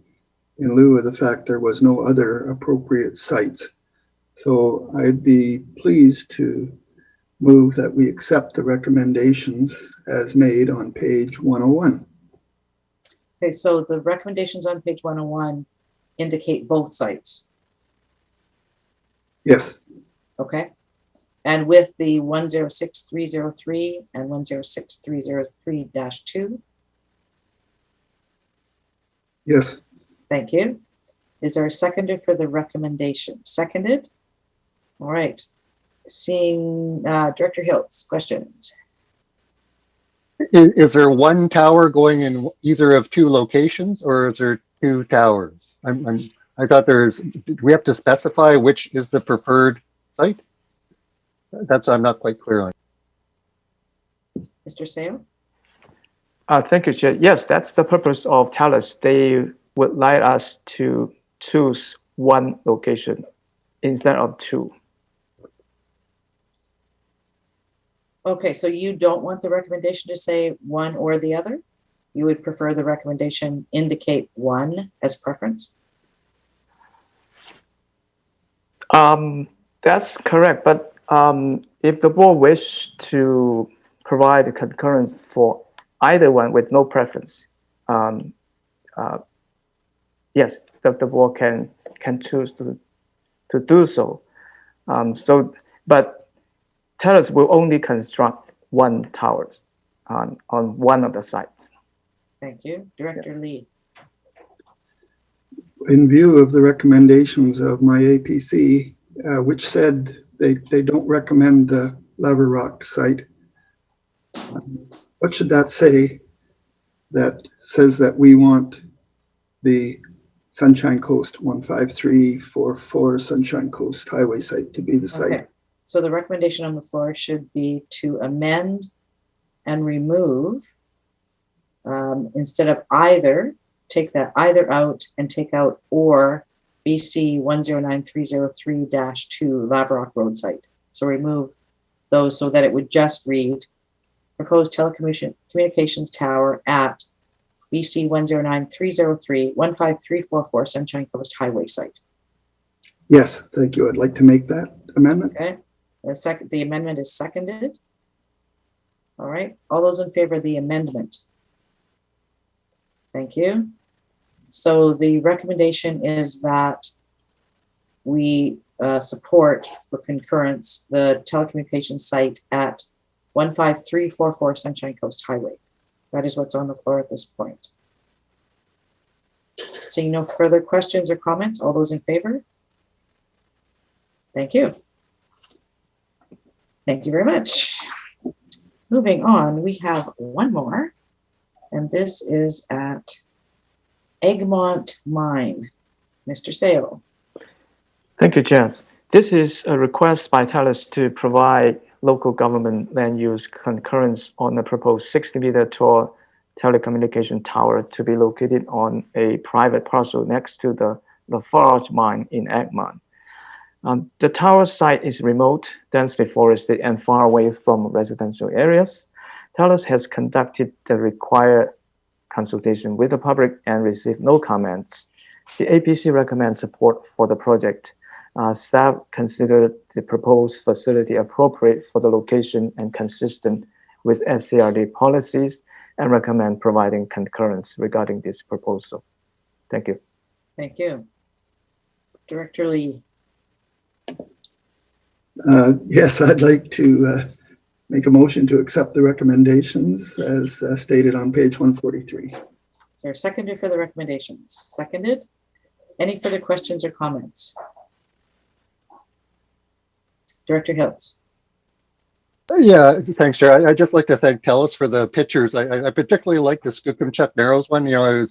in lieu of the fact there was no other appropriate sites. So I'd be pleased to move that we accept the recommendations as made on page 101. Okay, so the recommendations on page 101 indicate both sites. Yes. Okay. And with the 106303 and 106303-2. Yes. Thank you. Is there a seconder for the recommendation? Seconded? All right. Seeing Director Hiltz, questions? Is there one tower going in either of two locations, or is there two towers? I thought do we have to specify which is the preferred site? That's I'm not quite clear on. Mr. Seo? Thank you, Chair. Yes, that's the purpose of TELUS. They would like us to choose one location instead of two. Okay, so you don't want the recommendation to say one or the other? You would prefer the recommendation indicate one as preference? That's correct, but if the board wish to provide a concurrence for either one with no preference, yes, the board can choose to do so. But TELUS will only construct one tower on one of the sites. Thank you. Director Lee. In view of the recommendations of my APC, which said they don't recommend the Lava Rock site, what should that say that says that we want the Sunshine Coast 15344 Sunshine Coast Highway site to be the site? Okay. So the recommendation on the floor should be to amend and remove instead of either, take that either out and take out or BC 109303-2 Lavrock Road site. So remove those so that it would just read proposed telecommunications tower at BC 109303-15344 Sunshine Coast Highway site. Yes, thank you. I'd like to make that amendment. Okay. The amendment is seconded. All right. All those in favor of the amendment? Thank you. So the recommendation is that we support for concurrence the telecommunications site at 15344 Sunshine Coast Highway. That is what's on the floor at this point. Seeing no further questions or comments, all those in favor? Thank you. Thank you very much. Moving on, we have one more, and this is at Egmont Mine. Mr. Sale. Thank you, James. This is a request by TELUS to provide local government land use concurrence on a proposed 60-meter tall telecommunication tower to be located on a private parcel next to the Lafarge mine in Egmont. The tower site is remote, densely forested, and far away from residential areas. TELUS has conducted the required consultation with the public and received no comments. The APC recommends support for the project. Staff considered the proposed facility appropriate for the location and consistent with SCRD policies and recommend providing concurrence regarding this proposal. Thank you. Thank you. Director Lee. Yes, I'd like to make a motion to accept the recommendations as stated on page 143. Is there a seconder for the recommendations? Seconded. Any further questions or comments? Director Hiltz. Yeah, thanks, Chair. I'd just like to thank TELUS for the pictures. I particularly like the Skookumchuck Narrows one. You know,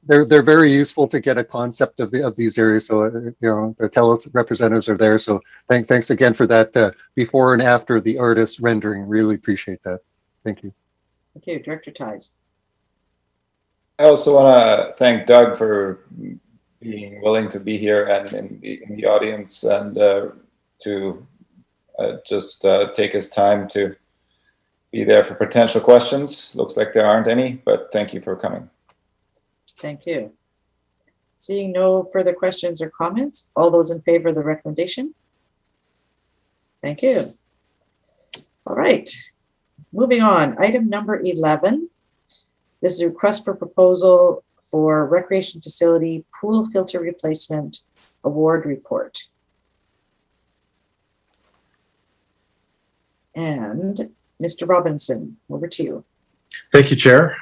they're very useful to get a concept of these areas. So you know, the TELUS representatives are there. So thanks again for that before and after the artist rendering. Really appreciate that. Thank you. Thank you, Director Ties. I also want to thank Doug for being willing to be here and in the audience and to just take his time to be there for potential questions. Looks like there aren't any, but thank you for coming. Thank you. Seeing no further questions or comments, all those in favor of the recommendation? Thank you. All right, moving on. Item number 11. This is a request for proposal for recreation facility pool filter replacement award report. And Mr. Robinson, over to you. Thank you, Chair.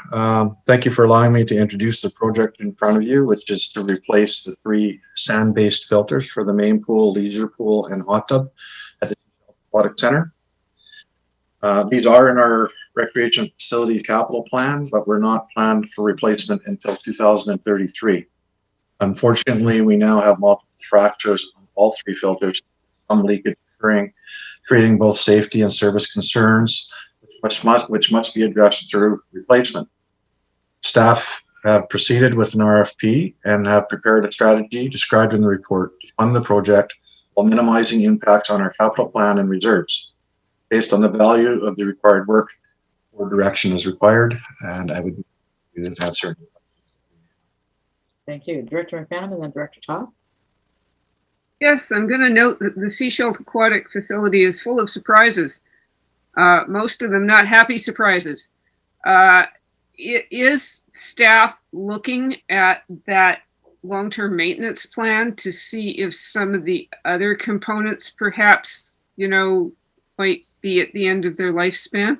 Thank you for allowing me to introduce the project in front of you, which is to replace the 3 sand-based filters for the main pool, leisure pool, and hot tub at the Aquatic Center. These are in our recreation facility capital plan, but we're not planned for replacement until 2033. Unfortunately, we now have multiple fractures on all 3 filters, some leakage occurring, creating both safety and service concerns, which must be addressed through replacement. Staff have proceeded with an RFP and have prepared a strategy described in the report to fund the project while minimizing impacts on our capital plan and reserves. Based on the value of the required work, more direction is required, and I would be able to answer. Thank you. Director McMahon and then Director Toth. Yes, I'm going to note that the Seashelf Aquatic Facility is full of surprises. Most of them not happy surprises. Is staff looking at that long-term maintenance plan to see if some of the other components perhaps, you know, might be at the end of their lifespan?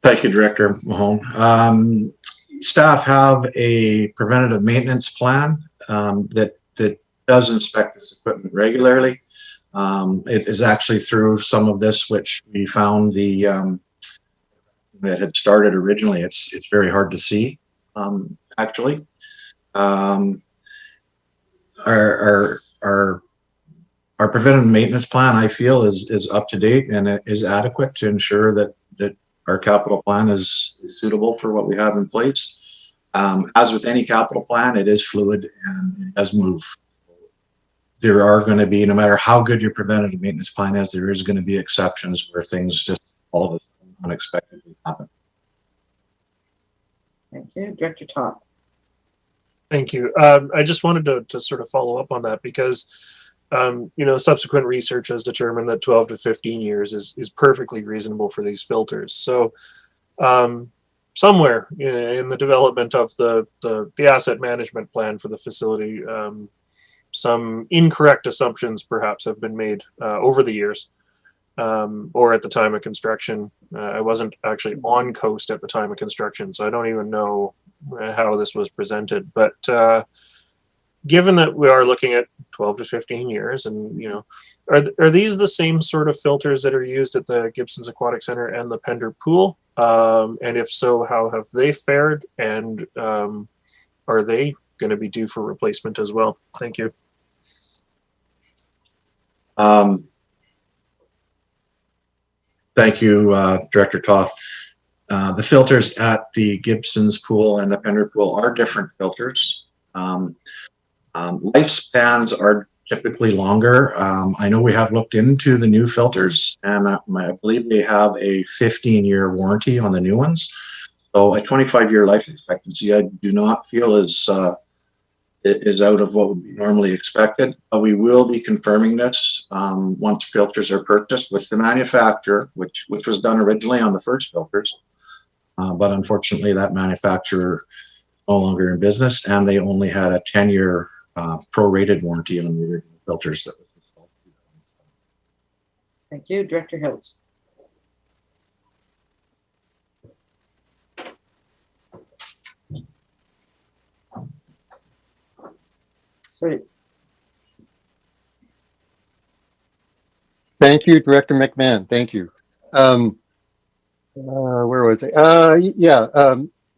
Thank you, Director Mahone. Staff have a preventative maintenance plan that does inspect this equipment regularly. It is actually through some of this which we found that had started originally. It's very hard to see, actually. Our preventive maintenance plan, I feel, is up to date and it is adequate to ensure that our capital plan is suitable for what we have in place. As with any capital plan, it is fluid and it does move. There are going to be, no matter how good your preventative maintenance plan is, there is going to be exceptions where things just all of a sudden unexpectedly happen. Thank you. Director Toth. Thank you. I just wanted to sort of follow up on that because, subsequent research has determined that 12 to 15 years is perfectly reasonable for these filters. So somewhere in the development of the asset management plan for the facility, some incorrect assumptions perhaps have been made over the years or at the time of construction. I wasn't actually on coast at the time of construction, so I don't even know how this was presented. But given that we are looking at 12 to 15 years, and are these the same sort of filters that are used at the Gibson's Aquatic Center and the Pender Pool? And if so, how have they fared? And are they going to be due for replacement as well? Thank you. Thank you, Director Toth. The filters at the Gibson's Pool and the Pender Pool are different filters. Lifespans are typically longer. I know we have looked into the new filters, and I believe they have a 15-year warranty on the new ones. So a 25-year life expectancy, I do not feel is out of what would be normally expected. But we will be confirming this once filters are purchased with the manufacturer, which was done originally on the first filters. But unfortunately, that manufacturer is no longer in business, and they only had a 10-year prorated warranty on the original filters that was installed. Thank you. Director Hiltz. Sorry. Thank you, Director McMahon. Thank you. Where was I?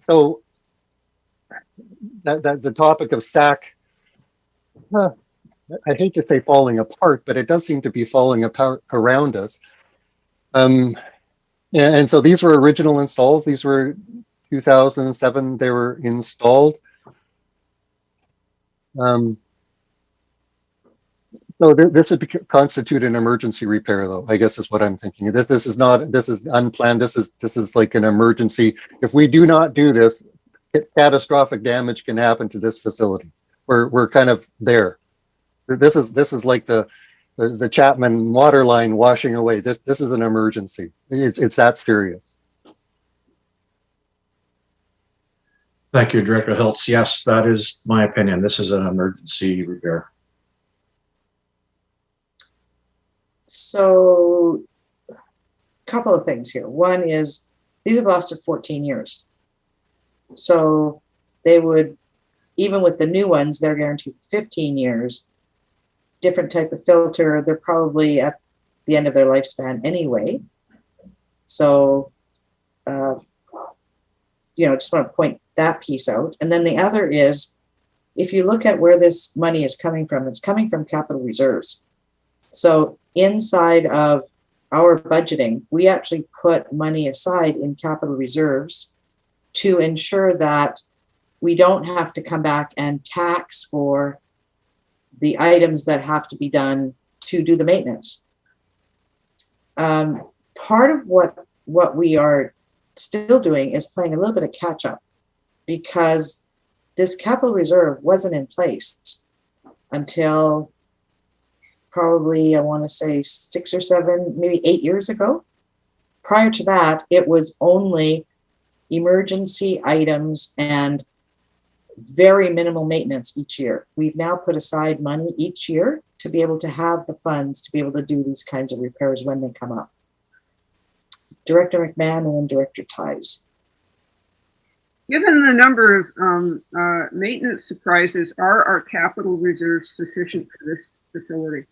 So the topic of SAC, I hate to say falling apart, but it does seem to be falling apart around us. And so these were original installs. These were 2007, they were installed. So this would constitute an emergency repair, though, I guess is what I'm thinking. This is unplanned. This is like an emergency. If we do not do this, catastrophic damage can happen to this facility. We're kind of there. This is like the Chapman water line washing away. This is an emergency. It's that serious. Thank you, Director Hiltz. Yes, that is my opinion. This is an emergency repair. So, a couple of things here. One is these have lasted 14 years. So they would, even with the new ones, they're guaranteed 15 years. Different type of filter. They're probably at the end of their lifespan anyway. So, just want to point that piece out. And then the other is, if you look at where this money is coming from, it's coming from capital reserves. So inside of our budgeting, we actually put money aside in capital reserves to ensure that we don't have to come back and tax for the items that have to be done to do the maintenance. Part of what we are still doing is playing a little bit of catch up, because this capital reserve wasn't in place until probably, I want to say 6 or 7, maybe 8 years ago. Prior to that, it was only emergency items and very minimal maintenance each year. We've now put aside money each year to be able to have the funds to be able to do these kinds of repairs when they come up. Director McMahon and then Director Ties. Given the number of maintenance surprises, are our capital reserves sufficient for this facility?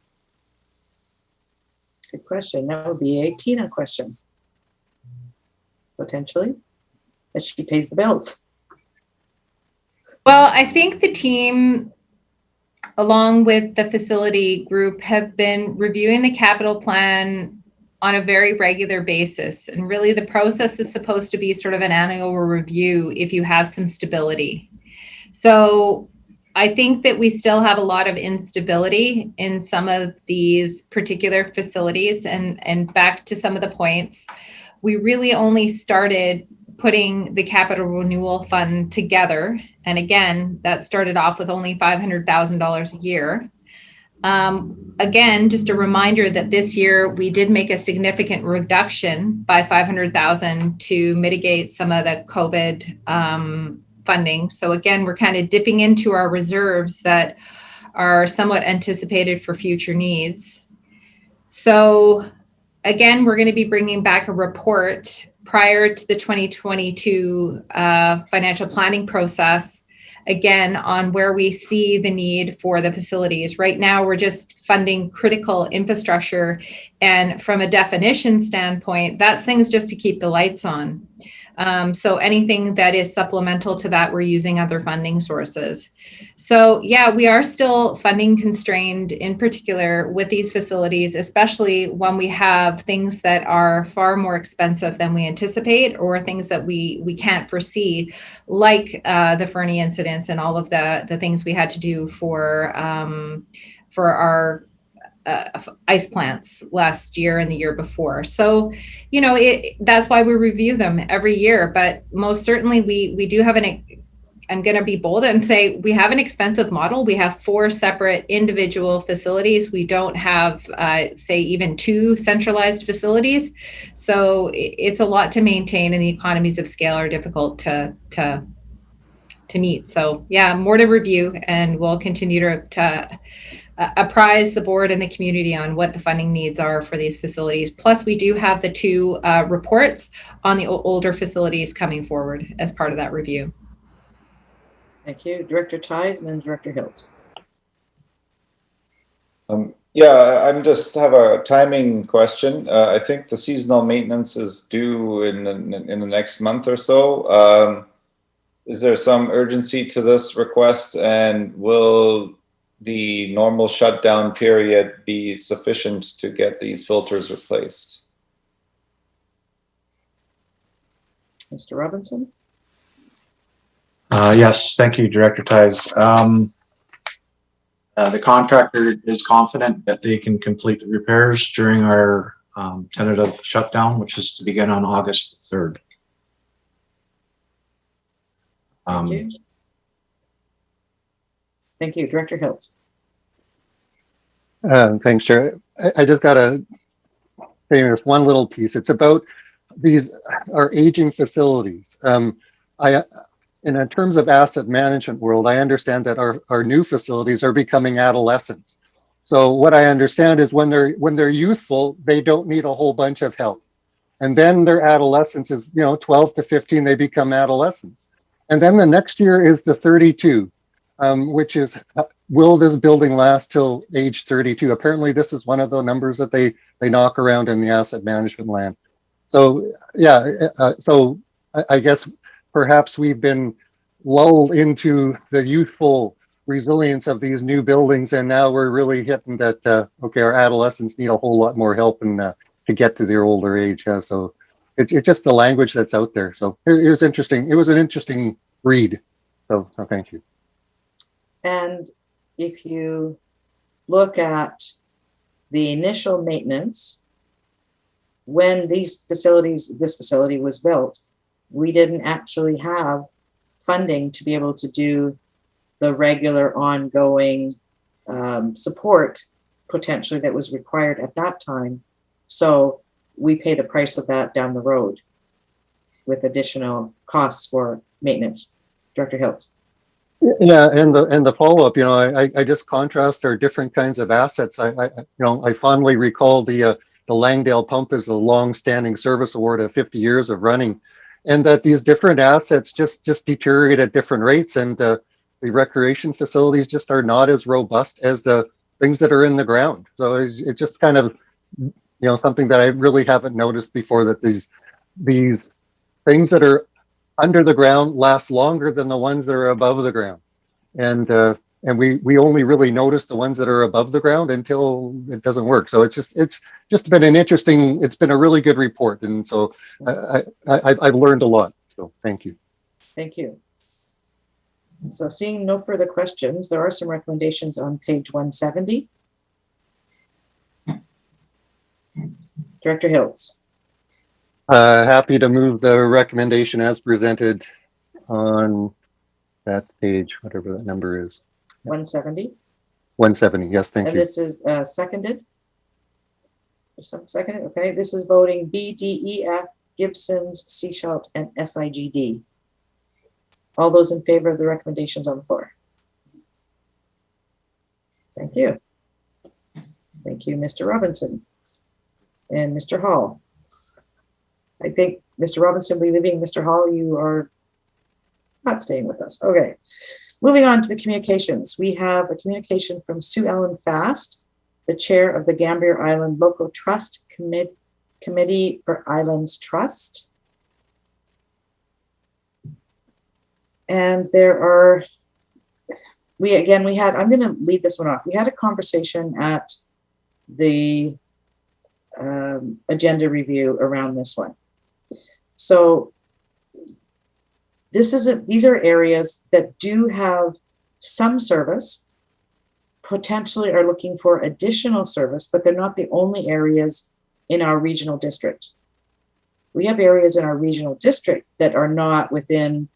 Good question. That would be a Tina question. Potentially, as she pays the bills. Well, I think the team, along with the facility group, have been reviewing the capital plan on a very regular basis. And really the process is supposed to be sort of an annual review if you have some stability. So I think that we still have a lot of instability in some of these particular facilities. And back to some of the points, we really only started putting the capital renewal fund together. And again, that started off with only $500,000 a year. Again, just a reminder that this year we did make a significant reduction by $500,000 to mitigate some of the COVID funding. So again, we're kind of dipping into our reserves that are somewhat anticipated for future needs. So again, we're going to be bringing back a report prior to the 2022 financial planning process, again, on where we see the need for the facilities. Right now, we're just funding critical infrastructure. And from a definition standpoint, that's things just to keep the lights on. So anything that is supplemental to that, we're using other funding sources. So yeah, we are still funding constrained, in particular with these facilities, especially when we have things that are far more expensive than we anticipate, or things that we can't foresee, like the Fernie incidents and all of the things we had to do for our ice plants last year and the year before. So, you know, that's why we review them every year. But most certainly we do have I'm going to be bold and say we have an expensive model. We have 4 separate individual facilities. We don't have, say, even 2 centralized facilities. So it's a lot to maintain, and the economies of scale are difficult to meet. So yeah, more to review, and we'll continue to apprise the board and the community on what the funding needs are for these facilities. Plus, we do have the 2 reports on the older facilities coming forward as part of that review. Thank you. Director Ties and then Director Hiltz. Yeah, I'm just have a timing question. I think the seasonal maintenance is due in the next month or so. Is there some urgency to this request, and will the normal shutdown period be sufficient to get these filters replaced? Mr. Robinson? Yes, thank you, Director Ties. The contractor is confident that they can complete the repairs during our tentative shutdown, which is to begin on August 3rd. Thank you. Thank you. Director Hiltz. Thanks, Chair. I just got to say this one little piece. It's about our aging facilities. In terms of asset management world, I understand that our new facilities are becoming adolescents. So what I understand is when they're youthful, they don't need a whole bunch of help. And then their adolescence is, 12 to 15, they become adolescents. And then the next year is the 32, which is, will this building last till age 32? Apparently this is one of the numbers that they knock around in the asset management land. So yeah, so I guess perhaps we've been lulled into the youthful resilience of these new buildings, and now we're really hitting that, okay, our adolescents need a whole lot more help to get to their older age. So it's just the language that's out there. So it was interesting. It was an interesting read. So thank you. And if you look at the initial maintenance, when this facility was built, we didn't actually have funding to be able to do the regular ongoing support potentially that was required at that time. So we pay the price of that down the road with additional costs for maintenance. Director Hiltz. Yeah, and the follow-up, I just contrast our different kinds of assets. I fondly recall the Langdale pump is a long-standing service award of 50 years of running, and that these different assets just deteriorate at different rates, and the recreation facilities just are not as robust as the things that are in the ground. So it's just kind of something that I really haven't noticed before, that these things that are under the ground last longer than the ones that are above the ground. And we only really notice the ones that are above the ground until it doesn't work. So it's just been it's been a really good report. And so I've learned a lot. So thank you. Thank you. So seeing no further questions, there are some recommendations on page 170. Director Hiltz. Happy to move the recommendation as presented on that page, whatever that number is. 170. 170, yes, thank you. And this is seconded? Seconded, okay. This is voting B, D, E, F, Gibson's, Seashalt, and SIGD. All those in favor of the recommendations on the floor? Thank you. Thank you, Mr. Robinson. And Mr. Hall. I think Mr. Robinson will be leaving. Mr. Hall, you are not staying with us. Okay. Moving on to the communications. We have a communication from Sue Ellen Fast, the chair of the Gambier Island Local Trust Committee for Islands Trust. And there are, I'm going to lead this one off. We had a conversation at the agenda review around this one. So these are areas that do have some service, potentially are looking for additional service, but they're not the only areas in our regional district. We have areas in our regional district that are not within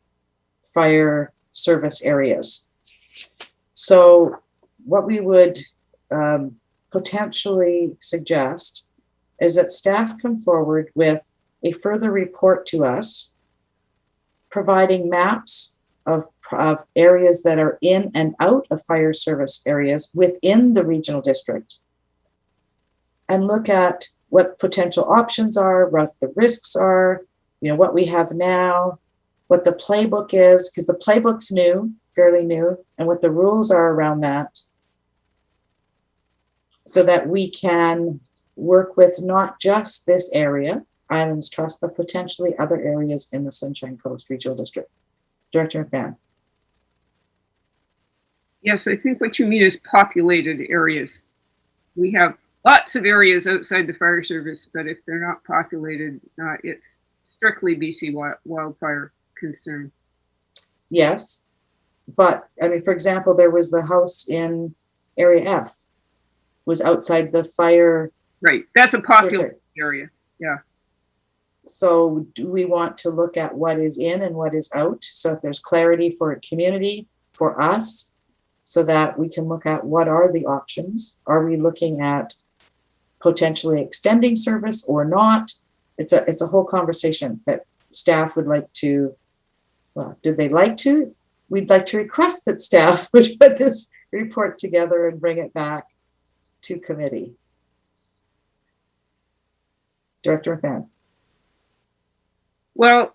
fire service areas. So what we would potentially suggest is that staff come forward with a further report to us, providing maps of areas that are in and out of fire service areas within the regional district, and look at what potential options are, what the risks are, what we have now, what the playbook is, because the playbook's new, fairly new, and what the rules are around that, so that we can work with not just this area, Islands Trust, but potentially other areas in the Sunshine Coast Regional District. Director McMahon. Yes, I think what you mean is populated areas. We have lots of areas outside the fire service, but if they're not populated, it's strictly BC wildfire concern. Yes, but I mean, for example, there was the house in Area F, was outside the fire. Right, that's a popular area, yeah. So do we want to look at what is in and what is out, so that there's clarity for a community, for us, so that we can look at what are the options? Are we looking at potentially extending service or not? It's a whole conversation that staff would like to, well, did they like to? We'd like to request that staff would put this report together and bring it back to committee. Director McMahon. Well,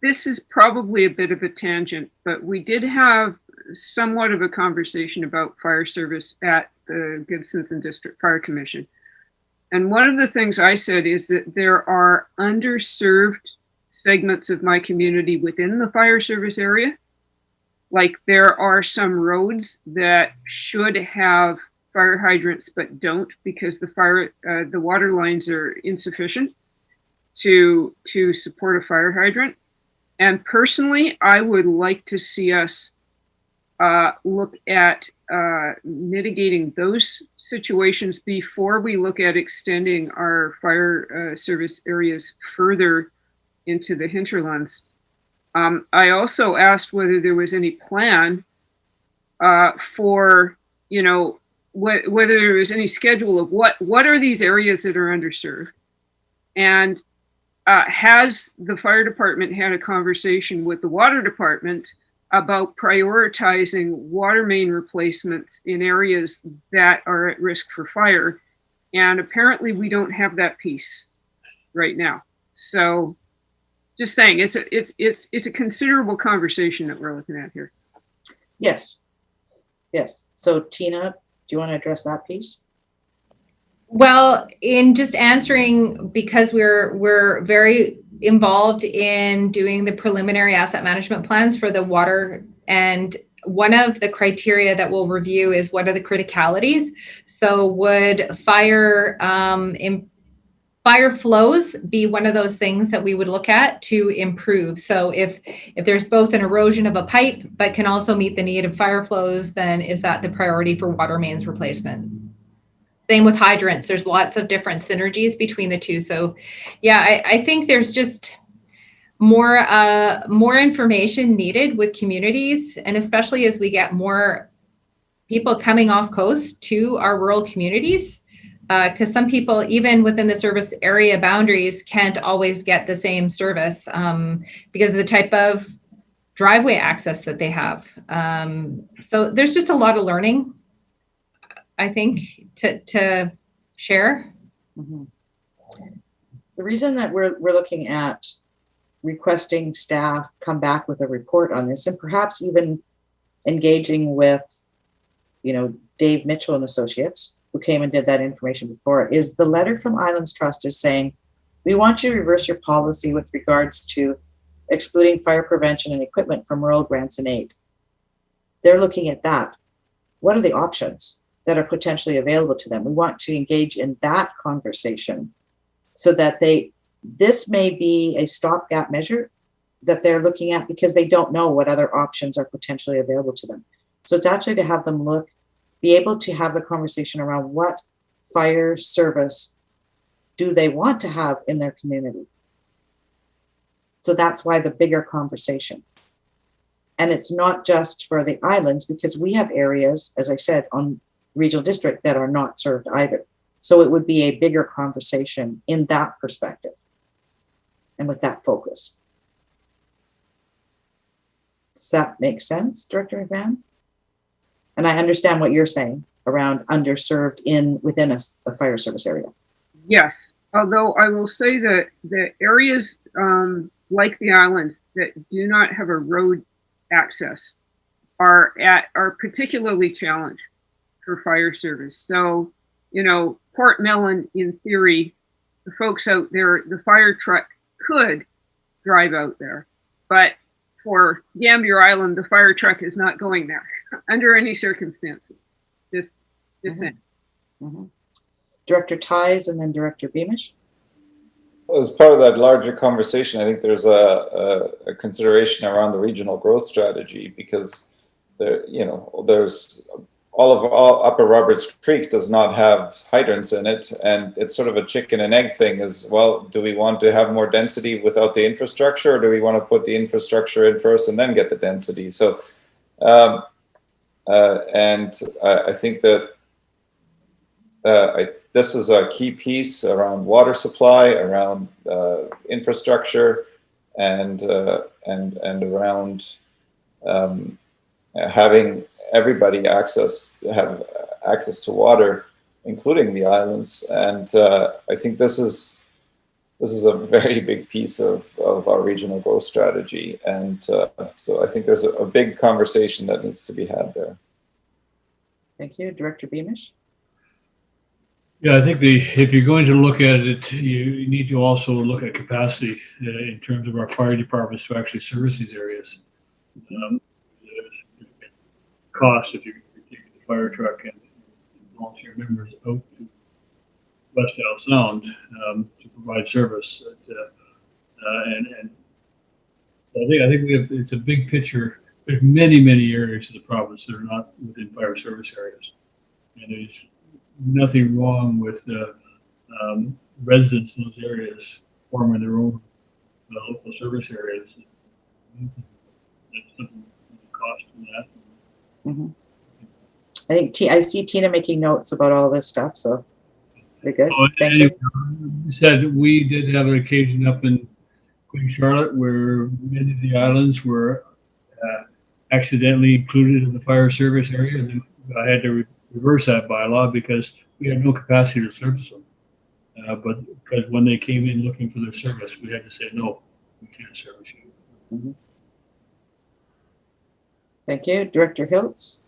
this is probably a bit of a tangent, but we did have somewhat of a conversation about fire service at the Gibsons and District Fire Commission. And one of the things I said is that there are underserved segments of my community within the fire service area. Like there are some roads that should have fire hydrants but don't, because the water lines are insufficient to support a fire hydrant. And personally, I would like to see us look at mitigating those situations before we look at extending our fire service areas further into the hinterlands. I also asked whether there was any plan for, whether there was any schedule of what are these areas that are underserved, and has the fire department had a conversation with the water department about prioritizing water main replacements in areas that are at risk for fire. And apparently we don't have that piece right now. So just saying, it's a considerable conversation that we're looking at here. Yes. Yes. So Tina, do you want to address that piece? Well, in just answering, because we're very involved in doing the preliminary asset management plans for the water, and one of the criteria that we'll review is what are the criticalities. So would fire flows be one of those things that we would look at to improve? So if there's both an erosion of a pipe but can also meet the need of fire flows, then is that the priority for water mains replacement? Same with hydrants. There's lots of different synergies between the two. So yeah, I think there's just more information needed with communities, and especially as we get more people coming off coast to our rural communities, because some people, even within the service area boundaries, can't always get the same service because of the type of driveway access that they have. So there's just a lot of learning, I think, to share. Mm-hmm. The reason that we're looking at requesting staff come back with a report on this, and perhaps even engaging with, Dave Mitchell and Associates, who came and did that information before, is the letter from Islands Trust is saying, we want you to reverse your policy with regards to excluding fire prevention and equipment from rural grants and aid. They're looking at that. What are the options that are potentially available to them? We want to engage in that conversation so that this may be a stopgap measure that they're looking at because they don't know what other options are potentially available to them. So it's actually to have them be able to have the conversation around what fire service do they want to have in their community. So that's why the bigger conversation. And it's not just for the islands, because we have areas, as I said, on regional district that are not served either. So it would be a bigger conversation in that perspective and with that focus. Does that make sense, Director McMahon? And I understand what you're saying around underserved within a fire service area. Yes, although I will say that the areas like the islands that do not have a road access are particularly challenged for fire service. So, Port Mellon, in theory, the folks out there, the fire truck could drive out there, but for Gambier Island, the fire truck is not going there under any circumstances. Just saying. Mm-hmm. Director Ties and then Director Beamish. Well, as part of that larger conversation, I think there's a consideration around the regional growth strategy, because there's all Upper Roberts Creek does not have hydrants in it, and it's sort of a chicken and egg thing. As well, do we want to have more density without the infrastructure, or do we want to put the infrastructure in first and then get the density? So, and I think that this is a key piece around water supply, around infrastructure, and around having everybody have access to water, including the islands. And I think this is a very big piece of our regional growth strategy. And so I think there's a big conversation that needs to be had there. Thank you. Director Beamish? Yeah, I think if you're going to look at it, you need to also look at capacity in terms of our fire departments to actually service these areas. Cost if you're taking the fire truck and volunteer members out to West Isle Sound to provide service. And I think it's a big picture. There's many areas of the province that are not within fire service areas, and there's nothing wrong with residents in those areas forming their own local service areas. That's something cost in that. Mm-hmm. I think I see Tina making notes about all this stuff, so very good. Thank you. You said we did have an occasion up in Queen Charlotte where many of the islands were accidentally included in the fire service area, and then I had to reverse that bylaw because we had no capacity to service them. But because when they came in looking for their service, we had to say, no, we can't service you. Mm-hmm. Thank you. Director Hiltz.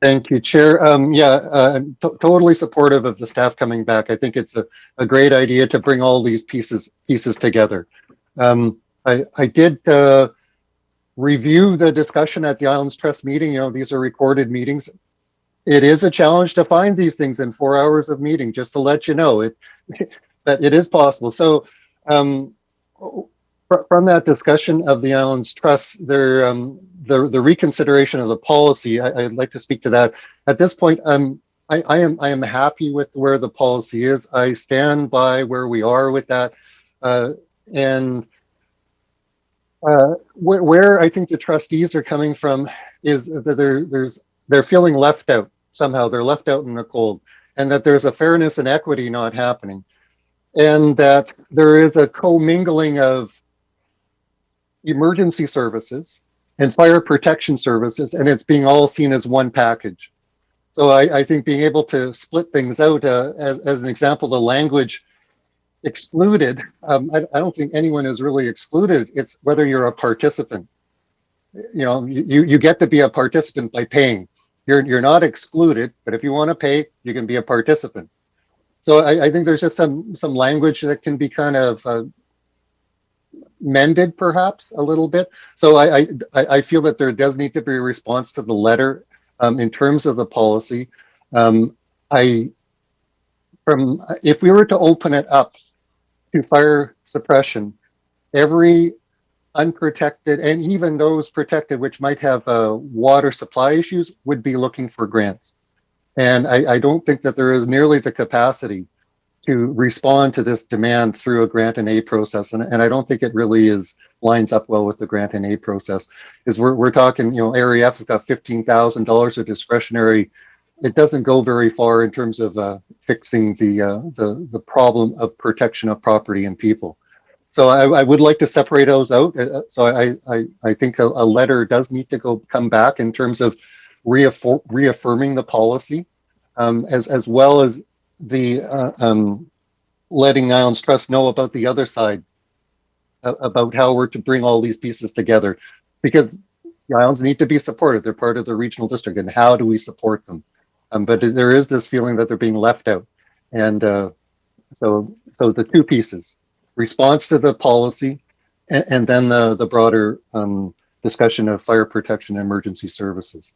Thank you, Chair. I'm totally supportive of the staff coming back. I think it's a great idea to bring all these pieces together. I did review the discussion at the Islands Trust meeting. You know, these are recorded meetings. It is a challenge to find these things in 4 hours of meeting, just to let you know that it is possible. So from that discussion of the Islands Trust, the reconsideration of the policy, I'd like to speak to that. At this point, I am happy with where the policy is. I stand by where we are with that, where I think the trustees are coming from is that they're feeling left out somehow. They're left out in the cold, and that there's a fairness and equity not happening, and that there is a commingling of emergency services and fire protection services, and it's being all seen as one package. So I think being able to split things out, as an example, the language excluded, I don't think anyone is really excluded. It's whether you're a participant. You know, you get to be a participant by paying. You're not excluded, but if you want to pay, you can be a participant. So I think there's just some language that can be kind of mended, perhaps a little bit. So I feel that there does need to be a response to the letter in terms of the policy. If we were to open it up to fire suppression, every unprotected and even those protected which might have water supply issues would be looking for grants. And I don't think that there is nearly the capacity to respond to this demand through a grant and aid process. And I don't think it really lines up well with the grant and aid process. Is we're talking, you know, Area F has got $15,000 of discretionary. It doesn't go very far in terms of fixing the problem of protection of property and people. So I would like to separate those out. So I think a letter does need to come back in terms of reaffirming the policy, as well as the letting Islands Trust know about the other side, about how we're to bring all these pieces together, because the islands need to be supported. They're part of the regional district, and how do we support them? But there is this feeling that they're being left out, and so the two pieces: response to the policy, and then the broader discussion of fire protection and emergency services.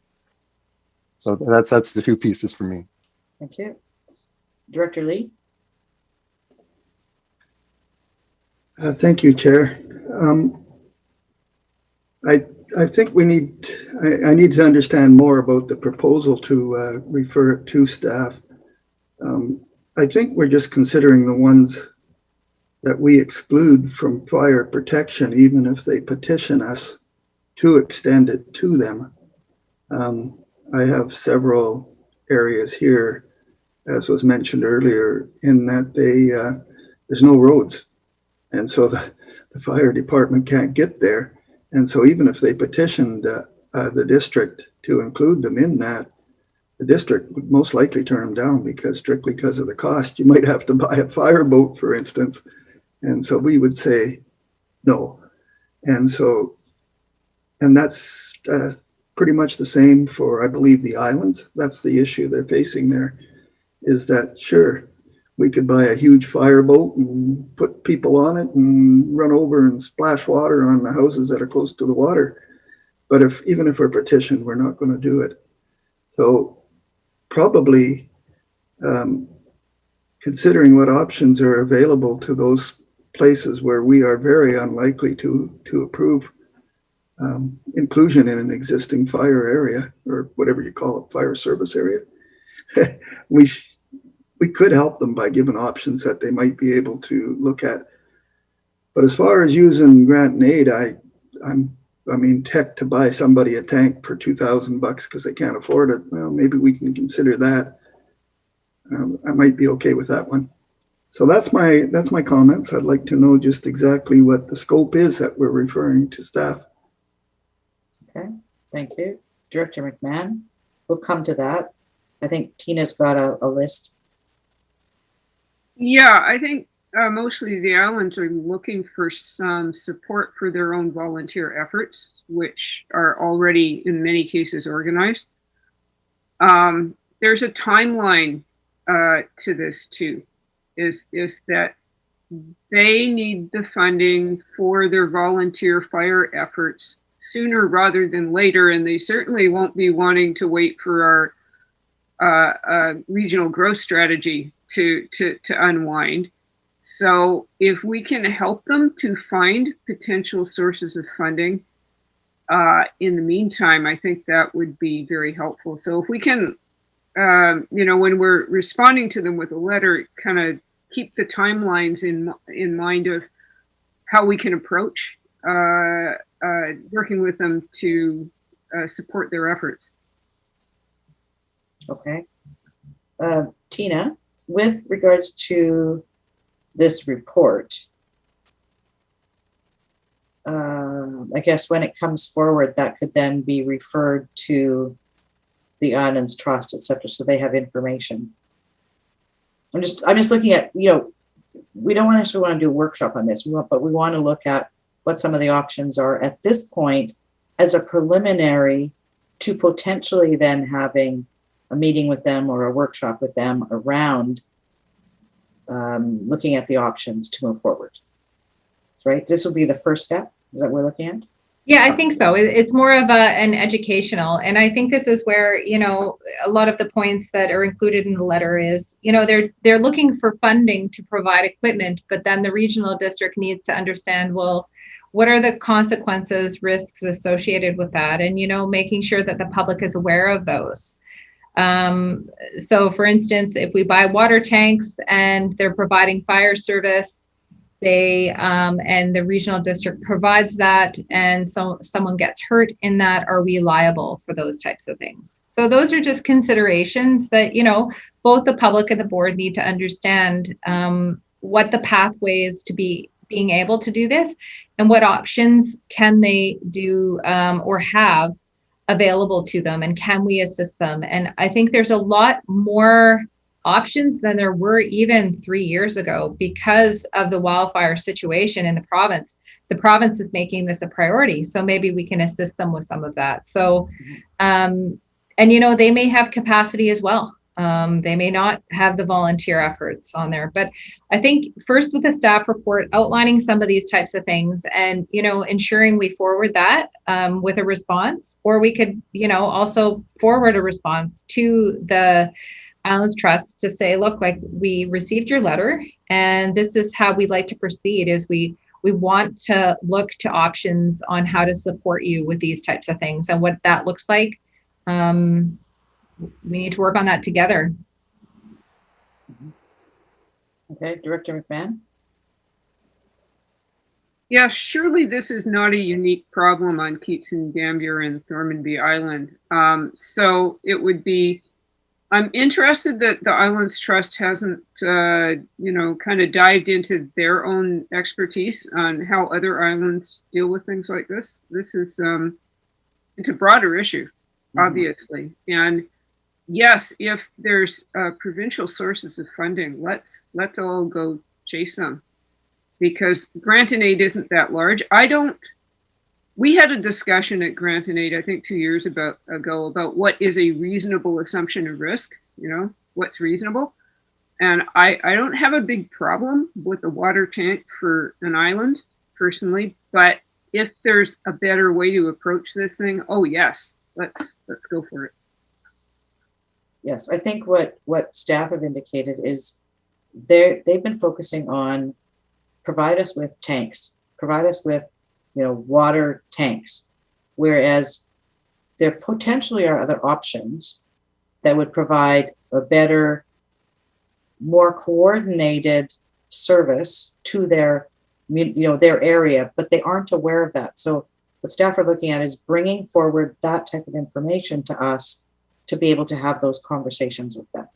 So that's the two pieces for me. Thank you. Director Lee. Thank you, Chair. I think I need to understand more about the proposal to refer it to staff. I think we're just considering the ones that we exclude from fire protection, even if they petition us to extend it to them. I have several areas here, as was mentioned earlier, in that there's no roads. And so the fire department can't get there. And so even if they petitioned the district to include them in that, the district would most likely turn them down strictly because of the cost. You might have to buy a fireboat, for instance. And so we would say no. And that's pretty much the same for, I believe, the islands. That's the issue they're facing there, is that, sure, we could buy a huge fireboat and put people on it and run over and splash water on the houses that are close to the water. But even if we're petitioned, we're not going to do it. So probably considering what options are available to those places where we are very unlikely to approve inclusion in an existing fire area, or whatever you call it, fire service area, we could help them by giving options that they might be able to look at. But as far as using grant and aid, I mean, heck, to buy somebody a tank for $2,000 because they can't afford it, well, maybe we can consider that. I might be okay with that one. So that's my comments. I'd like to know just exactly what the scope is that we're referring to staff. Okay, thank you. Director McMahon, we'll come to that. I think Tina's got a list. Yeah, I think mostly the islands are looking for some support for their own volunteer efforts, which are already in many cases organized. There's a timeline to this too, is that they need the funding for their volunteer fire efforts sooner rather than later, and they certainly won't be wanting to wait for our regional growth strategy to unwind. So if we can help them to find potential sources of funding in the meantime, I think that would be very helpful. So if we can, when we're responding to them with a letter, kind of keep the timelines in mind of how we can approach working with them to support their efforts. Okay. Tina, with regards to this report, I guess when it comes forward, that could then be referred to the Islands Trust, etc., so they have information. I'm just looking at, we don't necessarily want to do a workshop on this, but we want to look at what some of the options are at this point as a preliminary to potentially then having a meeting with them or a workshop with them around looking at the options to move forward. Right? This will be the first step. Is that what we're looking at? Yeah, I think so. It's more of an educational, and I think this is where, a lot of the points that are included in the letter is, they're looking for funding to provide equipment, but then the regional district needs to understand, well, what are the consequences, risks associated with that? And, making sure that the public is aware of those. So for instance, if we buy water tanks and they're providing fire service, they and the regional district provides that, and so someone gets hurt in that, are we liable for those types of things? So those are just considerations that both the public and the board need to understand what the pathway is to being able to do this, and what options can they do or have available to them, and can we assist them? And I think there's a lot more options than there were even 3 years ago because of the wildfire situation in the province. The province is making this a priority, so maybe we can assist them with some of that. So, and they may have capacity as well. They may not have the volunteer efforts on there, but I think first with the staff report outlining some of these types of things, and ensuring we forward that with a response, or we could also forward a response to the Islands Trust to say, look, like, we received your letter and this is how we'd like to proceed, is we want to look to options on how to support you with these types of things, and what that looks like. We need to work on that together. Okay, Director McMahon. Yeah, surely this is not a unique problem on Keats and Gambier and Thormanby Island. So it would be, I'm interested that the Islands Trust hasn't, kind of dived into their own expertise on how other islands deal with things like this. This is, it's a broader issue, obviously. And yes, if there's provincial sources of funding, let's all go chase them, because grant and aid isn't that large. We had a discussion at Grant and Aid, I think 2 years ago, about what is a reasonable assumption of risk, what's reasonable. And I don't have a big problem with a water tank for an island, personally, but if there's a better way to approach this thing, oh yes, let's go for it. Yes, I think what staff have indicated is they've been focusing on provide us with tanks, provide us with water tanks, whereas there potentially are other options that would provide a better, more coordinated service to their area, but they aren't aware of that. So what staff are looking at is bringing forward that type of information to us to be able to have those conversations with them.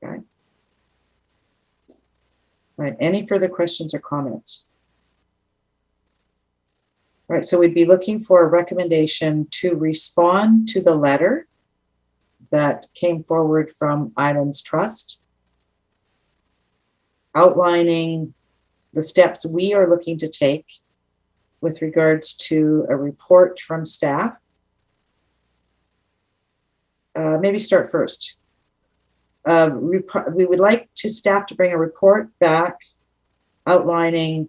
Okay. Right, any further questions or comments? All right, so we'd be looking for a recommendation to respond to the letter that came forward from Islands Trust, outlining the steps we are looking to take with regards to a report from staff. Maybe start first. We would like staff to bring a report back outlining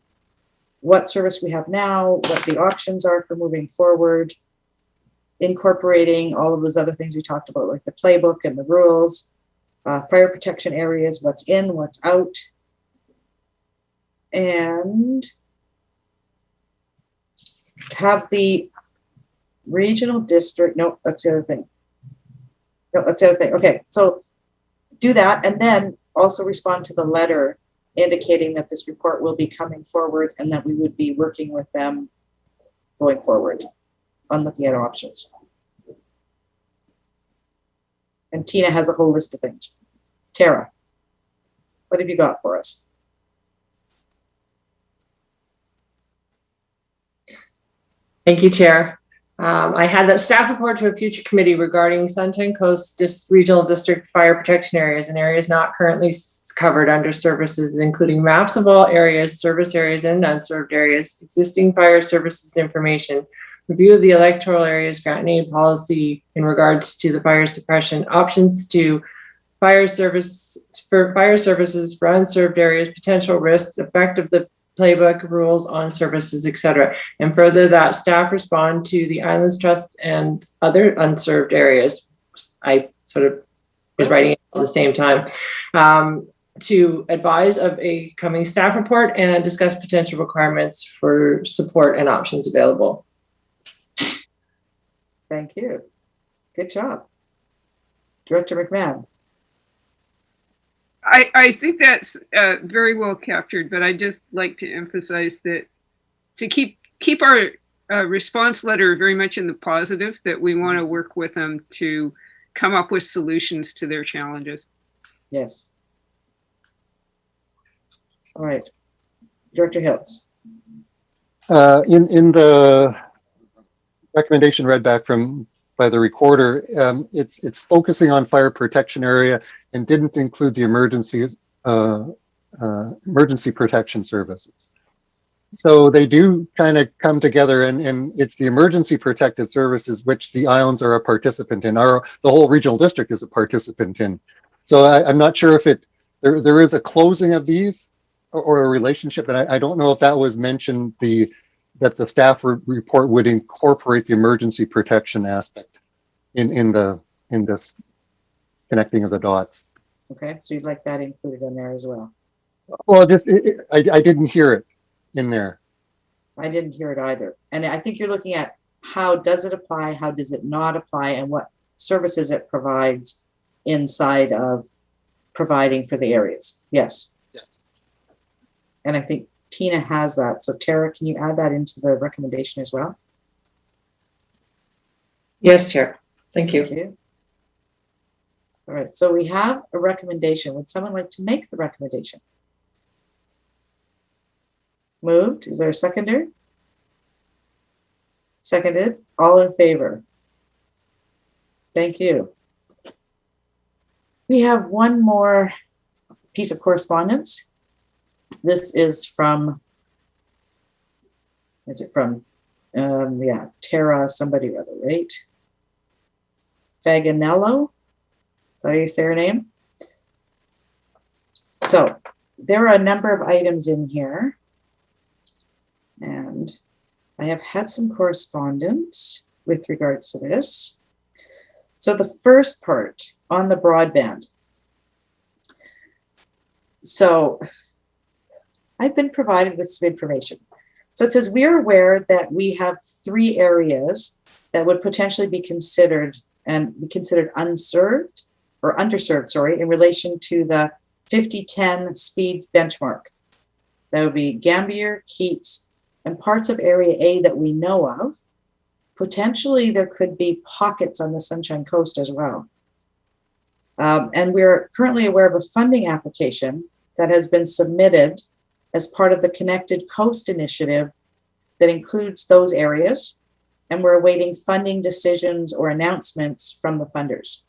what service we have now, what the options are for moving forward, incorporating all of those other things we talked about, like the playbook and the rules, fire protection areas, what's in, what's out, and have the regional district, no, that's the other thing. No, that's the other thing. Okay, so do that, and then also respond to the letter indicating that this report will be coming forward and that we would be working with them going forward on looking at options. And Tina has a whole list of things. Tara, what have you got for us? Thank you, Chair. I had a staff report to a future committee regarding Sunshine Coast Regional District fire protection areas and areas not currently covered under services, including maps of all areas, service areas, and unserved areas, existing fire services information, review of the electoral areas, grant and aid policy in regards to the fire suppression, options to fire services for unserved areas, potential risks, effect of the playbook, rules on services, etc. And further, that staff respond to the Islands Trust and other unserved areas. I sort of was writing it at the same time. To advise of a coming staff report and discuss potential requirements for support and options available. Thank you. Good job. Director McMahon. I think that's very well captured, but I'd just like to emphasize that to keep our response letter very much in the positive, that we want to work with them to come up with solutions to their challenges. Yes. All right. Director Hiltz. In the recommendation read back by the recorder, it's focusing on fire protection area and didn't include the emergency protection services. So they do kind of come together, and it's the emergency protected services which the islands are a participant in. The whole regional district is a participant in. So I'm not sure if there is a closing of these or a relationship, and I don't know if that was mentioned, that the staff report would incorporate the emergency protection aspect in this connecting of the dots. Okay, so you'd like that included in there as well? Well, I didn't hear it in there. I didn't hear it either. And I think you're looking at how does it apply, how does it not apply, and what services it provides inside of providing for the areas. Yes. Yes. And I think Tina has that. So Tara, can you add that into the recommendation as well? Yes, Chair. Thank you. Thank you. All right, so we have a recommendation. Would someone like to make the recommendation? Moved. Is there a seconder? Seconded. All in favor? Thank you. We have one more piece of correspondence. This is from, yeah, Tara somebody or other, right? Faganello, is that how you say her name? So there are a number of items in here, and I have had some correspondence with regards to this. So the first part on the broadband. So I've been provided with some information. So it says, we are aware that we have 3 areas that would potentially be considered unserved or underserved, sorry, in relation to the 50-10 speed benchmark. That would be Gambier, Keats, and parts of Area A that we know of. Potentially there could be pockets on the Sunshine Coast as well. And we're currently aware of a funding application that has been submitted as part of the Connected Coast Initiative that includes those areas, and we're awaiting funding decisions or announcements from the funders.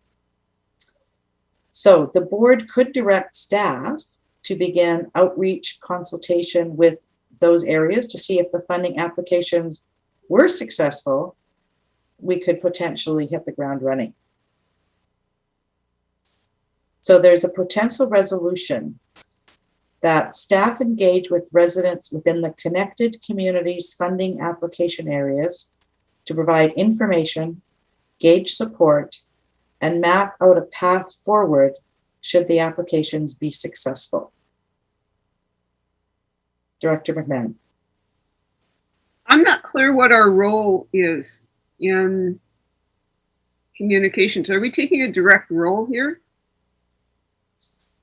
So the board could direct staff to begin outreach consultation with those areas to see if the funding applications were successful. We could potentially hit the ground running. So there's a potential resolution that staff engage with residents within the connected communities funding application areas to provide information, gauge support, and map out a path forward should the applications be successful. Director McMahon. I'm not clear what our role is in communications. Are we taking a direct role here?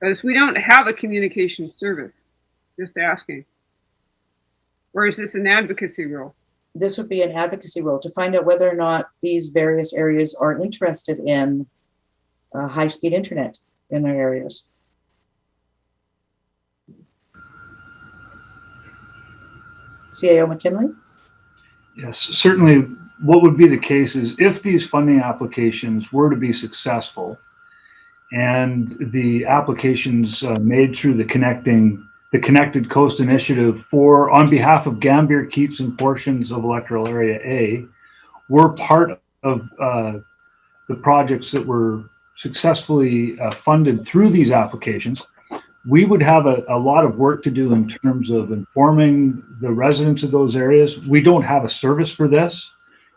Because we don't have a communication service, just asking. Or is this an advocacy role? This would be an advocacy role to find out whether or not these various areas are interested in high-speed internet in their areas. CAO McKinley? Yes, certainly what would be the case is if these funding applications were to be successful and the applications made through the Connected Coast Initiative on behalf of Gambier, Keats, and portions of electoral area A were part of the projects that were successfully funded through these applications, we would have a lot of work to do in terms of informing the residents of those areas. We don't have a service for this.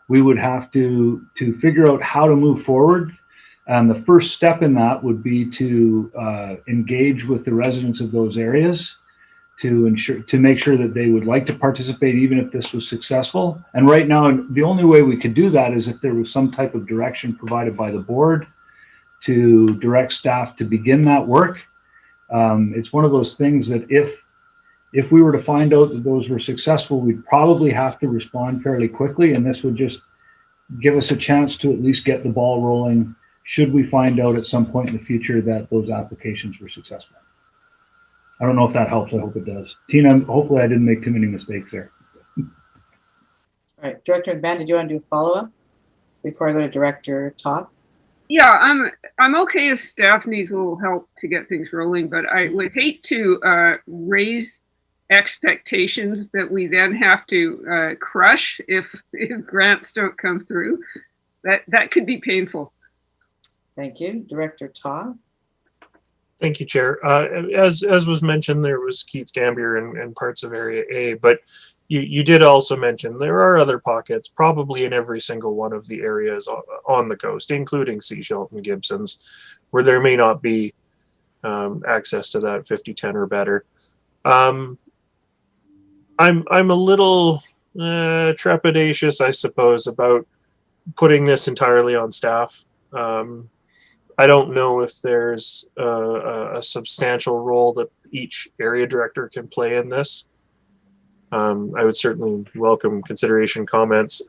We would have to figure out how to move forward. And the first step in that would be to engage with the residents of those areas to make sure that they would like to participate, even if this was successful. And right now, the only way we could do that is if there was some type of direction provided by the board to direct staff to begin that work. It's one of those things that if we were to find out that those were successful, we'd probably have to respond fairly quickly. And this would just give us a chance to at least get the ball rolling should we find out at some point in the future that those applications were successful. I don't know if that helps. I hope it does. Tina, hopefully I didn't make too many mistakes there. All right, Director McMahon, did you want to do a follow-up before I go to Director Toth? Yeah, I'm okay if staff needs a little help to get things rolling, but I would hate to raise expectations that we then have to crush if grants don't come through. That could be painful. Thank you. Director Toth. Thank you, Chair. As was mentioned, there was Keats, Gambier, and parts of Area A, but you did also mention there are other pockets, probably in every single one of the areas on the coast, including Seashell and Gibson's, where there may not be access to that 5010 or better. I'm a little trepidatious, I suppose, about putting this entirely on staff. I don't know if there's a substantial role that each area director can play in this. I would certainly welcome consideration, comments.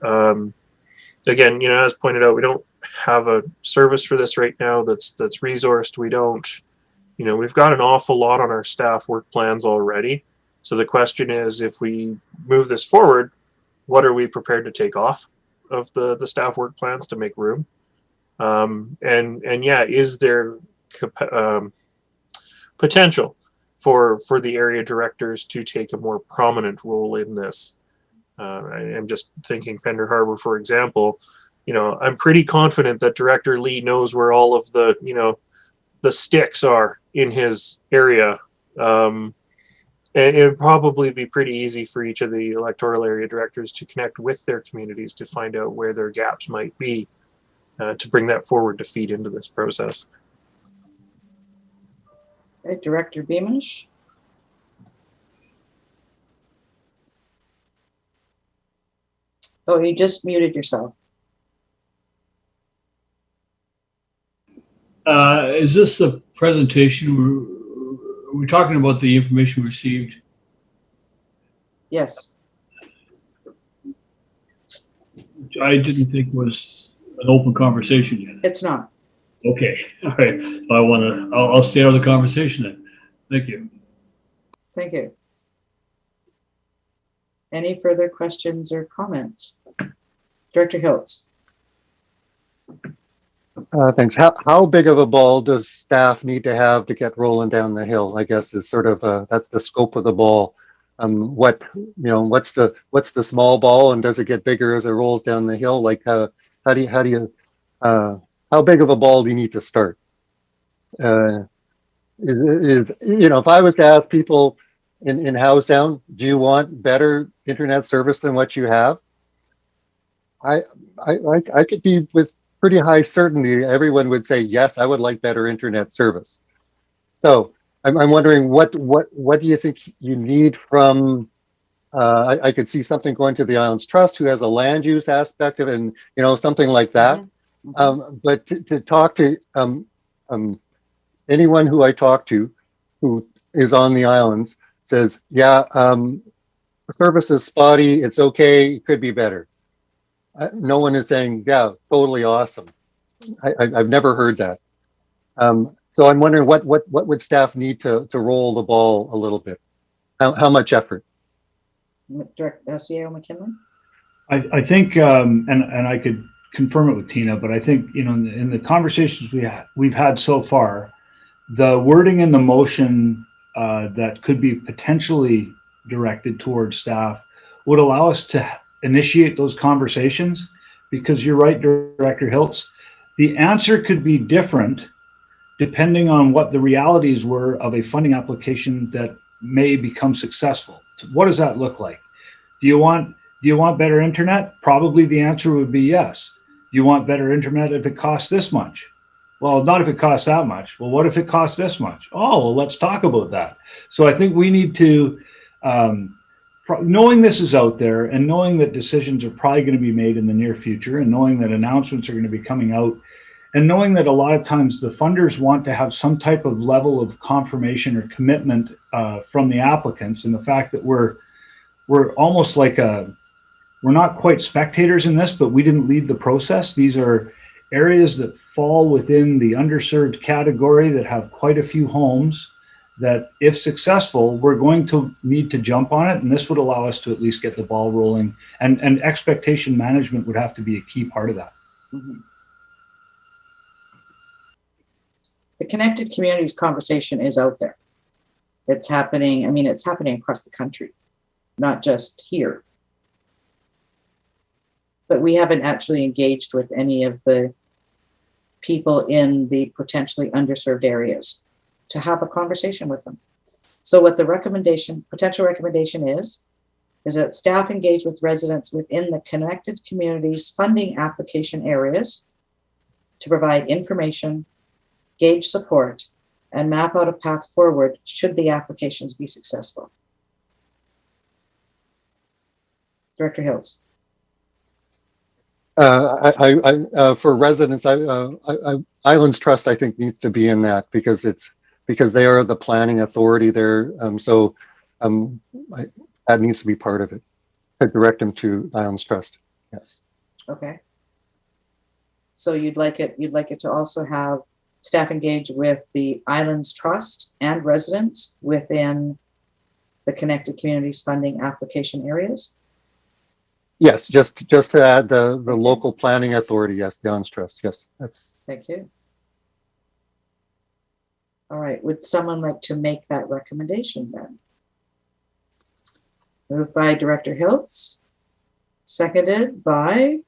Again, as pointed out, we don't have a service for this right now that's resourced. We don't, we've got an awful lot on our staff work plans already. So the question is, if we move this forward, what are we prepared to take off of the staff work plans to make room? And yeah, is there potential for the area directors to take a more prominent role in this? I'm just thinking Pender Harbor, for example. I'm pretty confident that Director Lee knows where all of the the sticks are in his area. And it would probably be pretty easy for each of the electoral area directors to connect with their communities to find out where their gaps might be, to bring that forward to feed into this process. Okay, Director Beamish. Oh, you just muted yourself. Is this a presentation? Are we talking about the information we received? Yes. Which I didn't think was an open conversation yet. It's not. Okay. All right. I'll stay out of the conversation then. Thank you. Thank you. Any further questions or comments? Director Hiltz. Thanks. How big of a ball does staff need to have to get rolling down the hill? I guess is sort of that's the scope of the ball. What's the small ball, and does it get bigger as it rolls down the hill? Like how big of a ball do you need to start? If I was to ask people in Howesound, do you want better internet service than what you have? I could be with pretty high certainty everyone would say yes, I would like better internet service. So I'm wondering what do you think you need from I could see something going to the Islands Trust, who has a land use aspect of it, and something like that. But to talk to anyone who I talk to who is on the islands says, yeah, service is spotty, it's okay, it could be better. No one is saying, yeah, totally awesome. I've never heard that. So I'm wondering what would staff need to roll the ball a little bit? How much effort? Director CEO McKinley? I think, and I could confirm it with Tina, but I think, in the conversations we've had so far, the wording in the motion that could be potentially directed towards staff would allow us to initiate those conversations, because you're right, Director Hiltz, the answer could be different depending on what the realities were of a funding application that may become successful. What does that look like? Do you want better internet? Probably the answer would be yes. Do you want better internet if it costs this much? Well, not if it costs that much. Well, what if it costs this much? Oh, well, let's talk about that. So I think we need to, knowing this is out there and knowing that decisions are probably going to be made in the near future, and knowing that announcements are going to be coming out, and knowing that a lot of times the funders want to have some type of level of confirmation or commitment from the applicants, and the fact that we're almost like we're not quite spectators in this, but we didn't lead the process. These are areas that fall within the underserved category that have quite a few homes that, if successful, we're going to need to jump on it. And this would allow us to at least get the ball rolling, and expectation management would have to be a key part of that. Mm-hmm. The connected communities conversation is out there. It's happening. I mean, it's happening across the country, not just here. But we haven't actually engaged with any of the people in the potentially underserved areas to have a conversation with them. So what the potential recommendation is that staff engage with residents within the connected communities funding application areas to provide information, gauge support, and map out a path forward should the applications be successful. Director Hiltz. For residents, Islands Trust, I think, needs to be in that, because they are the planning authority there. That needs to be part of it. To direct them to Islands Trust. Yes. Okay. So you'd like it to also have staff engage with the Islands Trust and residents within the connected communities funding application areas? Yes, just to add the local planning authority. Yes, the Islands Trust. Yes, that's. Thank you. All right, would someone like to make that recommendation then? Moved by Director Hiltz, seconded by,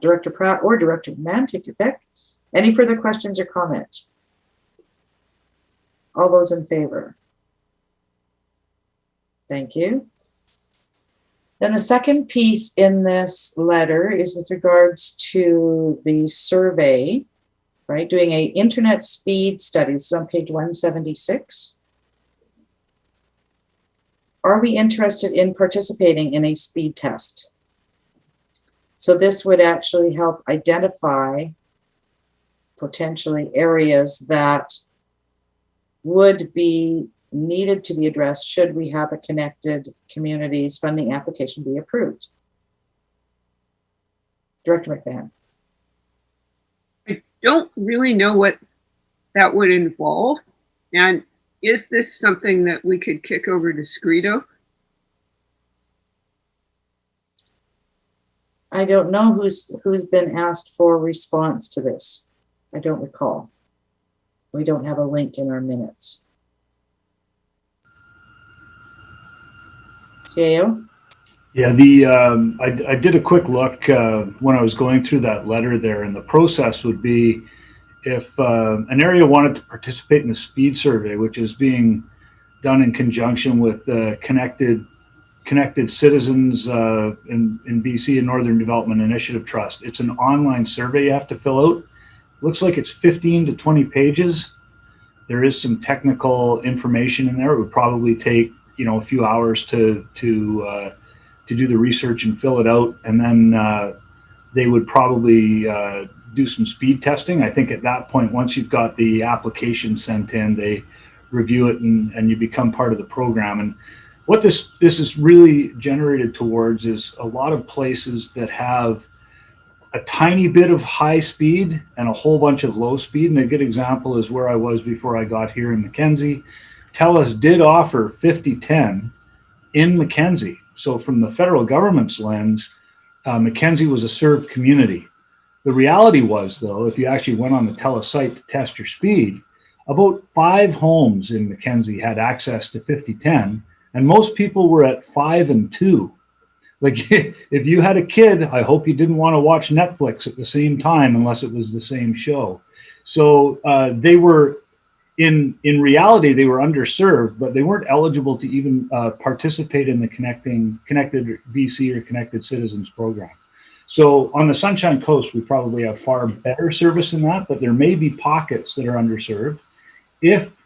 Director Pratt or Director Mann, take your pick. Any further questions or comments? All those in favor? Thank you. Then the second piece in this letter is with regards to the survey, right? Doing an internet speed study. This is on page 176. Are we interested in participating in a speed test? So this would actually help identify potentially areas that would be needed to be addressed should we have a connected communities funding application be approved. Director McMahon. I don't really know what that would involve. And is this something that we could kick over to Scredo? I don't know who's been asked for a response to this. I don't recall. We don't have a link in our minutes. CAO? Yeah, I did a quick look when I was going through that letter there, and the process would be if an area wanted to participate in the speed survey, which is being done in conjunction with the Connected Citizens in BC and Northern Development Initiative Trust. It's an online survey you have to fill out. Looks like it's 15 to 20 pages. There is some technical information in there. It would probably take a few hours to do the research and fill it out, and then they would probably do some speed testing. I think at that point, once you've got the application sent in, they review it and you become part of the program. And what this is really generated towards is a lot of places that have a tiny bit of high speed and a whole bunch of low speed. And a good example is where I was before I got here in Mackenzie. TELUS did offer 5010 in Mackenzie. So from the federal government's lens, Mackenzie was a served community. The reality was, though, if you actually went on the TELUS site to test your speed, about 5 homes in Mackenzie had access to 5010, and most people were at 5 and 2. Like, if you had a kid, I hope you didn't want to watch Netflix at the same time unless it was the same show. So they were, in reality, they were underserved, but they weren't eligible to even participate in the Connected BC or Connected Citizens program. So on the Sunshine Coast, we probably have far better service than that, but there may be pockets that are underserved. If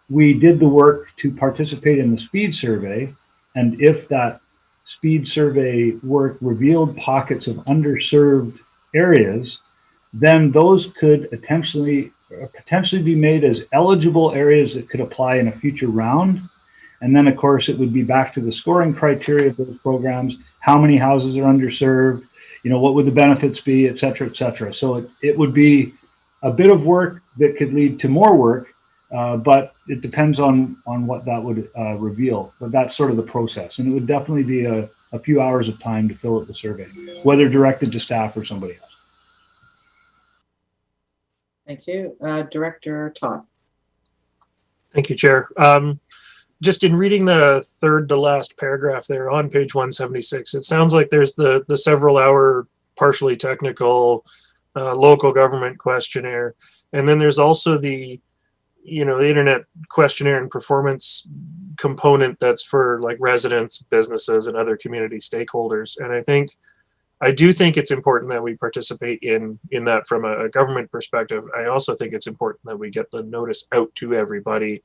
we did the work to participate in the speed survey, and if that speed survey work revealed pockets of underserved areas, then those could potentially be made as eligible areas that could apply in a future round. And then, of course, it would be back to the scoring criteria of those programs. How many houses are underserved? What would the benefits be, et cetera, et cetera. So it would be a bit of work that could lead to more work, but it depends on what that would reveal. But that's sort of the process. And it would definitely be a few hours of time to fill out the survey, whether directed to staff or somebody else. Thank you. Director Toth. Thank you, Chair. Just in reading the third to last paragraph there on page 176, it sounds like there's the several hour, partially technical local government questionnaire. And then there's also the internet questionnaire and performance component that's for like residents, businesses, and other community stakeholders. And I do think it's important that we participate in that from a government perspective. I also think it's important that we get the notice out to everybody.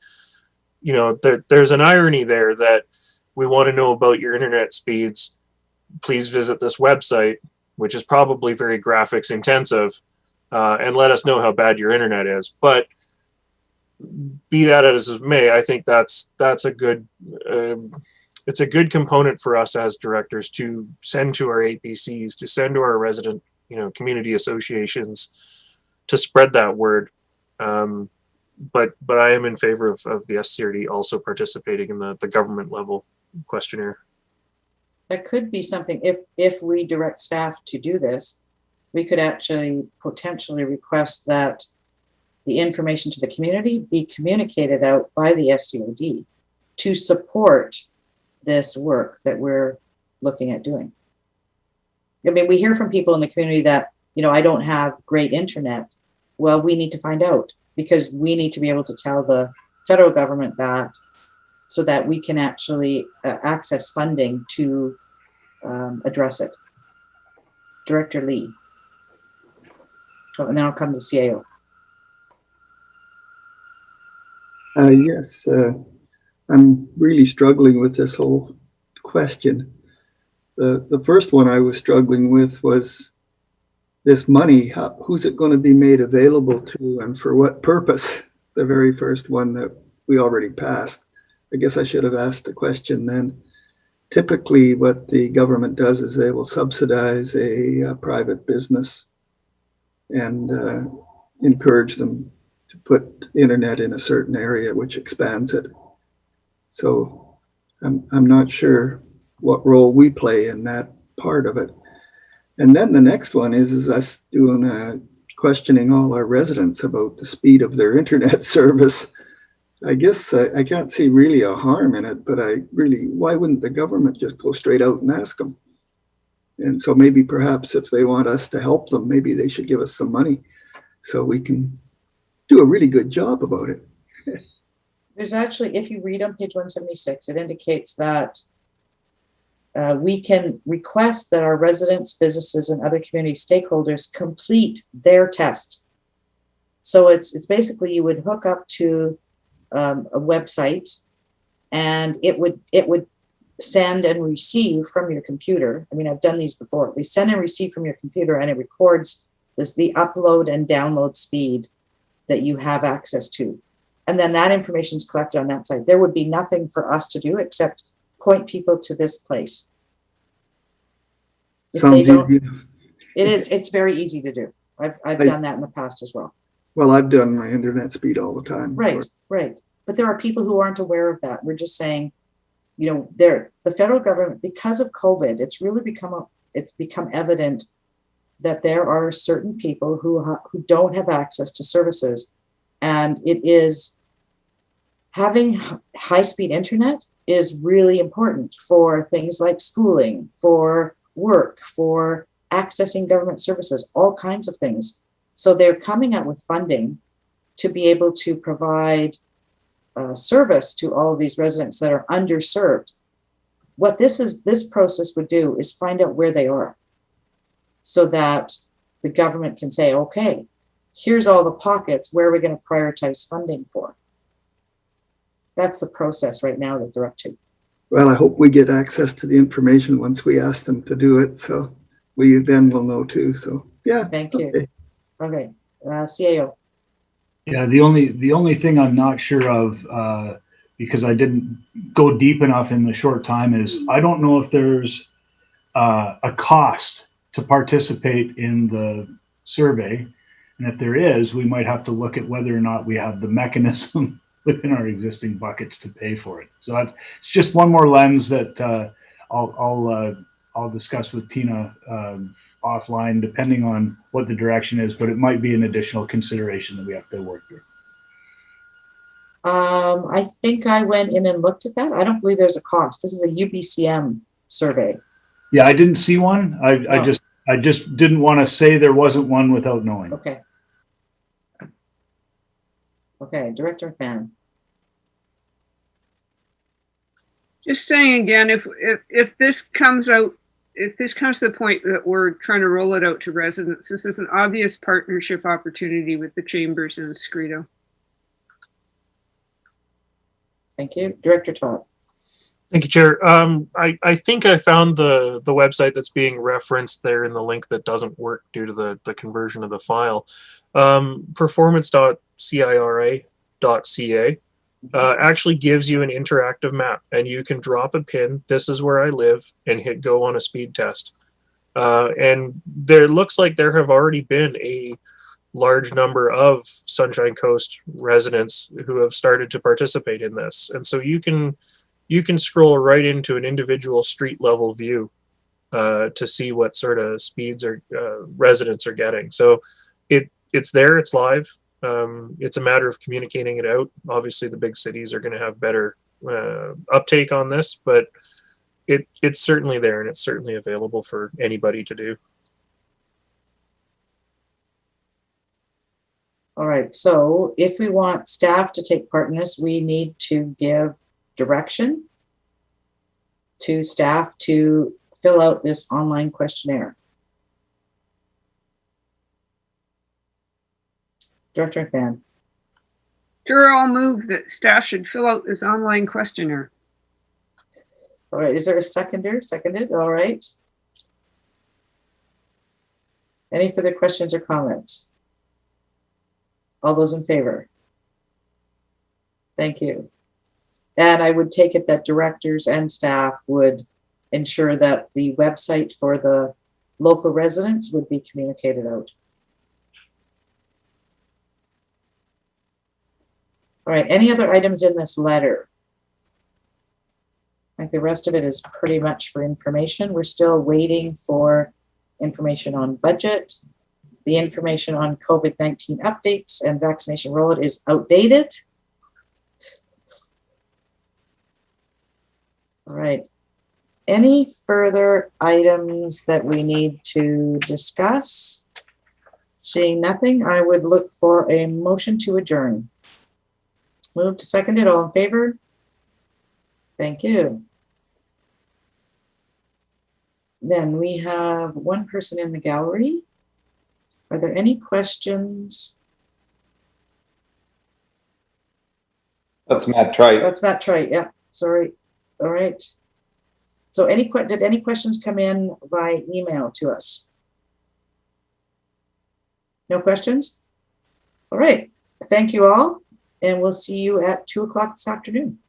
There's an irony there that we want to know about your internet speeds. Please visit this website, which is probably very graphics intensive, and let us know how bad your internet is. But be that as it may, I think that's a good it's a good component for us as directors to send to our APCs, to send to our resident community associations, to spread that word. But I am in favor of the SCRD also participating in the government level questionnaire. That could be something, if we direct staff to do this, we could actually potentially request that the information to the community be communicated out by the SCRD to support this work that we're looking at doing. I mean, we hear from people in the community that, I don't have great internet. Well, we need to find out, because we need to be able to tell the federal government that, so that we can actually access funding to address it. Director Lee. And then I'll come to CAO. Yes, I'm really struggling with this whole question. The first one I was struggling with was this money. Who's it going to be made available to, and for what purpose? The very first one that we already passed. I guess I should have asked the question then. Typically, what the government does is they will subsidize a private business and encourage them to put internet in a certain area, which expands it. So I'm not sure what role we play in that part of it. And then the next one is us doing questioning all our residents about the speed of their internet service. I guess I can't see really a harm in it, but why wouldn't the government just go straight out and ask them? And so maybe perhaps if they want us to help them, maybe they should give us some money so we can do a really good job about it. There's actually, if you read on page 176, it indicates that we can request that our residents, businesses, and other community stakeholders complete their test. So it's basically you would hook up to a website, and it would send and receive from your computer. I mean, I've done these before. They send and receive from your computer, and it records the upload and download speed that you have access to. And then that information is collected on that site. There would be nothing for us to do except point people to this place. If they don't, it's very easy to do. I've done that in the past as well. Well, I've done my internet speed all the time. Right. But there are people who aren't aware of that. We're just saying, you know, the federal government, because of COVID, it's really become evident that there are certain people who don't have access to services, and it is having high-speed internet is really important for things like schooling, for work, for accessing government services, all kinds of things. So they're coming out with funding to be able to provide service to all of these residents that are underserved. What this process would do is find out where they are, so that the government can say, okay, here's all the pockets, where are we going to prioritize funding for? That's the process right now that they're up to. Well, I hope we get access to the information once we ask them to do it, so we then will know too. So yeah. Thank you. Okay, CAO. Yeah, the only thing I'm not sure of, because I didn't go deep enough in the short time, is I don't know if there's a cost to participate in the survey. And if there is, we might have to look at whether or not we have the mechanism within our existing buckets to pay for it. So that's just one more lens that I'll discuss with Tina offline, depending on what the direction is, but it might be an additional consideration that we have to work through. I think I went in and looked at that. I don't believe there's a cost. This is a UBCM survey. Yeah, I didn't see one. I just didn't want to say there wasn't one without knowing. Okay. Okay, Director McMahon. Just saying again, if this comes out, if this comes to the point that we're trying to roll it out to residents, this is an obvious partnership opportunity with the chambers and Scredo. Thank you. Director Todd. Thank you, Chair. I think I found the website that's being referenced there in the link that doesn't work due to the conversion of the file. Performance.cira.ca actually gives you an interactive map, and you can drop a pin, this is where I live, and hit go on a speed test. And there looks like there have already been a large number of Sunshine Coast residents who have started to participate in this. And so you can scroll right into an individual street level view to see what sort of speeds residents are getting. So it's there, it's live. It's a matter of communicating it out. Obviously, the big cities are going to have better uptake on this, but it's certainly there, and it's certainly available for anybody to do. All right, so if we want staff to take part in this, we need to give direction to staff to fill out this online questionnaire. Director McMahon. Sure, I'll move that staff should fill out this online questionnaire. All right, is there a seconder? Seconded, all right. Any further questions or comments? All those in favor? Thank you. And I would take it that directors and staff would ensure that the website for the local residents would be communicated out. All right, any other items in this letter? I think the rest of it is pretty much for information. We're still waiting for information on budget. The information on COVID-19 updates and vaccination rollout is outdated. All right. Any further items that we need to discuss? Seeing nothing, I would look for a motion to adjourn. Moved to seconded, all in favor? Thank you. Then we have one person in the gallery. Are there any questions? That's Matt Trite. That's Matt Trite, yeah, sorry. All right. So did any questions come in by email to us? No questions? All right, thank you all, and we'll see you at 2 o'clock this afternoon.